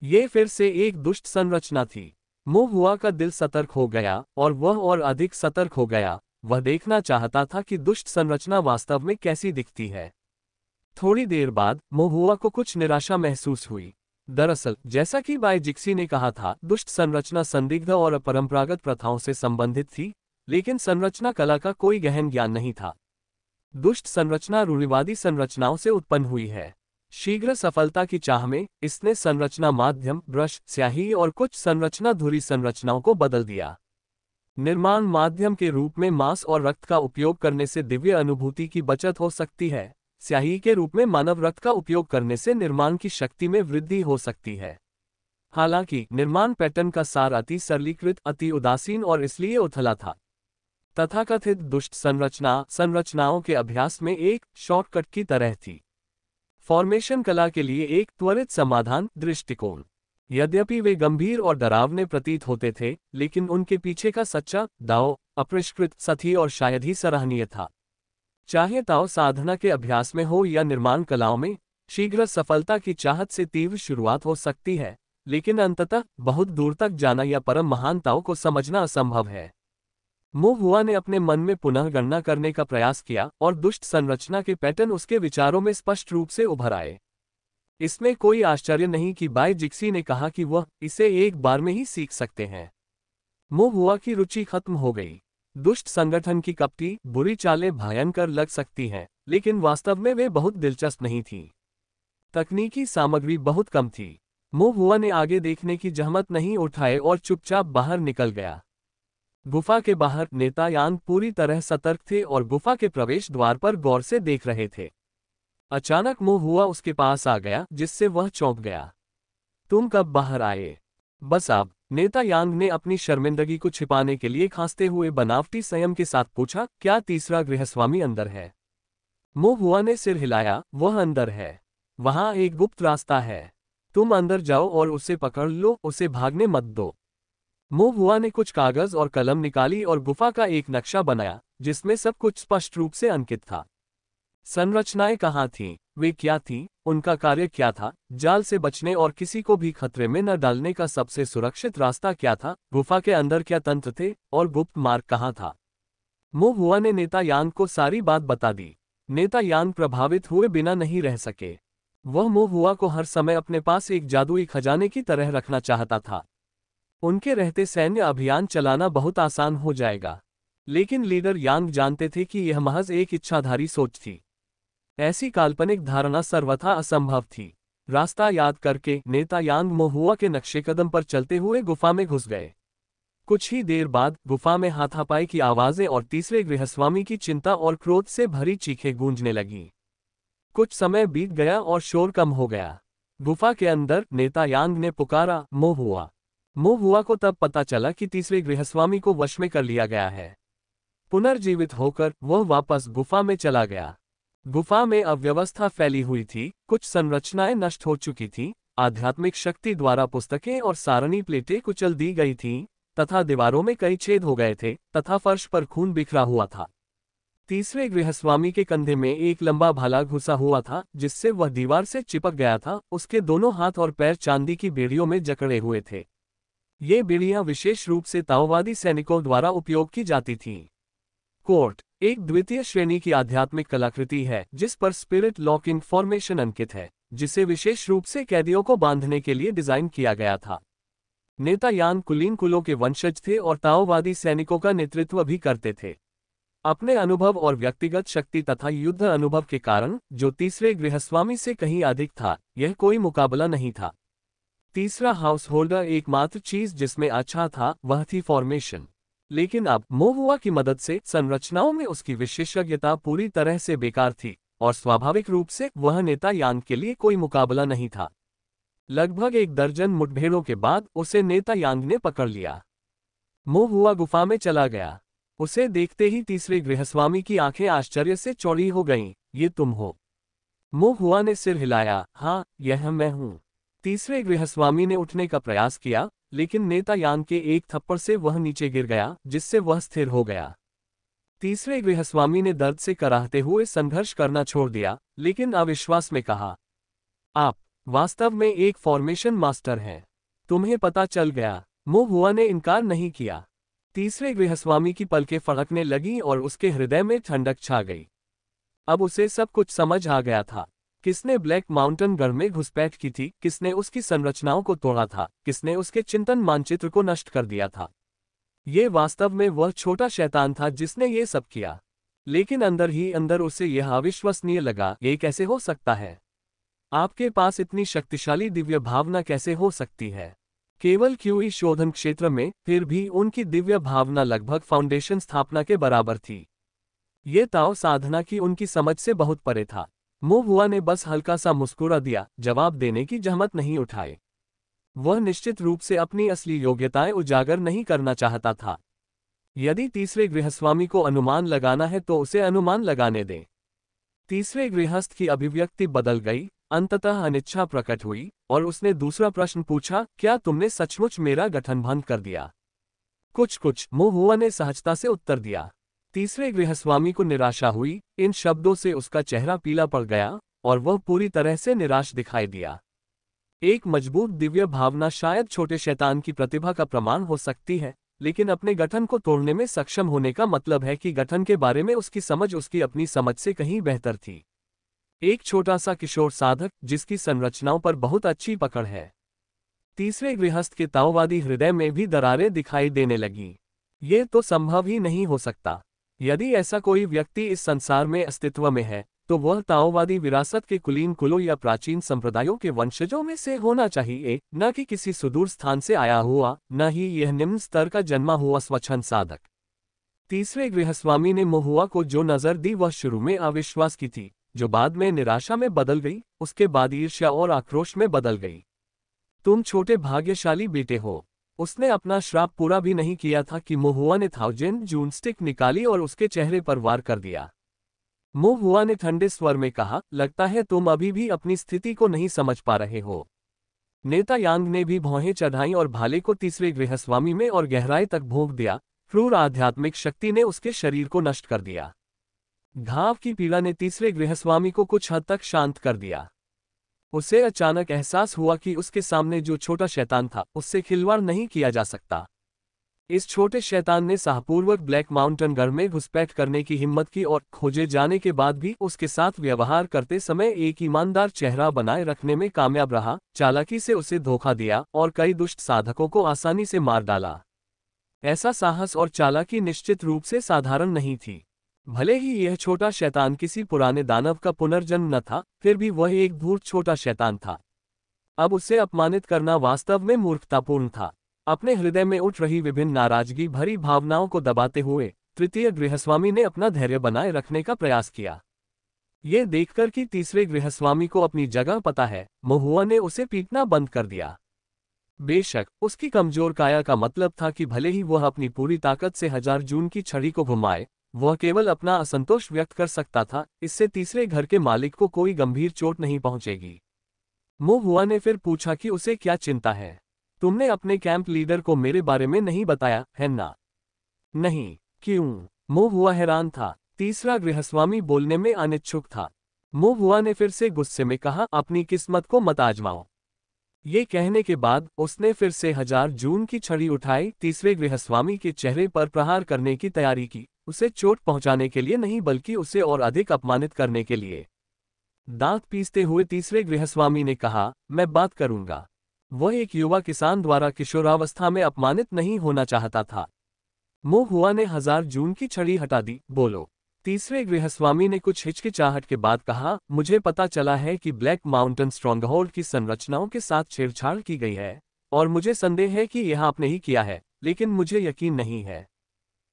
ये फिर से एक दुष्ट संरचना थी। मुहुआ का दिल सतर्क हो गया और वह और अधिक सतर्क हो गया। वह देखना चाहता था कि दुष्ट संरचना वास्तव में कैसी दिखती है। थोड़ी देर बाद मुहुआ को कुछ निराशा महसूस हुई। दरअसल, जैसा कि बाय जिक्सी ने कहा था, दुष्ट संरचना संदिग्ध और अपरंपरागत प्रथाओं से संबंधित थी, लेकिन संरचना कला का कोई गहन ज्ञान नहीं था। दुष्ट संरचना रूढ़िवादी संरचनाओं से उत्पन्न हुई है। शीघ्र सफलता की चाह में इसने संरचना माध्यम, ब्रश, स्याही और कुछ संरचना धुरी संरचनाओं को बदल दिया। निर्माण माध्यम के रूप में मांस और रक्त का उपयोग करने से दिव्य अनुभूति की बचत हो सकती है, स्याही के रूप में मानव रक्त का उपयोग करने से निर्माण की शक्ति में वृद्धि हो सकती है। हालांकि निर्माण पैटर्न का सार अति सरलीकृत, अति उदासीन और इसलिए उथला था। तथाकथित दुष्ट संरचनाओं के अभ्यास में एक शॉर्टकट की तरह थी। फॉर्मेशन कला के लिए एक त्वरित समाधान दृष्टिकोण। यद्यपि वे गंभीर और डरावने प्रतीत होते थे, लेकिन उनके पीछे का सच्चा दांव अपरिष्कृत, सतही और शायद ही सराहनीय था। चाहे ताओ साधना के अभ्यास में हो या निर्माण कलाओं में, शीघ्र सफलता की चाहत से तीव्र शुरुआत हो सकती है, लेकिन अंततः बहुत दूर तक जाना या परम महान ताओ को समझना असंभव है। मो हुआ ने अपने मन में पुनः गणना करने का प्रयास किया और दुष्ट संरचना के पैटर्न उसके विचारों में स्पष्ट रूप से उभर आए। इसमें कोई आश्चर्य नहीं कि बाई जिक्सी ने कहा कि वह इसे एक बार में ही सीख सकते हैं। मो हुआ की रुचि खत्म हो गई। दुष्ट संगठन की कपटी, बुरी चालें भयंकर लग सकती हैं, लेकिन वास्तव में वे बहुत दिलचस्प नहीं थीं। तकनीकी सामग्री बहुत कम थी। मो हुआ ने आगे देखने की जहमत नहीं उठाए और चुपचाप बाहर निकल गया। गुफा के बाहर नेता यांग पूरी तरह सतर्क थे और गुफा के प्रवेश द्वार पर गौर से देख रहे थे। अचानक मो हुआ उसके पास आ गया, जिससे वह चौंक गया। तुम कब बाहर आए? बस अब, नेता यांग ने अपनी शर्मिंदगी को छिपाने के लिए खांसते हुए बनावटी संयम के साथ पूछा, क्या तीसरा गृहस्वामी अंदर है? मो हुआ ने सिर हिलाया, वह अंदर है। वहां एक गुप्त रास्ता है। तुम अंदर जाओ और उसे पकड़ लो, उसे भागने मत दो। मो हुआ ने कुछ कागज और कलम निकाली और गुफा का एक नक्शा बनाया, जिसमें सब कुछ स्पष्ट रूप से अंकित था। संरचनाएं कहाँ थीं, वे क्या थीं, उनका कार्य क्या था, जाल से बचने और किसी को भी खतरे में न डालने का सबसे सुरक्षित रास्ता क्या था, गुफा के अंदर क्या तंत्र थे और गुप्त मार्ग कहाँ था। मो हुआ ने नेता यांग को सारी बात बता दी। नेता यांग प्रभावित हुए बिना नहीं रह सके। वह मो हुआ को हर समय अपने पास एक जादुई खजाने की तरह रखना चाहता था। उनके रहते सैन्य अभियान चलाना बहुत आसान हो जाएगा, लेकिन लीडर यांग जानते थे कि यह महज एक इच्छाधारी सोच थी। ऐसी काल्पनिक धारणा सर्वथा असंभव थी। रास्ता याद करके नेता यांग मो हुआ के नक्शे कदम पर चलते हुए गुफा में घुस गए। कुछ ही देर बाद गुफा में हाथापाई की आवाजें और तीसरे गृहस्वामी की चिंता और क्रोध से भरी चीखें गूंजने लगीं। कुछ समय बीत गया और शोर कम हो गया। गुफा के अंदर नेता यांग ने पुकारा, मो हुआ। मो हुआ को तब पता चला कि तीसरे गृहस्वामी को वश में कर लिया गया है। पुनर्जीवित होकर वह वापस गुफा में चला गया। गुफा में अव्यवस्था फैली हुई थी, कुछ संरचनाएं नष्ट हो चुकी थीं, आध्यात्मिक शक्ति द्वारा पुस्तकें और सारणी प्लेटें कुचल दी गई थीं, तथा दीवारों में कई छेद हो गए थे, तथा फर्श पर खून बिखरा हुआ था। तीसरे गृहस्वामी के कंधे में एक लंबा भाला घुसा हुआ था, जिससे वह दीवार से चिपक गया था। उसके दोनों हाथ और पैर चांदी की बेड़ियों में जकड़े हुए थे। ये बेड़ियां विशेष रूप से ताओवादी सैनिकों द्वारा उपयोग की जाती थीं। कोर्ट एक द्वितीय श्रेणी की आध्यात्मिक कलाकृति है, जिस पर स्पिरिट लॉकिंग फॉर्मेशन अंकित है, जिसे विशेष रूप से कैदियों को बांधने के लिए डिजाइन किया गया था। नेता यांग कुलीन कुलों के वंशज थे और ताओवादी सैनिकों का नेतृत्व भी करते थे। अपने अनुभव और व्यक्तिगत शक्ति तथा युद्ध अनुभव के कारण, जो तीसरे गृहस्वामी से कहीं अधिक था, यह कोई मुकाबला नहीं था। तीसरा हाउस होल्डर एकमात्र चीज जिसमें अच्छा था वह थी फॉर्मेशन। लेकिन अब मो हुआ की मदद से संरचनाओं में उसकी विशेषज्ञता पूरी तरह से बेकार थी, और स्वाभाविक रूप से वह नेता यांग के लिए कोई मुकाबला नहीं था। लगभग 1 दर्जन मुठभेड़ों के बाद उसे नेता यांग ने पकड़ लिया। मो हुआ गुफा में चला गया। उसे देखते ही तीसरे गृहस्वामी की आंखें आश्चर्य से चौड़ी हो गईं। ये तुम हो? मो हुआ ने सिर हिलाया। हाँ, यह मैं हूँ। तीसरे गृहस्वामी ने उठने का प्रयास किया, लेकिन नेता यांग के एक थप्पड़ से वह नीचे गिर गया, जिससे वह स्थिर हो गया। तीसरे गृहस्वामी ने दर्द से कराहते हुए संघर्ष करना छोड़ दिया, लेकिन अविश्वास में कहा, आप वास्तव में एक फॉर्मेशन मास्टर हैं। तुम्हें पता चल गया। मो हुआ ने इनकार नहीं किया। तीसरे गृहस्वामी की पलकें फड़कने लगीं और उसके हृदय में ठंडक छा गई। अब उसे सब कुछ समझ आ गया था। किसने ब्लैक माउंटेन गढ़ में घुसपैठ की थी, किसने उसकी संरचनाओं को तोड़ा था, किसने उसके चिंतन मानचित्र को नष्ट कर दिया था। ये वास्तव में वह छोटा शैतान था जिसने ये सब किया। लेकिन अंदर ही अंदर उसे यह अविश्वसनीय लगा, ये कैसे हो सकता है? आपके पास इतनी शक्तिशाली दिव्य भावना कैसे हो सकती है? केवल क्यूई शोधन क्षेत्र में, फिर भी उनकी दिव्य भावना लगभग फाउंडेशन स्थापना के बराबर थी। ये ताओ साधना की उनकी समझ से बहुत परे था। मोहुआ ने बस हल्का सा मुस्कुरा दिया, जवाब देने की जहमत नहीं उठाई। वह निश्चित रूप से अपनी असली योग्यताएं उजागर नहीं करना चाहता था। यदि तीसरे गृहस्वामी को अनुमान लगाना है तो उसे अनुमान लगाने दें। तीसरे गृहस्थ की अभिव्यक्ति बदल गई, अंततः अनिच्छा प्रकट हुई, और उसने दूसरा प्रश्न पूछा, क्या तुमने सचमुच मेरा गठन भंग कर दिया? कुछ, मोहुआ ने सहजता से उत्तर दिया। तीसरे गृहस्वामी को निराशा हुई, इन शब्दों से उसका चेहरा पीला पड़ गया, और वह पूरी तरह से निराश दिखाई दिया। एक मजबूत दिव्य भावना शायद छोटे शैतान की प्रतिभा का प्रमाण हो सकती है, लेकिन अपने गठन को तोड़ने में सक्षम होने का मतलब है कि गठन के बारे में उसकी समझ उसकी अपनी समझ से कहीं बेहतर थी। एक छोटा सा किशोर साधक जिसकी संरचनाओं पर बहुत अच्छी पकड़ है। तीसरे गृहस्थ के ताओवादी हृदय में भी दरारें दिखाई देने लगीं। ये तो संभव ही नहीं हो सकता। यदि ऐसा कोई व्यक्ति इस संसार में अस्तित्व में है, तो वह ताओवादी विरासत के कुलीन कुलों या प्राचीन संप्रदायों के वंशजों में से होना चाहिए, न कि किसी सुदूर स्थान से आया हुआ, न ही यह निम्न स्तर का जन्मा हुआ स्वच्छंद साधक। तीसरे गृहस्वामी ने मोहुआ को जो नजर दी वह शुरू में अविश्वास की थी, जो बाद में निराशा में बदल गई, उसके बाद ईर्ष्या और आक्रोश में बदल गई। तुम छोटे भाग्यशाली बेटे हो। उसने अपना श्राप पूरा भी नहीं किया था कि मोहुआ ने थाउजेंड जून स्टिक निकाली और उसके चेहरे पर वार कर दिया। मोहुआ ने ठंडे स्वर में कहा, लगता है तुम अभी भी अपनी स्थिति को नहीं समझ पा रहे हो। नेता यांग ने भी भौहें चढ़ाई और भाले को तीसरे गृहस्वामी में और गहराई तक भोंक दिया। क्रूर आध्यात्मिक शक्ति ने उसके शरीर को नष्ट कर दिया। घाव की पीड़ा ने तीसरे गृहस्वामी को कुछ हद तक शांत कर दिया। उसे अचानक एहसास हुआ कि उसके सामने जो छोटा शैतान था, उससे खिलवाड़ नहीं किया जा सकता। इस छोटे शैतान ने साहपूर्वक ब्लैक माउंटेन गढ़ में घुसपैठ करने की हिम्मत की और खोजे जाने के बाद भी उसके साथ व्यवहार करते समय एक ईमानदार चेहरा बनाए रखने में कामयाब रहा, चालाकी से उसे धोखा दिया और कई दुष्ट साधकों को आसानी से मार डाला। ऐसा साहस और चालाकी निश्चित रूप से साधारण नहीं थी। भले ही यह छोटा शैतान किसी पुराने दानव का पुनर्जन्म न था, फिर भी वह एक धूर्त छोटा शैतान था। अब उसे अपमानित करना वास्तव में मूर्खतापूर्ण था। अपने हृदय में उठ रही विभिन्न नाराजगी भरी भावनाओं को दबाते हुए तृतीय गृहस्वामी ने अपना धैर्य बनाए रखने का प्रयास किया। ये देखकर कि तीसरे गृहस्वामी को अपनी जगह पता है, मोहुआ ने उसे पीटना बंद कर दिया। बेशक उसकी कमजोर काया का मतलब था कि भले ही वह अपनी पूरी ताकत से 1000 जून की छड़ी को घुमाए, वह केवल अपना असंतोष व्यक्त कर सकता था। इससे तीसरे घर के मालिक को कोई गंभीर चोट नहीं पहुंचेगी। मोहुआ ने फिर पूछा कि उसे क्या चिंता है। तुमने अपने कैंप लीडर को मेरे बारे में नहीं बताया है ना? नहीं। क्यों? मोहुआ हैरान था। तीसरा गृहस्वामी बोलने में अनिच्छुक था। मोहुआ ने फिर से गुस्से में कहा, अपनी किस्मत को मत आजमाओ। ये कहने के बाद उसने फिर से 1000 जून की छड़ी उठाई, तीसरे गृहस्वामी के चेहरे पर प्रहार करने की तैयारी की, उसे चोट पहुंचाने के लिए नहीं बल्कि उसे और अधिक अपमानित करने के लिए। दांत पीसते हुए तीसरे गृहस्वामी ने कहा, मैं बात करूंगा। वह एक युवा किसान द्वारा किशोरावस्था में अपमानित नहीं होना चाहता था। मोहुआ ने 1000 जून की छड़ी हटा दी। बोलो। तीसरे गृहस्वामी ने कुछ हिचकिचाहट के बाद कहा, मुझे पता चला है कि ब्लैक माउंटेन स्ट्रॉन्गहोल्ड की संरचनाओं के साथ छेड़छाड़ की गई है, और मुझे संदेह है कि यह आपने ही किया है, लेकिन मुझे यकीन नहीं है।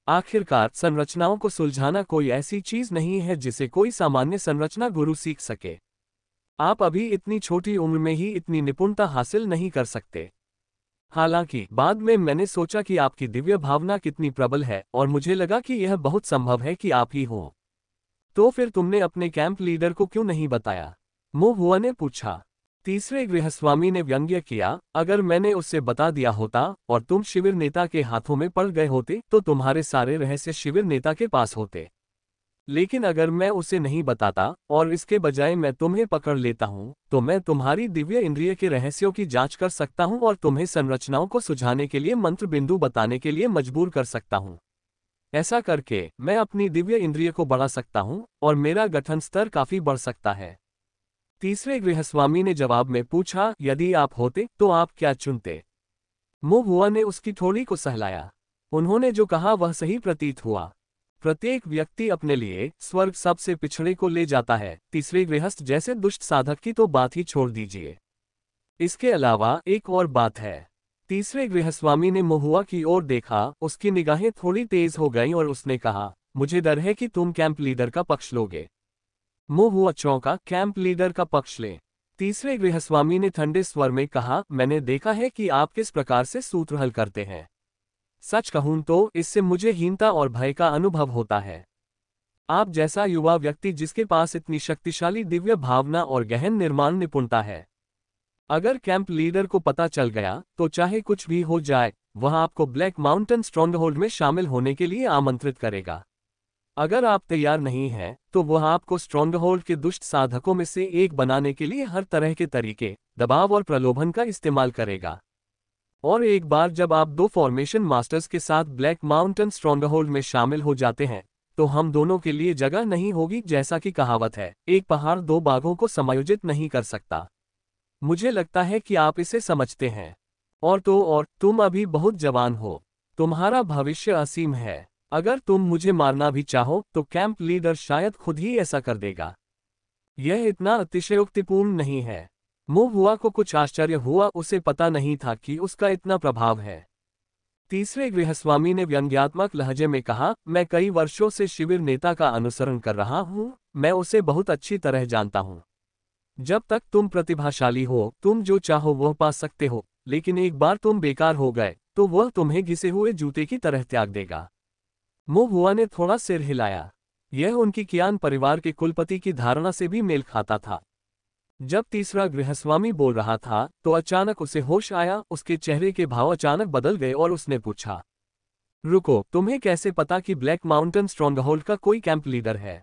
आखिरकार संरचनाओं को सुलझाना कोई ऐसी चीज नहीं है जिसे कोई सामान्य संरचना गुरु सीख सके। आप अभी इतनी छोटी उम्र में ही इतनी निपुणता हासिल नहीं कर सकते। हालांकि बाद में मैंने सोचा कि आपकी दिव्य भावना कितनी प्रबल है और मुझे लगा कि यह बहुत संभव है कि आप ही हो। तो फिर तुमने अपने कैंप लीडर को क्यों नहीं बताया? मोहुआ ने पूछा। तीसरे गृहस्वामी ने व्यंग्य किया, अगर मैंने उससे बता दिया होता और तुम शिविर नेता के हाथों में पड़ गए होते तो तुम्हारे सारे रहस्य शिविर नेता के पास होते। लेकिन अगर मैं उसे नहीं बताता और इसके बजाय मैं तुम्हें पकड़ लेता हूं, तो मैं तुम्हारी दिव्य इंद्रिय के रहस्यों की जांच कर सकता हूं और तुम्हें संरचनाओं को सुझाने के लिए मंत्र बिंदु बताने के लिए मजबूर कर सकता हूं। ऐसा करके मैं अपनी दिव्य इंद्रिय को बढ़ा सकता हूं और मेरा गठन स्तर काफी बढ़ सकता है। तीसरे गृहस्वामी ने जवाब में पूछा, यदि आप होते तो आप क्या चुनते? मोहुआ ने उसकी थोड़ी को सहलाया। उन्होंने जो कहा वह सही प्रतीत हुआ। प्रत्येक व्यक्ति अपने लिए स्वर्ग सबसे पिछड़े को ले जाता है, तीसरे गृहस्थ जैसे दुष्ट साधक की तो बात ही छोड़ दीजिए। इसके अलावा एक और बात है। तीसरे गृहस्वामी ने मोहुआ की ओर देखा, उसकी निगाहें थोड़ी तेज हो गईं और उसने कहा, मुझे डर है कि तुम कैंप लीडर का पक्ष लोगे। मोहुआ चौंका, कैंप लीडर का पक्ष ले। तीसरे गृहस्वामी ने ठंडे स्वर में कहा, मैंने देखा है कि आप किस प्रकार से सूत्र हल करते हैं। सच कहूं तो इससे मुझे हीनता और भय का अनुभव होता है। आप जैसा युवा व्यक्ति जिसके पास इतनी शक्तिशाली दिव्य भावना और गहन निर्माण निपुणता है, अगर कैंप लीडर को पता चल गया तो चाहे कुछ भी हो जाए, वह आपको ब्लैक माउंटेन स्ट्रॉन्गहोल्ड में शामिल होने के लिए आमंत्रित करेगा। अगर आप तैयार नहीं हैं, तो वह आपको स्ट्रॉन्गहोल्ड के दुष्ट साधकों में से एक बनाने के लिए हर तरह के तरीके, दबाव और प्रलोभन का इस्तेमाल करेगा। और एक बार जब आप दो फॉर्मेशन मास्टर्स के साथ ब्लैक माउंटेन स्ट्रॉन्गहोल्ड में शामिल हो जाते हैं, तो हम दोनों के लिए जगह नहीं होगी। जैसा कि कहावत है, एक पहाड़ दो बाघों को समायोजित नहीं कर सकता। मुझे लगता है कि आप इसे समझते हैं। और तुम अभी बहुत जवान हो। तुम्हारा भविष्य असीम है। अगर तुम मुझे मारना भी चाहो तो कैंप लीडर शायद खुद ही ऐसा कर देगा। यह इतना अतिशयोक्तिपूर्ण नहीं है। मोहुआ को कुछ आश्चर्य हुआ, उसे पता नहीं था कि उसका इतना प्रभाव है। तीसरे गृहस्वामी ने व्यंग्यात्मक लहजे में कहा, मैं कई वर्षों से शिविर नेता का अनुसरण कर रहा हूं, मैं उसे बहुत अच्छी तरह जानता हूं। जब तक तुम प्रतिभाशाली हो, तुम जो चाहो वह पा सकते हो, लेकिन एक बार तुम बेकार हो गए तो वह तुम्हें घिसे हुए जूते की तरह त्याग देगा। मोहुआ ने थोड़ा सिर हिलाया। यह उनकी कियान परिवार के कुलपति की धारणा से भी मेल खाता था। जब तीसरा गृहस्वामी बोल रहा था तो अचानक उसे होश आया। उसके चेहरे के भाव अचानक बदल गए और उसने पूछा, रुको, तुम्हें कैसे पता कि ब्लैक माउंटेन स्ट्रॉन्गहोल्ड का कोई कैंप लीडर है?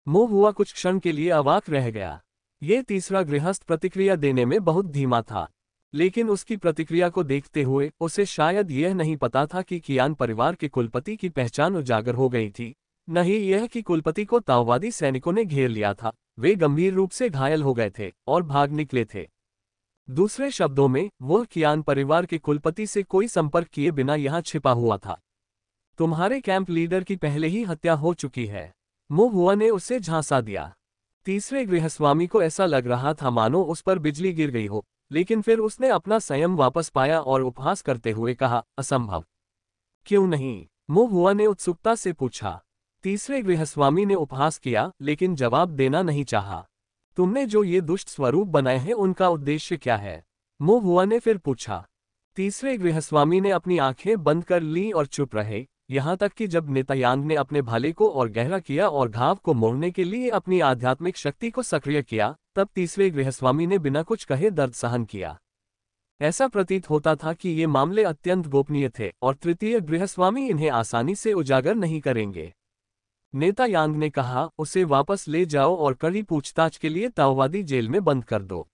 मोहुआ कुछ क्षण के लिए अवाक रह गया। ये तीसरा गृहस्थ प्रतिक्रिया देने में बहुत धीमा था, लेकिन उसकी प्रतिक्रिया को देखते हुए उसे शायद यह नहीं पता था कि कियान परिवार के कुलपति की पहचान उजागर हो गई थी। नहीं यह कि कुलपति को ताओवादी सैनिकों ने घेर लिया था। वे गंभीर रूप से घायल हो गए थे और भाग निकले थे। दूसरे शब्दों में, वह कियान परिवार के कुलपति से कोई संपर्क किए बिना यहां छिपा हुआ था। तुम्हारे कैंप लीडर की पहले ही हत्या हो चुकी है। मोहुआ ने उसे झांसा दिया। तीसरे गृहस्वामी को ऐसा लग रहा था मानो उस पर बिजली गिर गई हो, लेकिन फिर उसने अपना संयम वापस पाया और उपहास करते हुए कहा, असंभव। क्यों नहीं? मोहुआ ने उत्सुकता से पूछा। तीसरे गृहस्वामी ने उपहास किया, लेकिन जवाब देना नहीं चाहा। तुमने जो ये दुष्ट स्वरूप बनाए हैं उनका उद्देश्य क्या है? मोहुआ ने फिर पूछा। तीसरे गृहस्वामी ने अपनी आंखें बंद कर ली और चुप रहे, यहाँ तक कि जब नेतायांग ने अपने भाले को और गहरा किया और घाव को मोड़ने के लिए अपनी आध्यात्मिक शक्ति को सक्रिय किया, तब तीसरे गृहस्वामी ने बिना कुछ कहे दर्द सहन किया। ऐसा प्रतीत होता था कि ये मामले अत्यंत गोपनीय थे और तृतीय गृहस्वामी इन्हें आसानी से उजागर नहीं करेंगे। नेता यांग ने कहा, उसे वापस ले जाओ और कड़ी पूछताछ के लिए ताओवादी जेल में बंद कर दो।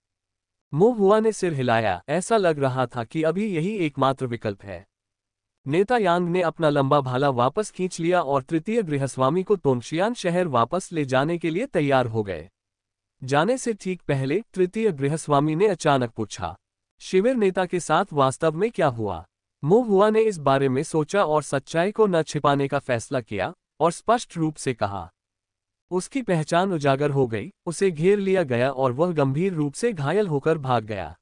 मोहुआ ने सिर हिलाया। ऐसा लग रहा था कि अभी यही एकमात्र विकल्प है। नेता यांग ने अपना लंबा भाला वापस खींच लिया और तृतीय गृहस्वामी को तोंगशियान शहर वापस ले जाने के लिए तैयार हो गए। जाने से ठीक पहले तृतीय गृहस्वामी ने अचानक पूछा, शिविर नेता के साथ वास्तव में क्या हुआ? मोहुआ ने इस बारे में सोचा और सच्चाई को न छिपाने का फैसला किया और स्पष्ट रूप से कहा, उसकी पहचान उजागर हो गई, उसे घेर लिया गया और वह गंभीर रूप से घायल होकर भाग गया।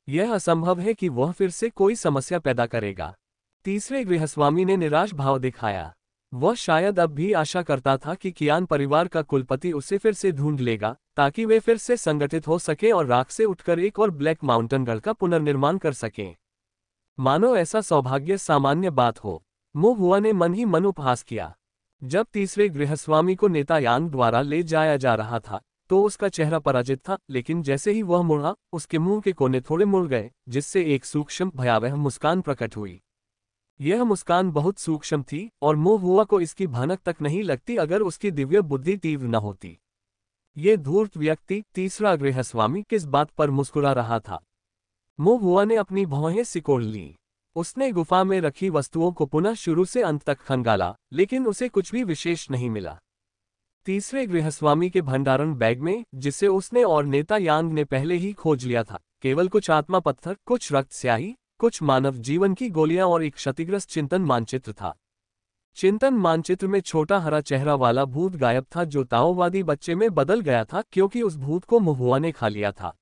यह असंभव है कि वह फिर से कोई समस्या पैदा करेगा। तीसरे गृहस्वामी ने निराश भाव दिखाया। वह शायद अब भी आशा करता था कि कियान परिवार का कुलपति उसे फिर से ढूंढ लेगा, ताकि वे फिर से संगठित हो सके और राख से उठकर एक और ब्लैक माउंटेन गढ़ का पुनर्निर्माण कर सकें। मानो ऐसा सौभाग्य सामान्य बात हो। मोहुआ ने मन ही मन उपहास किया। जब तीसरे गृहस्वामी को नेता यांग द्वारा ले जाया जा रहा था तो उसका चेहरा पराजित था, लेकिन जैसे ही वह मुड़ा, उसके मुंह के कोने थोड़े मुड़ गए, जिससे एक सूक्ष्म भयावह मुस्कान प्रकट हुई। यह मुस्कान बहुत सूक्ष्म थी और मोहुआ को इसकी भनक तक नहीं लगती अगर उसकी दिव्य बुद्धि तीव्र न होती। ये धूर्त व्यक्ति, तीसरा गृहस्वामी, किस बात पर मुस्कुरा रहा था? मोहुआ ने अपनी भौहें सिकोड़ लीं। उसने गुफा में रखी वस्तुओं को पुनः शुरू से अंत तक खंगाला, लेकिन उसे कुछ भी विशेष नहीं मिला। तीसरे गृहस्वामी के भंडारण बैग में, जिसे उसने और नेता यांग ने पहले ही खोज लिया था, केवल कुछ आत्मा पत्थर, कुछ रक्त स्याही, कुछ मानव जीवन की गोलियां और एक क्षतिग्रस्त चिंतन मानचित्र था। चिंतन मानचित्र में छोटा हरा चेहरा वाला भूत गायब था, जो ताओवादी बच्चे में बदल गया था क्योंकि उस भूत को मोहुआ ने खा लिया था।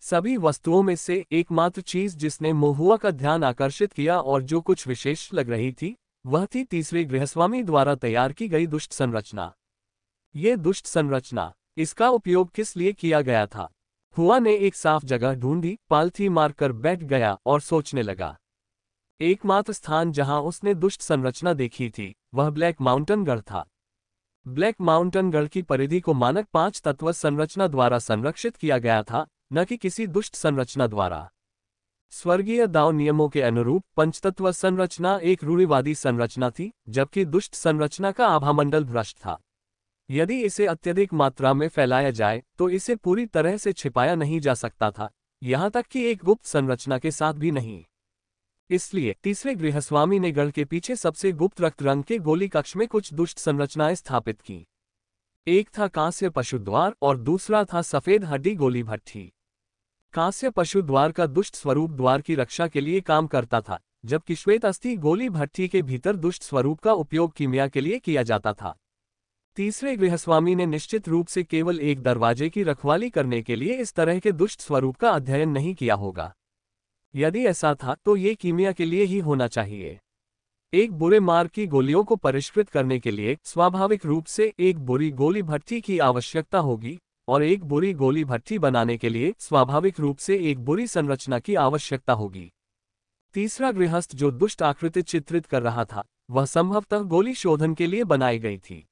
सभी वस्तुओं में से एकमात्र चीज जिसने मोहुआ का ध्यान आकर्षित किया और जो कुछ विशेष लग रही थी, वह थी तीसरे गृहस्वामी द्वारा तैयार की गई दुष्ट संरचना। ये दुष्ट संरचना, इसका उपयोग किस लिए किया गया था? हुआ ने एक साफ जगह ढूंढी, पालथी मारकर बैठ गया और सोचने लगा। एकमात्र स्थान जहां उसने दुष्ट संरचना देखी थी वह ब्लैक माउंटेन गढ़ था। ब्लैक माउंटेन गढ़ की परिधि को मानक 5 तत्व संरचना द्वारा संरक्षित किया गया था, न कि किसी दुष्ट संरचना द्वारा। स्वर्गीय दाव नियमों के अनुरूप पंचतत्व संरचना एक रूढ़िवादी संरचना थी, जबकि दुष्ट संरचना का आभामंडल भ्रष्ट था। यदि इसे अत्यधिक मात्रा में फैलाया जाए तो इसे पूरी तरह से छिपाया नहीं जा सकता था, यहां तक कि एक गुप्त संरचना के साथ भी नहीं। इसलिए तीसरे गृहस्वामी ने गढ़ के पीछे सबसे गुप्त रक्त रंग के गोली कक्ष में कुछ दुष्ट संरचनाएं स्थापित की। एक था कांस्य पशु द्वार और दूसरा था सफेद हड्डी गोली भट्ठी। कांस्य पशु द्वार का दुष्ट स्वरूप द्वार की रक्षा के लिए काम करता था, जबकि श्वेत अस्थि गोली भट्ठी के भीतर दुष्ट स्वरूप का उपयोग कीमिया के लिए किया जाता था। तीसरे गृहस्वामी ने निश्चित रूप से केवल एक दरवाजे की रखवाली करने के लिए इस तरह के दुष्ट स्वरूप का अध्ययन नहीं किया होगा। यदि ऐसा था तो ये कीमिया के लिए ही होना चाहिए। एक बुरे मार्ग की गोलियों को परिष्कृत करने के लिए स्वाभाविक रूप से एक बुरी गोली भट्ठी की आवश्यकता होगी, और एक बुरी गोली भट्ठी बनाने के लिए स्वाभाविक रूप से एक बुरी संरचना की आवश्यकता होगी। तीसरा गृहस्थ जो दुष्ट आकृति चित्रित कर रहा था वह संभवतः गोली शोधन के लिए बनाई गई थी।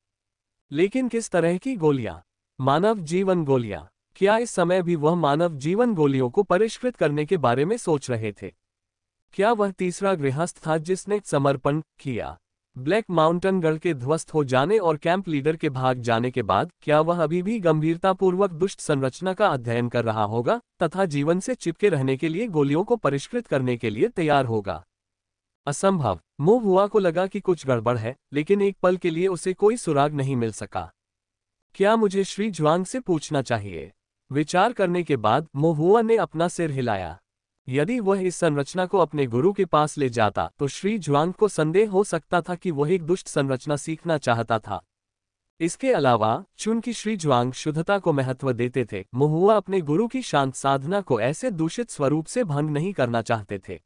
लेकिन किस तरह की गोलियां? मानव जीवन गोलियां। क्या इस समय भी वह मानव जीवन गोलियों को परिष्कृत करने के बारे में सोच रहे थे? क्या वह तीसरा गृहस्थ था जिसने समर्पण किया? ब्लैक माउंटेन गढ़ के ध्वस्त हो जाने और कैंप लीडर के भाग जाने के बाद क्या वह अभी भी गंभीरतापूर्वक दुष्ट संरचना का अध्ययन कर रहा होगा तथा जीवन से चिपके रहने के लिए गोलियों को परिष्कृत करने के लिए तैयार होगा? असंभव। मोहुआ को लगा कि कुछ गड़बड़ है, लेकिन एक पल के लिए उसे कोई सुराग नहीं मिल सका। क्या मुझे श्री जुआंग से पूछना चाहिए? विचार करने के बाद मोहुआ ने अपना सिर हिलाया। यदि वह इस संरचना को अपने गुरु के पास ले जाता तो श्री जुआंग को संदेह हो सकता था कि वह एक दुष्ट संरचना सीखना चाहता था। इसके अलावा चूंकि श्री जुआंग शुद्धता को महत्व देते थे, मोहुआ अपने गुरु की शांत साधना को ऐसे दूषित स्वरूप से भंग नहीं करना चाहते थे।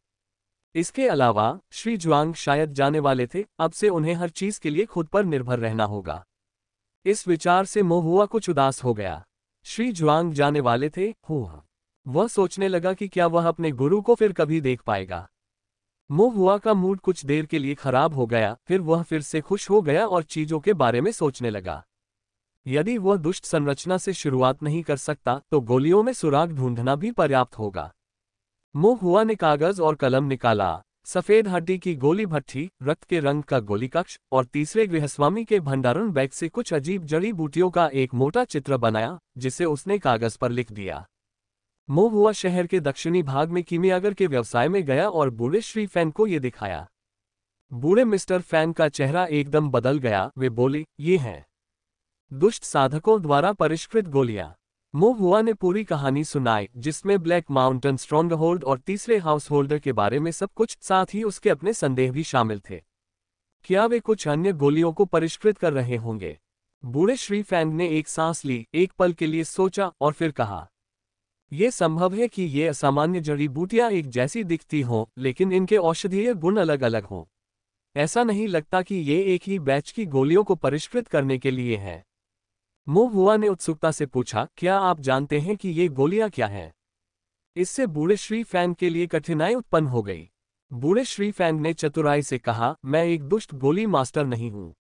इसके अलावा श्री जुआंग शायद जाने वाले थे, अब से उन्हें हर चीज के लिए खुद पर निर्भर रहना होगा। इस विचार से मोहुआ कुछ उदास हो गया। श्री जुआंग जाने वाले थे, वह सोचने लगा कि क्या वह अपने गुरु को फिर कभी देख पाएगा। मोहुआ का मूड कुछ देर के लिए खराब हो गया, फिर वह फिर से खुश हो गया और चीजों के बारे में सोचने लगा। यदि वह दुष्ट संरचना से शुरुआत नहीं कर सकता तो गोलियों में सुराग ढूंढना भी पर्याप्त होगा। मोहुआ ने कागज और कलम निकाला। सफेद हड्डी की गोली भट्ठी, रक्त के रंग का गोली कक्ष और तीसरे गृहस्वामी के भंडारण बैग से कुछ अजीब जड़ी बूटियों का एक मोटा चित्र बनाया, जिसे उसने कागज पर लिख दिया। मोहुआ शहर के दक्षिणी भाग में कीमियागर के व्यवसाय में गया और बूढ़े श्री फैन को ये दिखाया। बूढ़े मिस्टर फैन का चेहरा एकदम बदल गया। वे बोले, ये हैं दुष्ट साधकों द्वारा परिष्कृत गोलियां। मोहुआ ने पूरी कहानी सुनाई, जिसमें ब्लैक माउंटेन स्ट्रॉन्गहोल्ड और तीसरे हाउस होल्डर के बारे में सब कुछ, साथ ही उसके अपने संदेह भी शामिल थे। क्या वे कुछ अन्य गोलियों को परिष्कृत कर रहे होंगे? बूढ़े श्री फैन ने एक सांस ली, एक पल के लिए सोचा और फिर कहा, यह संभव है कि ये असामान्य जड़ी बूटियां एक जैसी दिखती हों, लेकिन इनके औषधीय गुण अलग अलग हों। ऐसा नहीं लगता कि ये एक ही बैच की गोलियों को परिष्कृत करने के लिए है। मोहुआ ने उत्सुकता से पूछा, क्या आप जानते हैं कि ये गोलियां क्या हैं? इससे बूढ़े श्री फैन के लिए कठिनाई उत्पन्न हो गई। बूढ़े श्री फैन ने चतुराई से कहा, मैं एक दुष्ट गोली मास्टर नहीं हूं।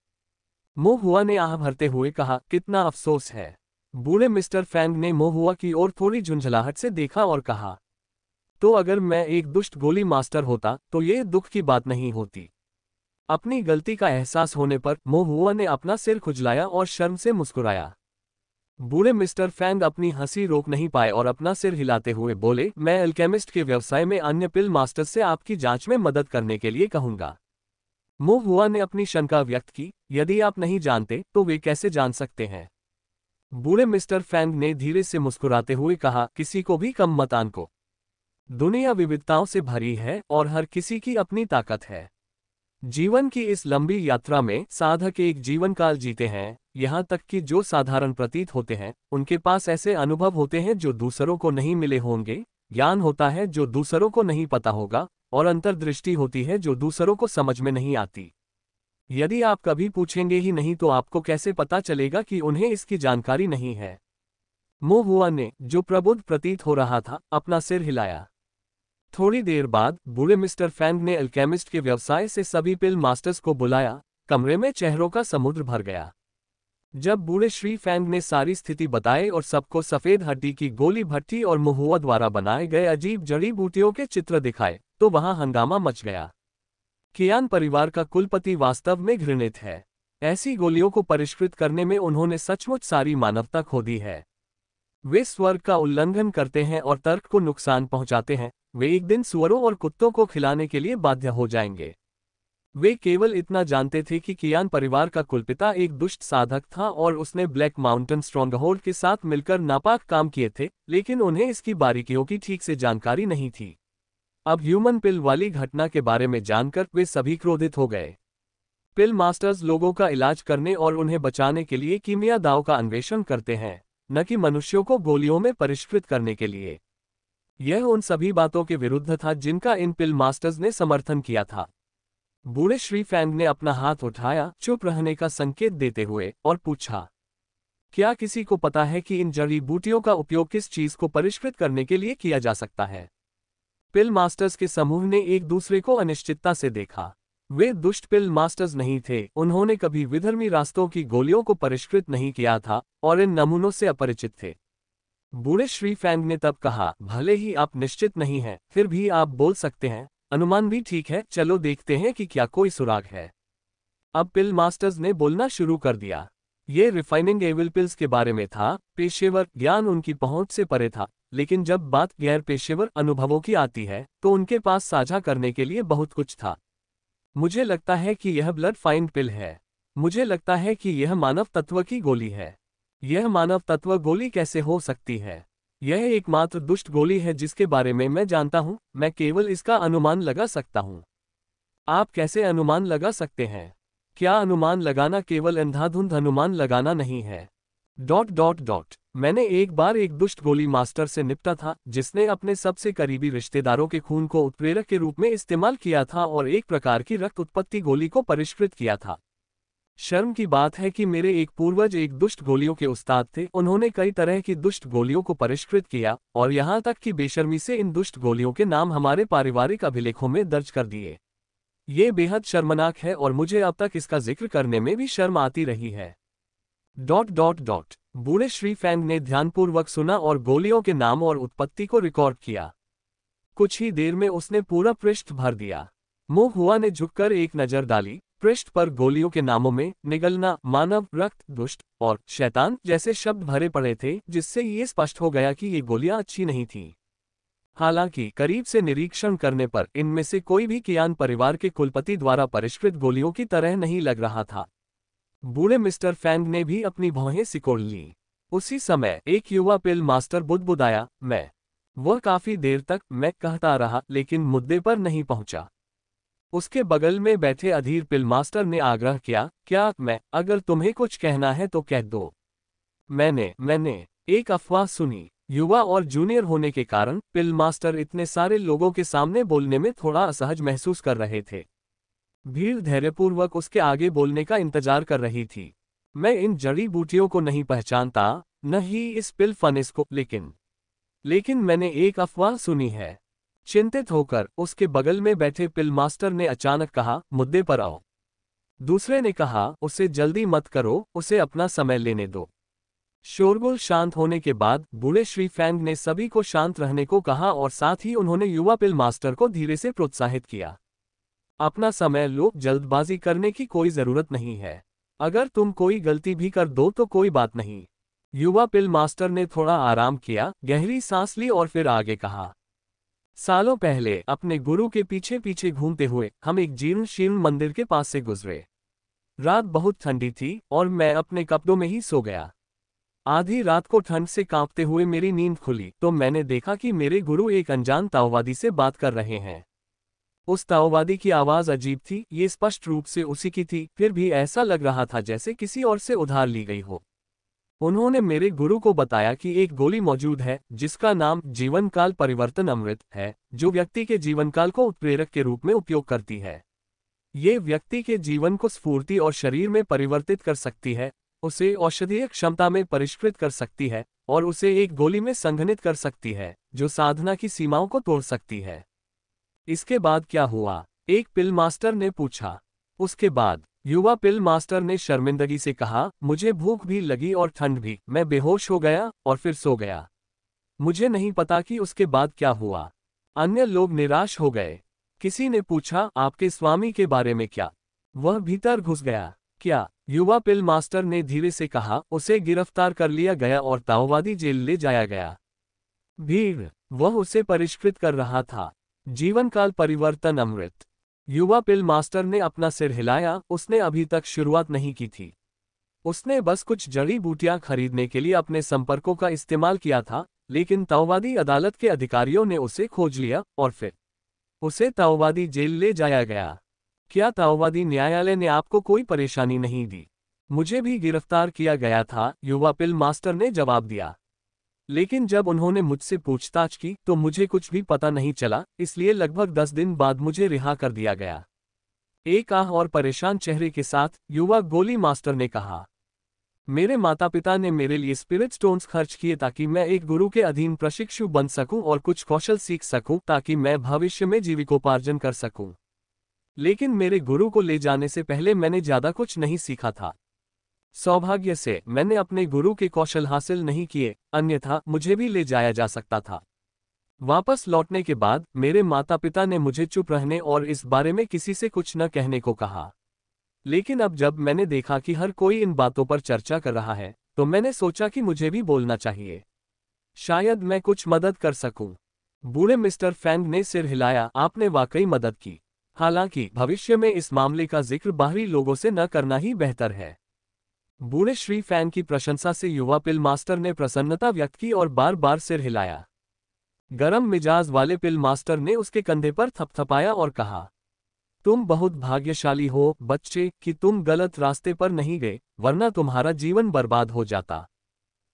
मोहुआ ने आह भरते हुए कहा, कितना अफसोस है। बूढ़े मिस्टर फैंग ने मोहुआ की ओर थोड़ी झुंझलाहट से देखा और कहा, तो अगर मैं एक दुष्ट गोली मास्टर होता तो ये दुख की बात नहीं होती। अपनी गलती का एहसास होने पर मोहुआ ने अपना सिर खुजलाया और शर्म से मुस्कुराया। बूढ़े मिस्टर फैंग अपनी हंसी रोक नहीं पाए और अपना सिर हिलाते हुए बोले, मैं अल्केमिस्ट के व्यवसाय में अन्य पिल मास्टर से आपकी जांच में मदद करने के लिए कहूंगा। मोहुआ ने अपनी शंका व्यक्त की, यदि आप नहीं जानते तो वे कैसे जान सकते हैं? बूढ़े मिस्टर फैंग ने धीरे से मुस्कुराते हुए कहा, किसी को भी कम मत आंको। दुनिया विविधताओं से भरी है और हर किसी की अपनी ताकत है। जीवन की इस लंबी यात्रा में साधक एक जीवन काल जीते हैं, यहाँ तक कि जो साधारण प्रतीत होते हैं, उनके पास ऐसे अनुभव होते हैं जो दूसरों को नहीं मिले होंगे, ज्ञान होता है जो दूसरों को नहीं पता होगा, और अंतर्दृष्टि होती है जो दूसरों को समझ में नहीं आती। यदि आप कभी पूछेंगे ही नहीं तो आपको कैसे पता चलेगा कि उन्हें इसकी जानकारी नहीं है। मोहुआ ने, जो प्रबुद्ध प्रतीत हो रहा था, अपना सिर हिलाया। थोड़ी देर बाद बूढ़े मिस्टर फैंग ने अल्केमिस्ट के व्यवसाय से सभी पिल मास्टर्स को बुलाया। कमरे में चेहरों का समुद्र भर गया। जब बूढ़े श्री फैंग ने सारी स्थिति बताई और सबको सफेद हड्डी की गोली भट्टी और महुआ द्वारा बनाए गए अजीब जड़ी बूटियों के चित्र दिखाए, तो वहां हंगामा मच गया। कियान परिवार का कुलपति वास्तव में घृणित है। ऐसी गोलियों को परिष्कृत करने में उन्होंने सचमुच सारी मानवता खो दी है। वे स्वर्ग का उल्लंघन करते हैं और तर्क को नुकसान पहुंचाते हैं। वे एक दिन सुअरों और कुत्तों को खिलाने के लिए बाध्य हो जाएंगे। वे केवल इतना जानते थे कि कियान परिवार का कुलपिता एक दुष्ट साधक था और उसने ब्लैक माउंटेन स्ट्रॉन्गहोल्ड के साथ मिलकर नापाक काम किए थे, लेकिन उन्हें इसकी बारीकियों की ठीक से जानकारी नहीं थी। अब ह्यूमन पिल वाली घटना के बारे में जानकर वे सभी क्रोधित हो गए। पिल मास्टर्स लोगों का इलाज करने और उन्हें बचाने के लिए कीमिया दाव का अन्वेषण करते हैं, न कि मनुष्यों को गोलियों में परिष्कृत करने के लिए। यह उन सभी बातों के विरुद्ध था जिनका इन पिल मास्टर्स ने समर्थन किया था। बूढ़े श्री फैंग ने अपना हाथ उठाया, चुप रहने का संकेत देते हुए, और पूछा, क्या किसी को पता है कि इन जड़ी बूटियों का उपयोग किस चीज को परिष्कृत करने के लिए किया जा सकता है? पिल मास्टर्स के समूह ने एक दूसरे को अनिश्चितता से देखा। वे दुष्ट पिल मास्टर्स नहीं थे, उन्होंने कभी विधर्मी रास्तों की गोलियों को परिष्कृत नहीं किया था और इन नमूनों से अपरिचित थे। बूढ़े श्री फैंग ने तब कहा, भले ही आप निश्चित नहीं हैं, फिर भी आप बोल सकते हैं। अनुमान भी ठीक है, चलो देखते हैं कि क्या कोई सुराग है। अब पिल मास्टर्स ने बोलना शुरू कर दिया। ये रिफाइनिंग एविल पिल्स के बारे में था। पेशेवर ज्ञान उनकी पहुंच से परे था, लेकिन जब बात गैर पेशेवर अनुभवों की आती है तो उनके पास साझा करने के लिए बहुत कुछ था। मुझे लगता है कि यह ब्लड फाइन पिल है। मुझे लगता है कि यह मानव तत्व की गोली है। यह मानव तत्व गोली कैसे हो सकती है? यह एकमात्र दुष्ट गोली है जिसके बारे में मैं जानता हूं। मैं केवल इसका अनुमान लगा सकता हूं। आप कैसे अनुमान लगा सकते हैं? क्या अनुमान लगाना केवल अंधाधुंध अनुमान लगाना नहीं है? ... मैंने एक बार एक दुष्ट गोली मास्टर से निपटा था जिसने अपने सबसे करीबी रिश्तेदारों के खून को उत्प्रेरक के रूप में इस्तेमाल किया था और एक प्रकार की रक्त उत्पत्ति गोली को परिष्कृत किया था। शर्म की बात है कि मेरे एक पूर्वज एक दुष्ट गोलियों के उस्ताद थे। उन्होंने कई तरह की दुष्ट गोलियों को परिष्कृत किया और यहाँ तक कि बेशर्मी से इन दुष्ट गोलियों के नाम हमारे पारिवारिक अभिलेखों में दर्ज कर दिए। ये बेहद शर्मनाक है और मुझे अब तक इसका जिक्र करने में भी शर्म आती रही है। ... बूढ़े श्री फैंग ने ध्यानपूर्वक सुना और गोलियों के नाम और उत्पत्ति को रिकॉर्ड किया। कुछ ही देर में उसने पूरा पृष्ठ भर दिया। मोहुआ ने झुककर एक नजर डाली। पृष्ठ पर गोलियों के नामों में निगलना, मानव, रक्त, दुष्ट और शैतान जैसे शब्द भरे पड़े थे, जिससे ये स्पष्ट हो गया कि ये गोलियां अच्छी नहीं थीं। हालांकि करीब से निरीक्षण करने पर इनमें से कोई भी कियान परिवार के कुलपति द्वारा परिष्कृत गोलियों की तरह नहीं लग रहा था। बूढ़े मिस्टर फैंग ने भी अपनी भौहें सिकोड़ ली। उसी समय एक युवा पिल मास्टर बुदबुदाया, मैं। वह काफी देर तक मैं कहता रहा, लेकिन मुद्दे पर नहीं पहुंचा। उसके बगल में बैठे अधीर पिल मास्टर ने आग्रह किया, क्या मैं? अगर तुम्हें कुछ कहना है तो कह दो। मैंने एक अफवाह सुनी। युवा और जूनियर होने के कारण पिल मास्टर इतने सारे लोगों के सामने बोलने में थोड़ा असहज महसूस कर रहे थे। भीड़ धैर्यपूर्वक उसके आगे बोलने का इंतजार कर रही थी। मैं इन जड़ी बूटियों को नहीं पहचानता, न ही इस पिल फनिस को, लेकिन मैंने एक अफवाह सुनी है। चिंतित होकर उसके बगल में बैठे पिल मास्टर ने अचानक कहा, मुद्दे पर आओ। दूसरे ने कहा, उसे जल्दी मत करो, उसे अपना समय लेने दो। शोरगुल शांत होने के बाद बूढ़े श्री फैंग ने सभी को शांत रहने को कहा और साथ ही उन्होंने युवा पिल मास्टर को धीरे से प्रोत्साहित किया। अपना समय लो, जल्दबाजी करने की कोई जरूरत नहीं है। अगर तुम कोई गलती भी कर दो तो कोई बात नहीं। युवा पिल मास्टर ने थोड़ा आराम किया, गहरी सांस ली और फिर आगे कहा, सालों पहले अपने गुरु के पीछे पीछे घूमते हुए हम एक जीर्ण शीर्ण मंदिर के पास से गुजरे। रात बहुत ठंडी थी और मैं अपने कपड़ों में ही सो गया। आधी रात को ठंड से कांपते हुए मेरी नींद खुली तो मैंने देखा कि मेरे गुरु एक अनजान ताओवादी से बात कर रहे हैं। उस ताओवादी की आवाज अजीब थी, ये स्पष्ट रूप से उसी की थी, फिर भी ऐसा लग रहा था जैसे किसी और से उधार ली गई हो। उन्होंने मेरे गुरु को बताया कि एक गोली मौजूद है जिसका नाम जीवनकाल परिवर्तन अमृत है, जो व्यक्ति के जीवनकाल को उत्प्रेरक के रूप में उपयोग करती है। ये व्यक्ति के जीवन को स्फूर्ति और शरीर में परिवर्तित कर सकती है, उसे औषधीय क्षमता में परिष्कृत कर सकती है और उसे एक गोली में संघनित कर सकती है जो साधना की सीमाओं को तोड़ सकती है। इसके बाद क्या हुआ? एक पिल मास्टर ने पूछा। उसके बाद युवा पिल मास्टर ने शर्मिंदगी से कहा, मुझे भूख भी लगी और ठंड भी, मैं बेहोश हो गया और फिर सो गया। मुझे नहीं पता कि उसके बाद क्या हुआ। अन्य लोग निराश हो गए। किसी ने पूछा, आपके स्वामी के बारे में क्या? वह भीतर घुस गया क्या? युवा पिल मास्टर ने धीरे से कहा, उसे गिरफ्तार कर लिया गया और ताओवादी जेल ले जाया गया। भीड़, वह उसे परिष्कृत कर रहा था। जीवनकाल परिवर्तन अमृत। युवा पिल मास्टर ने अपना सिर हिलाया, उसने अभी तक शुरुआत नहीं की थी। उसने बस कुछ जड़ी बूटियां खरीदने के लिए अपने संपर्कों का इस्तेमाल किया था, लेकिन ताओवादी अदालत के अधिकारियों ने उसे खोज लिया और फिर उसे ताओवादी जेल ले जाया गया। क्या ताओवादी न्यायालय ने आपको कोई परेशानी नहीं दी? मुझे भी गिरफ्तार किया गया था, युवा पिल मास्टर ने जवाब दिया। लेकिन जब उन्होंने मुझसे पूछताछ की तो मुझे कुछ भी पता नहीं चला, इसलिए लगभग 10 दिन बाद मुझे रिहा कर दिया गया। एक आह और परेशान चेहरे के साथ युवा गोली मास्टर ने कहा, मेरे माता पिता ने मेरे लिए स्पिरिट स्टोन्स खर्च किए ताकि मैं एक गुरु के अधीन प्रशिक्षु बन सकूं और कुछ कौशल सीख सकूं ताकि मैं भविष्य में जीविकोपार्जन कर सकूं। लेकिन मेरे गुरु को ले जाने से पहले मैंने ज्यादा कुछ नहीं सीखा था। सौभाग्य से मैंने अपने गुरु के कौशल हासिल नहीं किए, अन्यथा मुझे भी ले जाया जा सकता था। वापस लौटने के बाद मेरे माता पिता ने मुझे चुप रहने और इस बारे में किसी से कुछ न कहने को कहा। लेकिन अब जब मैंने देखा कि हर कोई इन बातों पर चर्चा कर रहा है, तो मैंने सोचा कि मुझे भी बोलना चाहिए। शायद मैं कुछ मदद कर सकूं। बूढ़े मिस्टर फैंग ने सिर हिलाया, आपने वाकई मदद की। हालांकि भविष्य में इस मामले का जिक्र बाहरी लोगों से न करना ही बेहतर है। बूढ़े श्री फैंग की प्रशंसा से युवा पिल मास्टर ने प्रसन्नता व्यक्त की और बार बार सिर हिलाया। गरम मिजाज वाले पिल मास्टर ने उसके कंधे पर थपथपाया और कहा, तुम बहुत भाग्यशाली हो बच्चे कि तुम गलत रास्ते पर नहीं गए, वरना तुम्हारा जीवन बर्बाद हो जाता।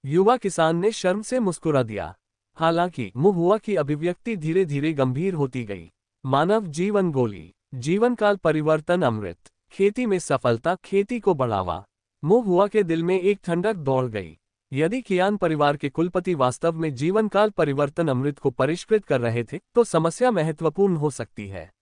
युवा किसान ने शर्म से मुस्कुरा दिया। हालांकि मुहुआ की अभिव्यक्ति धीरे धीरे गंभीर होती गई। मानव जीवन गोली, जीवनकाल परिवर्तन अमृत, खेती में सफलता, खेती को बढ़ावा। मुहुआ के दिल में एक ठंडक दौड़ गई। यदि कियान परिवार के कुलपति वास्तव में जीवनकाल परिवर्तन अमृत को परिष्कृत कर रहे थे, तो समस्या महत्वपूर्ण हो सकती है।